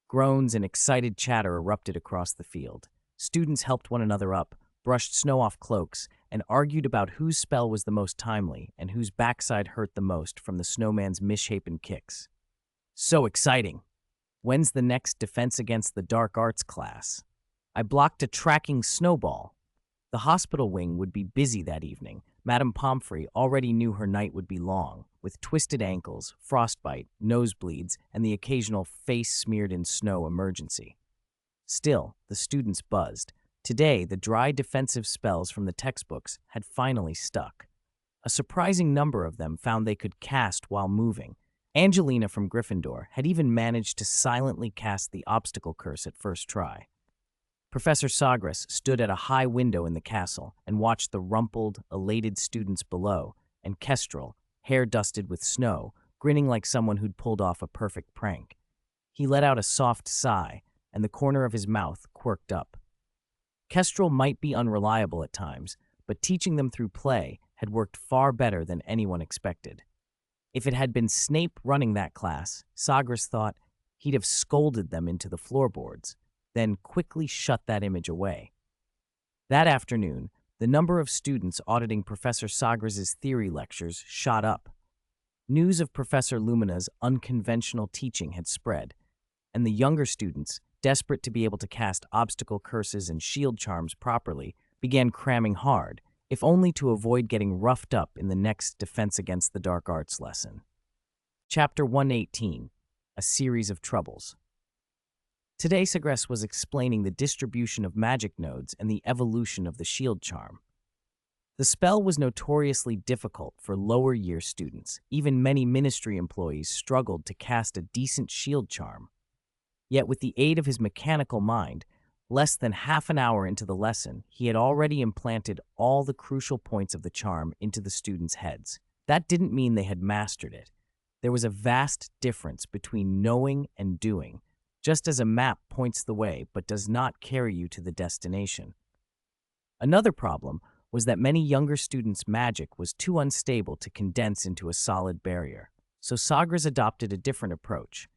Groans and excited chatter erupted across the field. Students helped one another up, brushed snow off cloaks, and argued about whose spell was the most timely and whose backside hurt the most from the snowman's misshapen kicks. "So exciting! When's the next Defense Against the Dark Arts class? I blocked a tracking snowball." The hospital wing would be busy that evening. Madame Pomfrey already knew her night would be long, with twisted ankles, frostbite, nosebleeds, and the occasional face smeared in snow emergency. Still, the students buzzed. Today, the dry defensive spells from the textbooks had finally stuck. A surprising number of them found they could cast while moving. Angelina from Gryffindor had even managed to silently cast the obstacle curse at first try. Professor Sagres stood at a high window in the castle and watched the rumpled, elated students below, and Kestrel, hair dusted with snow, grinning like someone who'd pulled off a perfect prank. He let out a soft sigh, and the corner of his mouth quirked up. Kestrel might be unreliable at times, but teaching them through play had worked far better than anyone expected. If it had been Snape running that class, Sagres thought he'd have scolded them into the floorboards, then quickly shut that image away. That afternoon, the number of students auditing Professor Sagres' theory lectures shot up. News of Professor Lumina's unconventional teaching had spread, and the younger students, desperate to be able to cast obstacle curses and shield charms properly, began cramming hard, if only to avoid getting roughed up in the next Defense Against the Dark Arts lesson. Chapter 118, A Series of Troubles. Today, Sagres was explaining the distribution of magic nodes and the evolution of the shield charm. The spell was notoriously difficult for lower-year students. Even many ministry employees struggled to cast a decent shield charm. Yet with the aid of his mechanical mind, less than half an hour into the lesson, he had already implanted all the crucial points of the charm into the students' heads. That didn't mean they had mastered it. There was a vast difference between knowing and doing, just as a map points the way but does not carry you to the destination. Another problem was that many younger students' magic was too unstable to condense into a solid barrier, so Sagres adopted a different approach.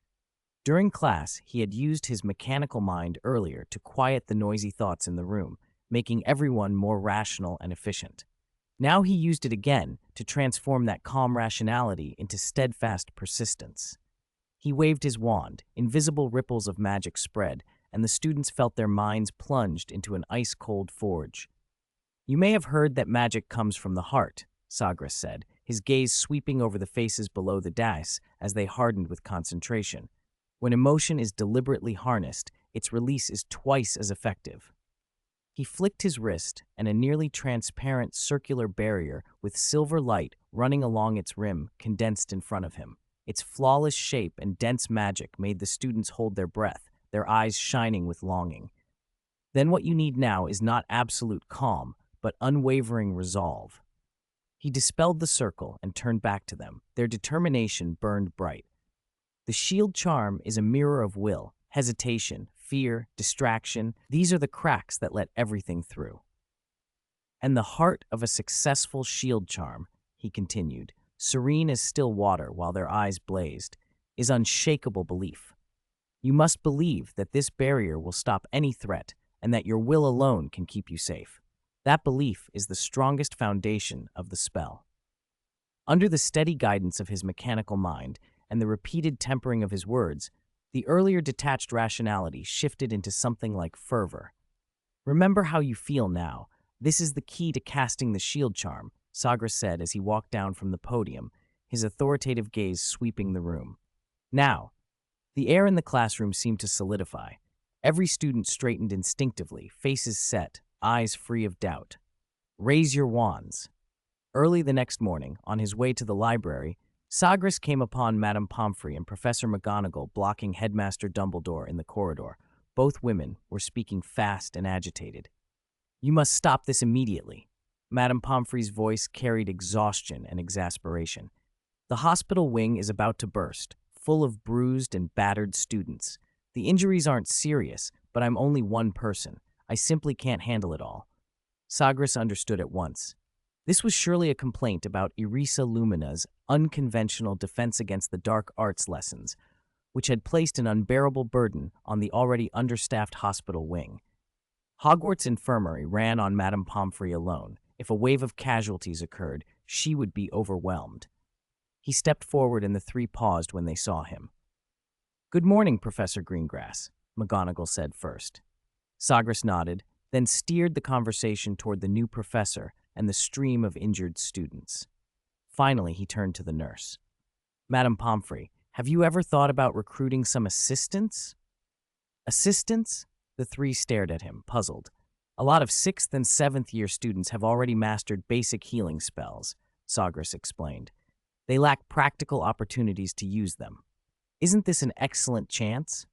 During class, he had used his mechanical mind earlier to quiet the noisy thoughts in the room, making everyone more rational and efficient. Now he used it again to transform that calm rationality into steadfast persistence. He waved his wand, invisible ripples of magic spread, and the students felt their minds plunged into an ice-cold forge. "You may have heard that magic comes from the heart," Sagres said, his gaze sweeping over the faces below the dais as they hardened with concentration. "When emotion is deliberately harnessed, its release is twice as effective." He flicked his wrist, and a nearly transparent circular barrier with silver light running along its rim condensed in front of him. Its flawless shape and dense magic made the students hold their breath, their eyes shining with longing. "Then what you need now is not absolute calm, but unwavering resolve." He dispelled the circle and turned back to them. Their determination burned bright. "The shield charm is a mirror of will, hesitation, fear, distraction. These are the cracks that let everything through. And the heart of a successful shield charm," he continued, serene as still water while their eyes blazed, "is unshakable belief. You must believe that this barrier will stop any threat and that your will alone can keep you safe. That belief is the strongest foundation of the spell." Under the steady guidance of his mechanical mind and the repeated tempering of his words, the earlier detached rationality shifted into something like fervor. "Remember how you feel now. This is the key to casting the shield charm," Sagres said as he walked down from the podium, his authoritative gaze sweeping the room. Now, the air in the classroom seemed to solidify. Every student straightened instinctively, faces set, eyes free of doubt. "Raise your wands." Early the next morning, on his way to the library, Sagres came upon Madame Pomfrey and Professor McGonagall blocking Headmaster Dumbledore in the corridor. Both women were speaking fast and agitated. "You must stop this immediately." Madame Pomfrey's voice carried exhaustion and exasperation. "The hospital wing is about to burst, full of bruised and battered students. The injuries aren't serious, but I'm only one person. I simply can't handle it all." Sagres understood at once. This was surely a complaint about Irisa Lumina's unconventional defense against the dark arts lessons, which had placed an unbearable burden on the already understaffed hospital wing. Hogwarts Infirmary ran on Madame Pomfrey alone. If a wave of casualties occurred, she would be overwhelmed. He stepped forward and the three paused when they saw him. "Good morning, Professor Greengrass," McGonagall said first. Sagres nodded, then steered the conversation toward the new professor and the stream of injured students. Finally, he turned to the nurse. "Madame Pomfrey, have you ever thought about recruiting some assistants?" "Assistants?" The three stared at him, puzzled. "A lot of 6th and 7th year students have already mastered basic healing spells," Sagres explained. "They lack practical opportunities to use them. Isn't this an excellent chance?"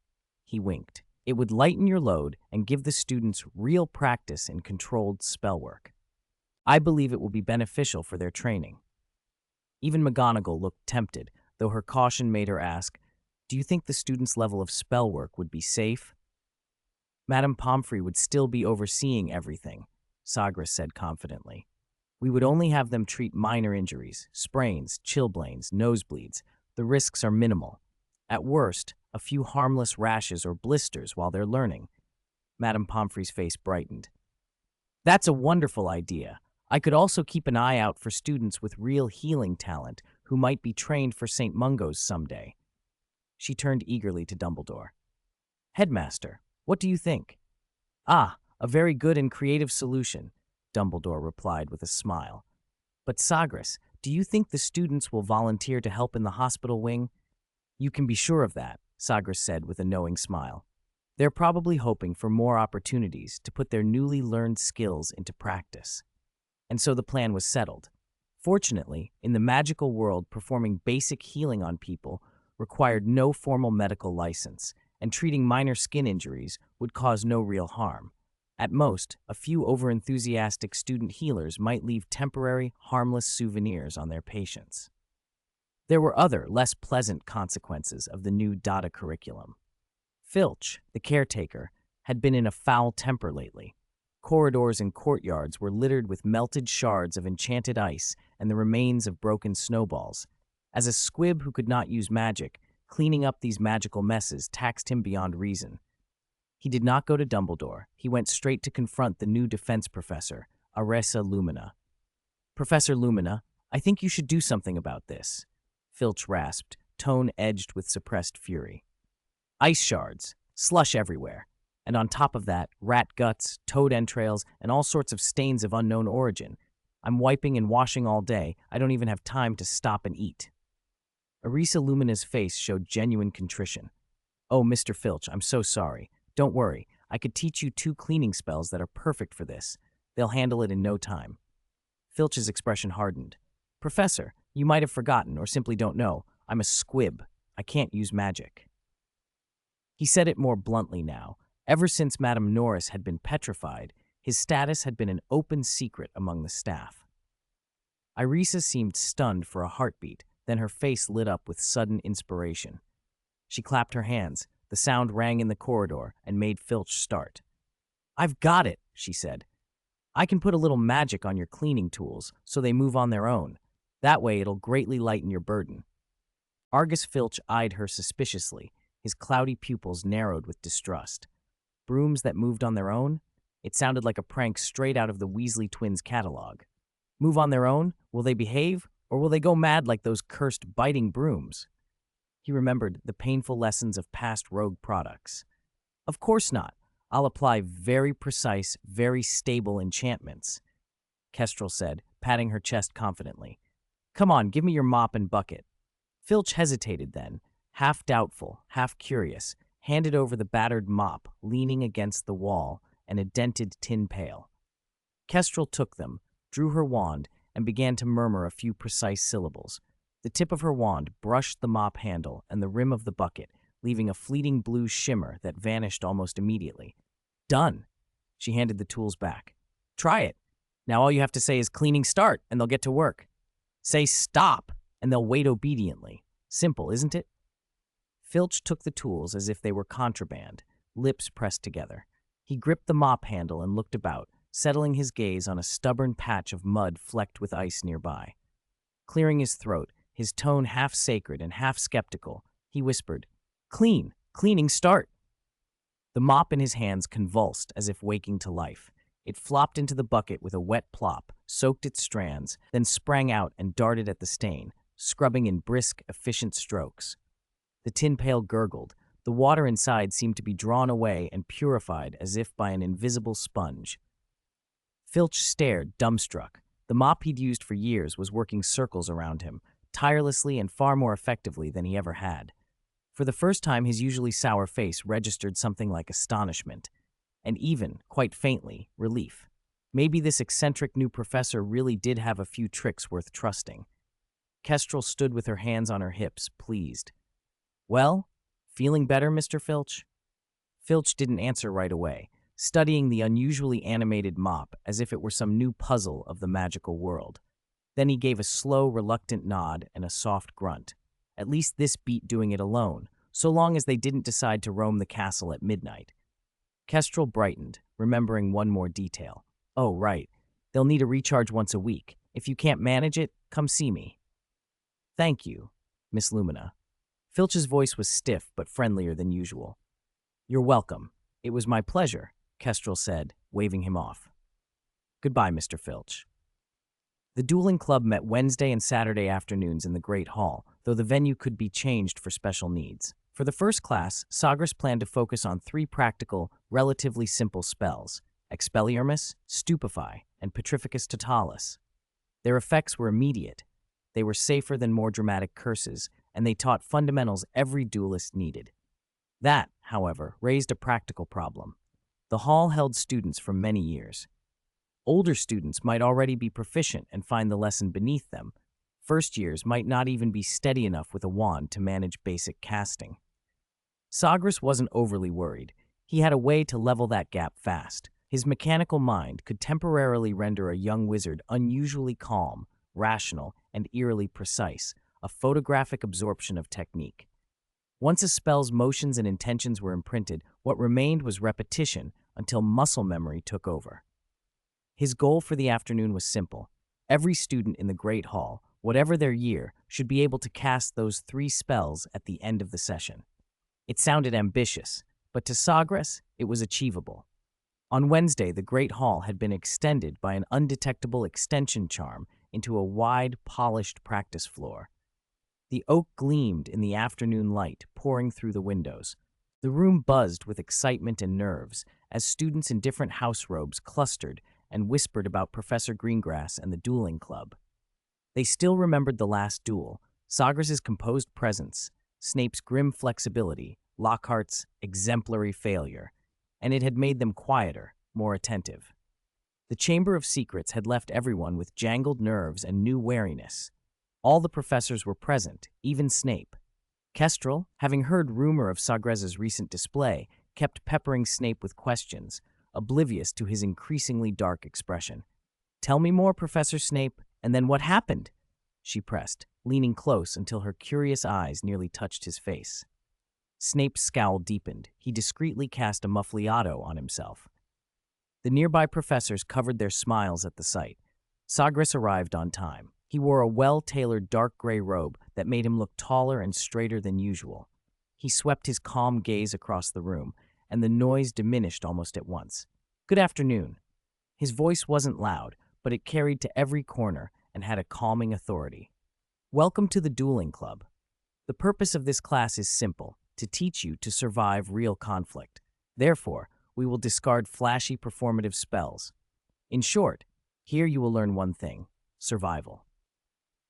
He winked. "It would lighten your load and give the students real practice in controlled spell work. I believe it will be beneficial for their training." Even McGonagall looked tempted, though her caution made her ask, "Do you think the students' level of spell work would be safe?" "Madame Pomfrey would still be overseeing everything," Sagres said confidently. "We would only have them treat minor injuries, sprains, chilblains, nosebleeds. The risks are minimal. At worst, a few harmless rashes or blisters while they're learning." Madame Pomfrey's face brightened. "That's a wonderful idea. I could also keep an eye out for students with real healing talent who might be trained for St. Mungo's someday." She turned eagerly to Dumbledore. "Headmaster, what do you think?" "Ah, a very good and creative solution," Dumbledore replied with a smile. "But Sagres, do you think the students will volunteer to help in the hospital wing?" "You can be sure of that," Sagres said with a knowing smile. "They're probably hoping for more opportunities to put their newly learned skills into practice." And so the plan was settled. Fortunately, in the magical world, performing basic healing on people required no formal medical license, and treating minor skin injuries would cause no real harm. At most, a few overenthusiastic student healers might leave temporary, harmless souvenirs on their patients. There were other, less pleasant consequences of the new Dada curriculum. Filch, the caretaker, had been in a foul temper lately. Corridors and courtyards were littered with melted shards of enchanted ice and the remains of broken snowballs. As a squib who could not use magic, cleaning up these magical messes taxed him beyond reason. He did not go to Dumbledore. He went straight to confront the new defense professor, Irisa Lumina. Professor Lumina, I think you should do something about this, Filch rasped, tone edged with suppressed fury. Ice shards, slush everywhere, and on top of that, rat guts, toad entrails, and all sorts of stains of unknown origin. I'm wiping and washing all day. I don't even have time to stop and eat. Arisa Lumina's face showed genuine contrition. Oh, Mr. Filch, I'm so sorry. Don't worry. I could teach you 2 cleaning spells that are perfect for this. They'll handle it in no time. Filch's expression hardened. Professor, you might have forgotten or simply don't know. I'm a squib. I can't use magic. He said it more bluntly now. Ever since Madame Norris had been petrified, his status had been an open secret among the staff. Irisa seemed stunned for a heartbeat, then her face lit up with sudden inspiration. She clapped her hands. The sound rang in the corridor and made Filch start. I've got it, she said. I can put a little magic on your cleaning tools so they move on their own. That way it'll greatly lighten your burden. Argus Filch eyed her suspiciously, his cloudy pupils narrowed with distrust. Brooms that moved on their own? It sounded like a prank straight out of the Weasley twins' catalog. Move on their own? Will they behave? Or will they go mad like those cursed biting brooms? He remembered the painful lessons of past rogue products. Of course not. I'll apply very precise, very stable enchantments, Kestrel said, patting her chest confidently. Come on, give me your mop and bucket. Filch hesitated then, half doubtful, half curious, handed over the battered mop, leaning against the wall, and a dented tin pail. Kestrel took them, drew her wand, and began to murmur a few precise syllables. The tip of her wand brushed the mop handle and the rim of the bucket, leaving a fleeting blue shimmer that vanished almost immediately. Done. She handed the tools back. Try it. Now all you have to say is cleaning start, and they'll get to work. Say stop, and they'll wait obediently. Simple, isn't it? Filch took the tools as if they were contraband, lips pressed together. He gripped the mop handle and looked about, settling his gaze on a stubborn patch of mud flecked with ice nearby. Clearing his throat, his tone half sacred and half skeptical, he whispered, Clean! Cleaning start! The mop in his hands convulsed as if waking to life. It flopped into the bucket with a wet plop, soaked its strands, then sprang out and darted at the stain, scrubbing in brisk, efficient strokes. The tin pail gurgled. The water inside seemed to be drawn away and purified as if by an invisible sponge. Filch stared, dumbstruck. The mop he'd used for years was working circles around him, tirelessly and far more effectively than he ever had. For the first time, his usually sour face registered something like astonishment, and even, quite faintly, relief. Maybe this eccentric new professor really did have a few tricks worth trusting. Kestrel stood with her hands on her hips, pleased. Well, feeling better, Mr. Filch? Filch didn't answer right away, studying the unusually animated mop as if it were some new puzzle of the magical world. Then he gave a slow, reluctant nod and a soft grunt. At least this beat doing it alone, so long as they didn't decide to roam the castle at midnight. Kestrel brightened, remembering one more detail. Oh, right. They'll need a recharge once a week. If you can't manage it, come see me. Thank you, Miss Lumina. Filch's voice was stiff but friendlier than usual. You're welcome. It was my pleasure, Kestrel said, waving him off. Goodbye, Mr. Filch. The dueling club met Wednesday and Saturday afternoons in the Great Hall, though the venue could be changed for special needs. For the first class, Sagres planned to focus on 3 practical, relatively simple spells: Expelliarmus, Stupefy, and Petrificus Totalis. Their effects were immediate. They were safer than more dramatic curses, and they taught fundamentals every duelist needed. That, however, raised a practical problem. The hall held students from many years. Older students might already be proficient and find the lesson beneath them. First years might not even be steady enough with a wand to manage basic casting. Sagres wasn't overly worried. He had a way to level that gap fast. His mechanical mind could temporarily render a young wizard unusually calm, rational, and eerily precise, a photographic absorption of technique. Once a spell's motions and intentions were imprinted, what remained was repetition until muscle memory took over. His goal for the afternoon was simple. Every student in the Great Hall, whatever their year, should be able to cast those 3 spells at the end of the session. It sounded ambitious, but to Sagres, it was achievable. On Wednesday, the Great Hall had been extended by an undetectable extension charm into a wide, polished practice floor. The oak gleamed in the afternoon light pouring through the windows. The room buzzed with excitement and nerves as students in different house robes clustered and whispered about Professor Greengrass and the dueling club. They still remembered the last duel, Sagres' composed presence, Snape's grim flexibility, Lockhart's exemplary failure, and it had made them quieter, more attentive. The Chamber of Secrets had left everyone with jangled nerves and new wariness. All the professors were present, even Snape. Kestrel, having heard rumor of Sagres' recent display, kept peppering Snape with questions, oblivious to his increasingly dark expression. "Tell me more, Professor Snape, and then what happened?" she pressed, leaning close until her curious eyes nearly touched his face. Snape's scowl deepened. He discreetly cast a muffliato on himself. The nearby professors covered their smiles at the sight. Sagres arrived on time. He wore a well-tailored dark gray robe that made him look taller and straighter than usual. He swept his calm gaze across the room, and the noise diminished almost at once. "Good afternoon." His voice wasn't loud, but it carried to every corner and had a calming authority. "Welcome to the Dueling Club. The purpose of this class is simple, to teach you to survive real conflict. Therefore, we will discard flashy performative spells. In short, here you will learn one thing: survival."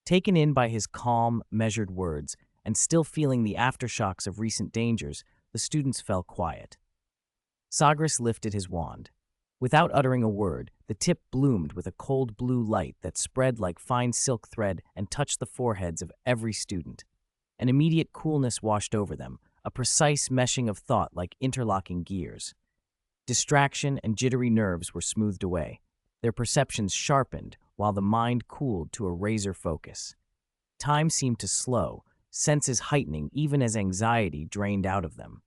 Taken in by his calm, measured words, and still feeling the aftershocks of recent dangers, the students fell quiet. Sagres lifted his wand. Without uttering a word, the tip bloomed with a cold blue light that spread like fine silk thread and touched the foreheads of every student. An immediate coolness washed over them, a precise meshing of thought like interlocking gears. Distraction and jittery nerves were smoothed away, their perceptions sharpened while the mind cooled to a razor focus. Time seemed to slow, senses heightening even as anxiety drained out of them.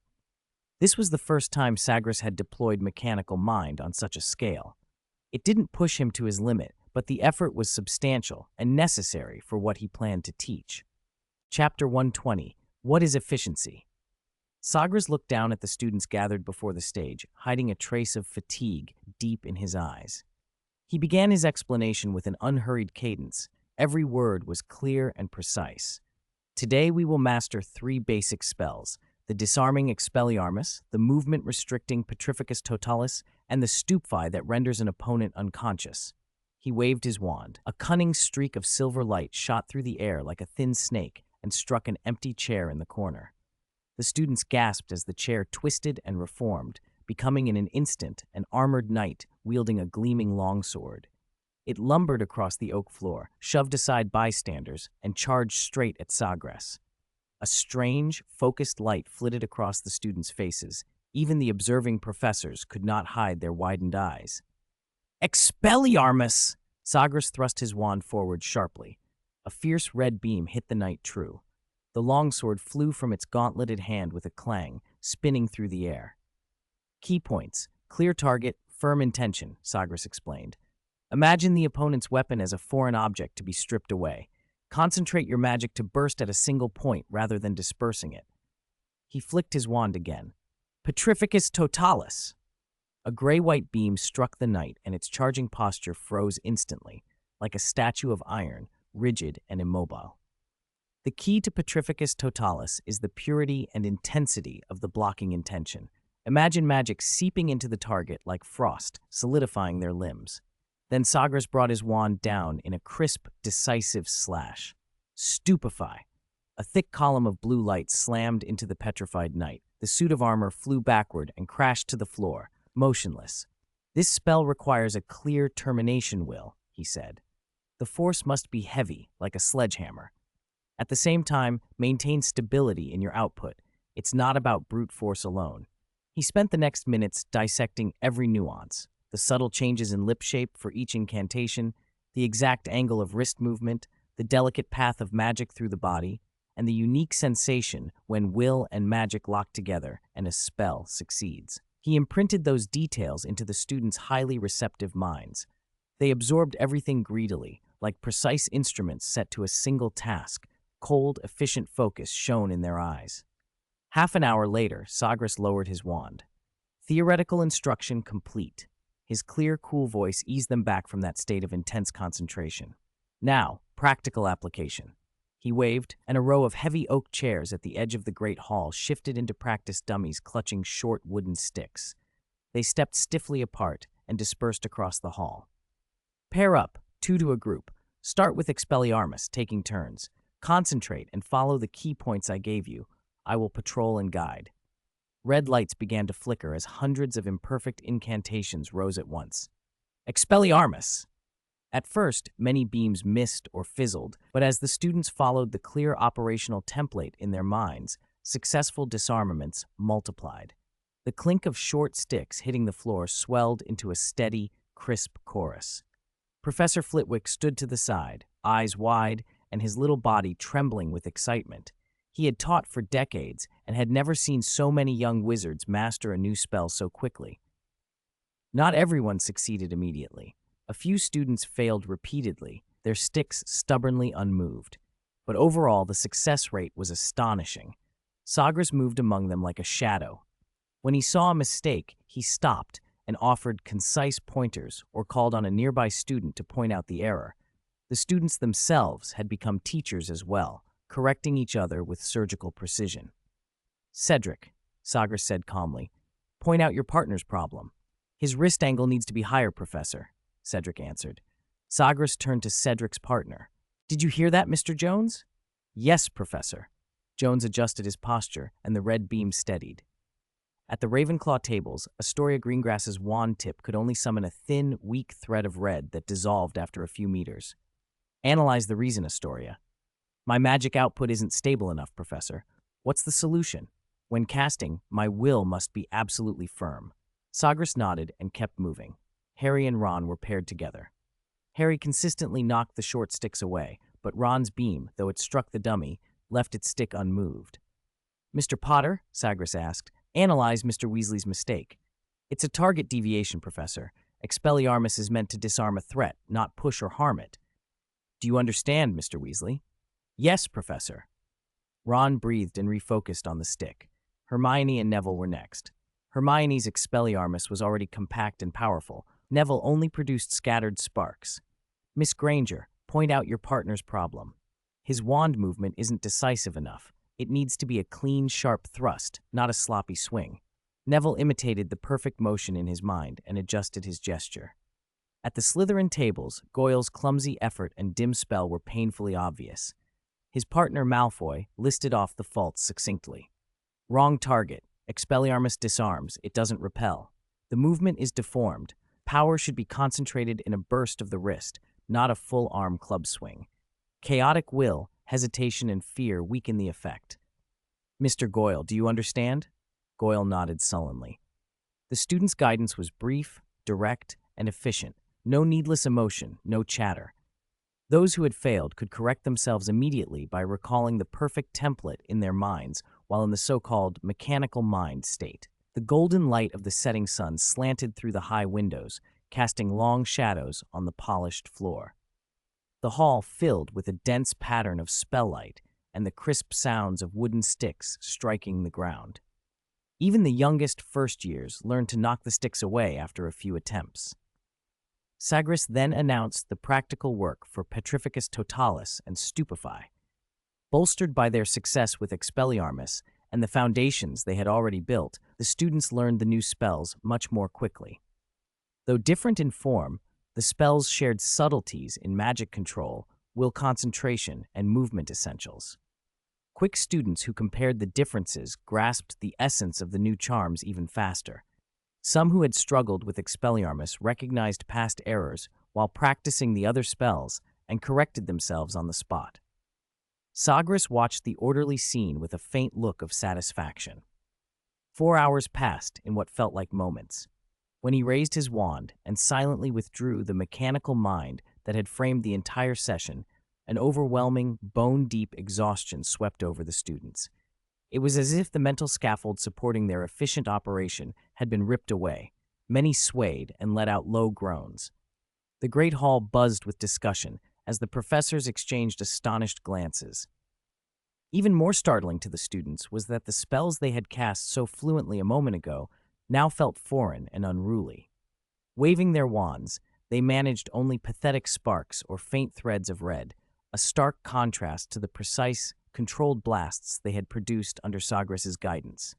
This was the first time Sagres had deployed mechanical mind on such a scale. It didn't push him to his limit, but the effort was substantial and necessary for what he planned to teach. Chapter 120, What is Efficiency? Sagres looked down at the students gathered before the stage, hiding a trace of fatigue deep in his eyes. He began his explanation with an unhurried cadence. Every word was clear and precise. Today we will master 3 basic spells: the disarming Expelliarmus, the movement-restricting Petrificus Totalis, and the Stupefy that renders an opponent unconscious. He waved his wand. A cunning streak of silver light shot through the air like a thin snake and struck an empty chair in the corner. The students gasped as the chair twisted and reformed, becoming in an instant an armored knight wielding a gleaming longsword. It lumbered across the oak floor, shoved aside bystanders, and charged straight at Sagres. A strange, focused light flitted across the students' faces. Even the observing professors could not hide their widened eyes. "Expelliarmus!" Sagres thrust his wand forward sharply. A fierce red beam hit the knight true. The longsword flew from its gauntleted hand with a clang, spinning through the air. "Key points: clear target, firm intention," Sagres explained. "Imagine the opponent's weapon as a foreign object to be stripped away. Concentrate your magic to burst at a single point rather than dispersing it." He flicked his wand again. "Petrificus Totalis!" A gray-white beam struck the knight, and its charging posture froze instantly, like a statue of iron, rigid and immobile. The key to Petrificus Totalis is the purity and intensity of the blocking intention. Imagine magic seeping into the target like frost, solidifying their limbs. Then Sagres brought his wand down in a crisp, decisive slash. Stupefy! A thick column of blue light slammed into the petrified knight. The suit of armor flew backward and crashed to the floor, motionless. "This spell requires a clear termination will," he said. "The force must be heavy, like a sledgehammer. At the same time, maintain stability in your output. It's not about brute force alone." He spent the next minutes dissecting every nuance: the subtle changes in lip shape for each incantation, the exact angle of wrist movement, the delicate path of magic through the body, and the unique sensation when will and magic lock together and a spell succeeds. He imprinted those details into the students' highly receptive minds. They absorbed everything greedily, like precise instruments set to a single task. Cold, efficient focus shone in their eyes. Half an hour later, Sagres lowered his wand. Theoretical instruction complete. His clear, cool voice eased them back from that state of intense concentration. Now, practical application. He waved, and a row of heavy oak chairs at the edge of the great hall shifted into practice dummies clutching short wooden sticks. They stepped stiffly apart and dispersed across the hall. Pair up, two to a group. Start with Expelliarmus, taking turns. Concentrate and follow the key points I gave you. I will patrol and guide. Red lights began to flicker as hundreds of imperfect incantations rose at once. Expelliarmus! At first, many beams missed or fizzled, but as the students followed the clear operational template in their minds, successful disarmaments multiplied. The clink of short sticks hitting the floor swelled into a steady, crisp chorus. Professor Flitwick stood to the side, eyes wide, and his little body trembling with excitement. He had taught for decades and had never seen so many young wizards master a new spell so quickly. Not everyone succeeded immediately. A few students failed repeatedly, their sticks stubbornly unmoved. But overall, the success rate was astonishing. Sagres moved among them like a shadow. When he saw a mistake, he stopped and offered concise pointers or called on a nearby student to point out the error. The students themselves had become teachers as well, correcting each other with surgical precision. Cedric, Sagres said calmly, point out your partner's problem. His wrist angle needs to be higher, Professor, Cedric answered. Sagres turned to Cedric's partner. Did you hear that, Mr. Jones? Yes, Professor. Jones adjusted his posture, and the red beam steadied. At the Ravenclaw tables, Astoria Greengrass's wand tip could only summon a thin, weak thread of red that dissolved after a few meters. Analyze the reason, Astoria. My magic output isn't stable enough, Professor. What's the solution? When casting, my will must be absolutely firm. Sagres nodded and kept moving. Harry and Ron were paired together. Harry consistently knocked the short sticks away, but Ron's beam, though it struck the dummy, left its stick unmoved. Mr. Potter, Sagres asked, analyze Mr. Weasley's mistake. It's a target deviation, Professor. Expelliarmus is meant to disarm a threat, not push or harm it. Do you understand, Mr. Weasley? Yes, Professor. Ron breathed and refocused on the stick. Hermione and Neville were next. Hermione's Expelliarmus was already compact and powerful. Neville only produced scattered sparks. Miss Granger, point out your partner's problem. His wand movement isn't decisive enough. It needs to be a clean, sharp thrust, not a sloppy swing. Neville imitated the perfect motion in his mind and adjusted his gesture. At the Slytherin tables, Goyle's clumsy effort and dim spell were painfully obvious. His partner Malfoy listed off the faults succinctly. Wrong target. Expelliarmus disarms. It doesn't repel. The movement is deformed. Power should be concentrated in a burst of the wrist, not a full-arm club swing. Chaotic will, hesitation, and fear weaken the effect. Mr. Goyle, do you understand? Goyle nodded sullenly. The student's guidance was brief, direct, and efficient. No needless emotion, no chatter. Those who had failed could correct themselves immediately by recalling the perfect template in their minds while in the so-called mechanical mind state. The golden light of the setting sun slanted through the high windows, casting long shadows on the polished floor. The hall filled with a dense pattern of spell light and the crisp sounds of wooden sticks striking the ground. Even the youngest first years learned to knock the sticks away after a few attempts. Sagres then announced the practical work for Petrificus Totalis and Stupefy. Bolstered by their success with Expelliarmus and the foundations they had already built, the students learned the new spells much more quickly. Though different in form, the spells shared subtleties in magic control, will concentration, and movement essentials. Quick students who compared the differences grasped the essence of the new charms even faster. Some who had struggled with Expelliarmus recognized past errors while practicing the other spells and corrected themselves on the spot. Sagres watched the orderly scene with a faint look of satisfaction. 4 hours passed in what felt like moments. When he raised his wand and silently withdrew the mechanical mind that had framed the entire session, an overwhelming, bone-deep exhaustion swept over the students. It was as if the mental scaffold supporting their efficient operation had been ripped away. Many swayed and let out low groans. The great hall buzzed with discussion as the professors exchanged astonished glances. Even more startling to the students was that the spells they had cast so fluently a moment ago now felt foreign and unruly. Waving their wands, They managed only pathetic sparks or faint threads of red, a stark contrast to the precise, controlled blasts they had produced under Sagres' guidance.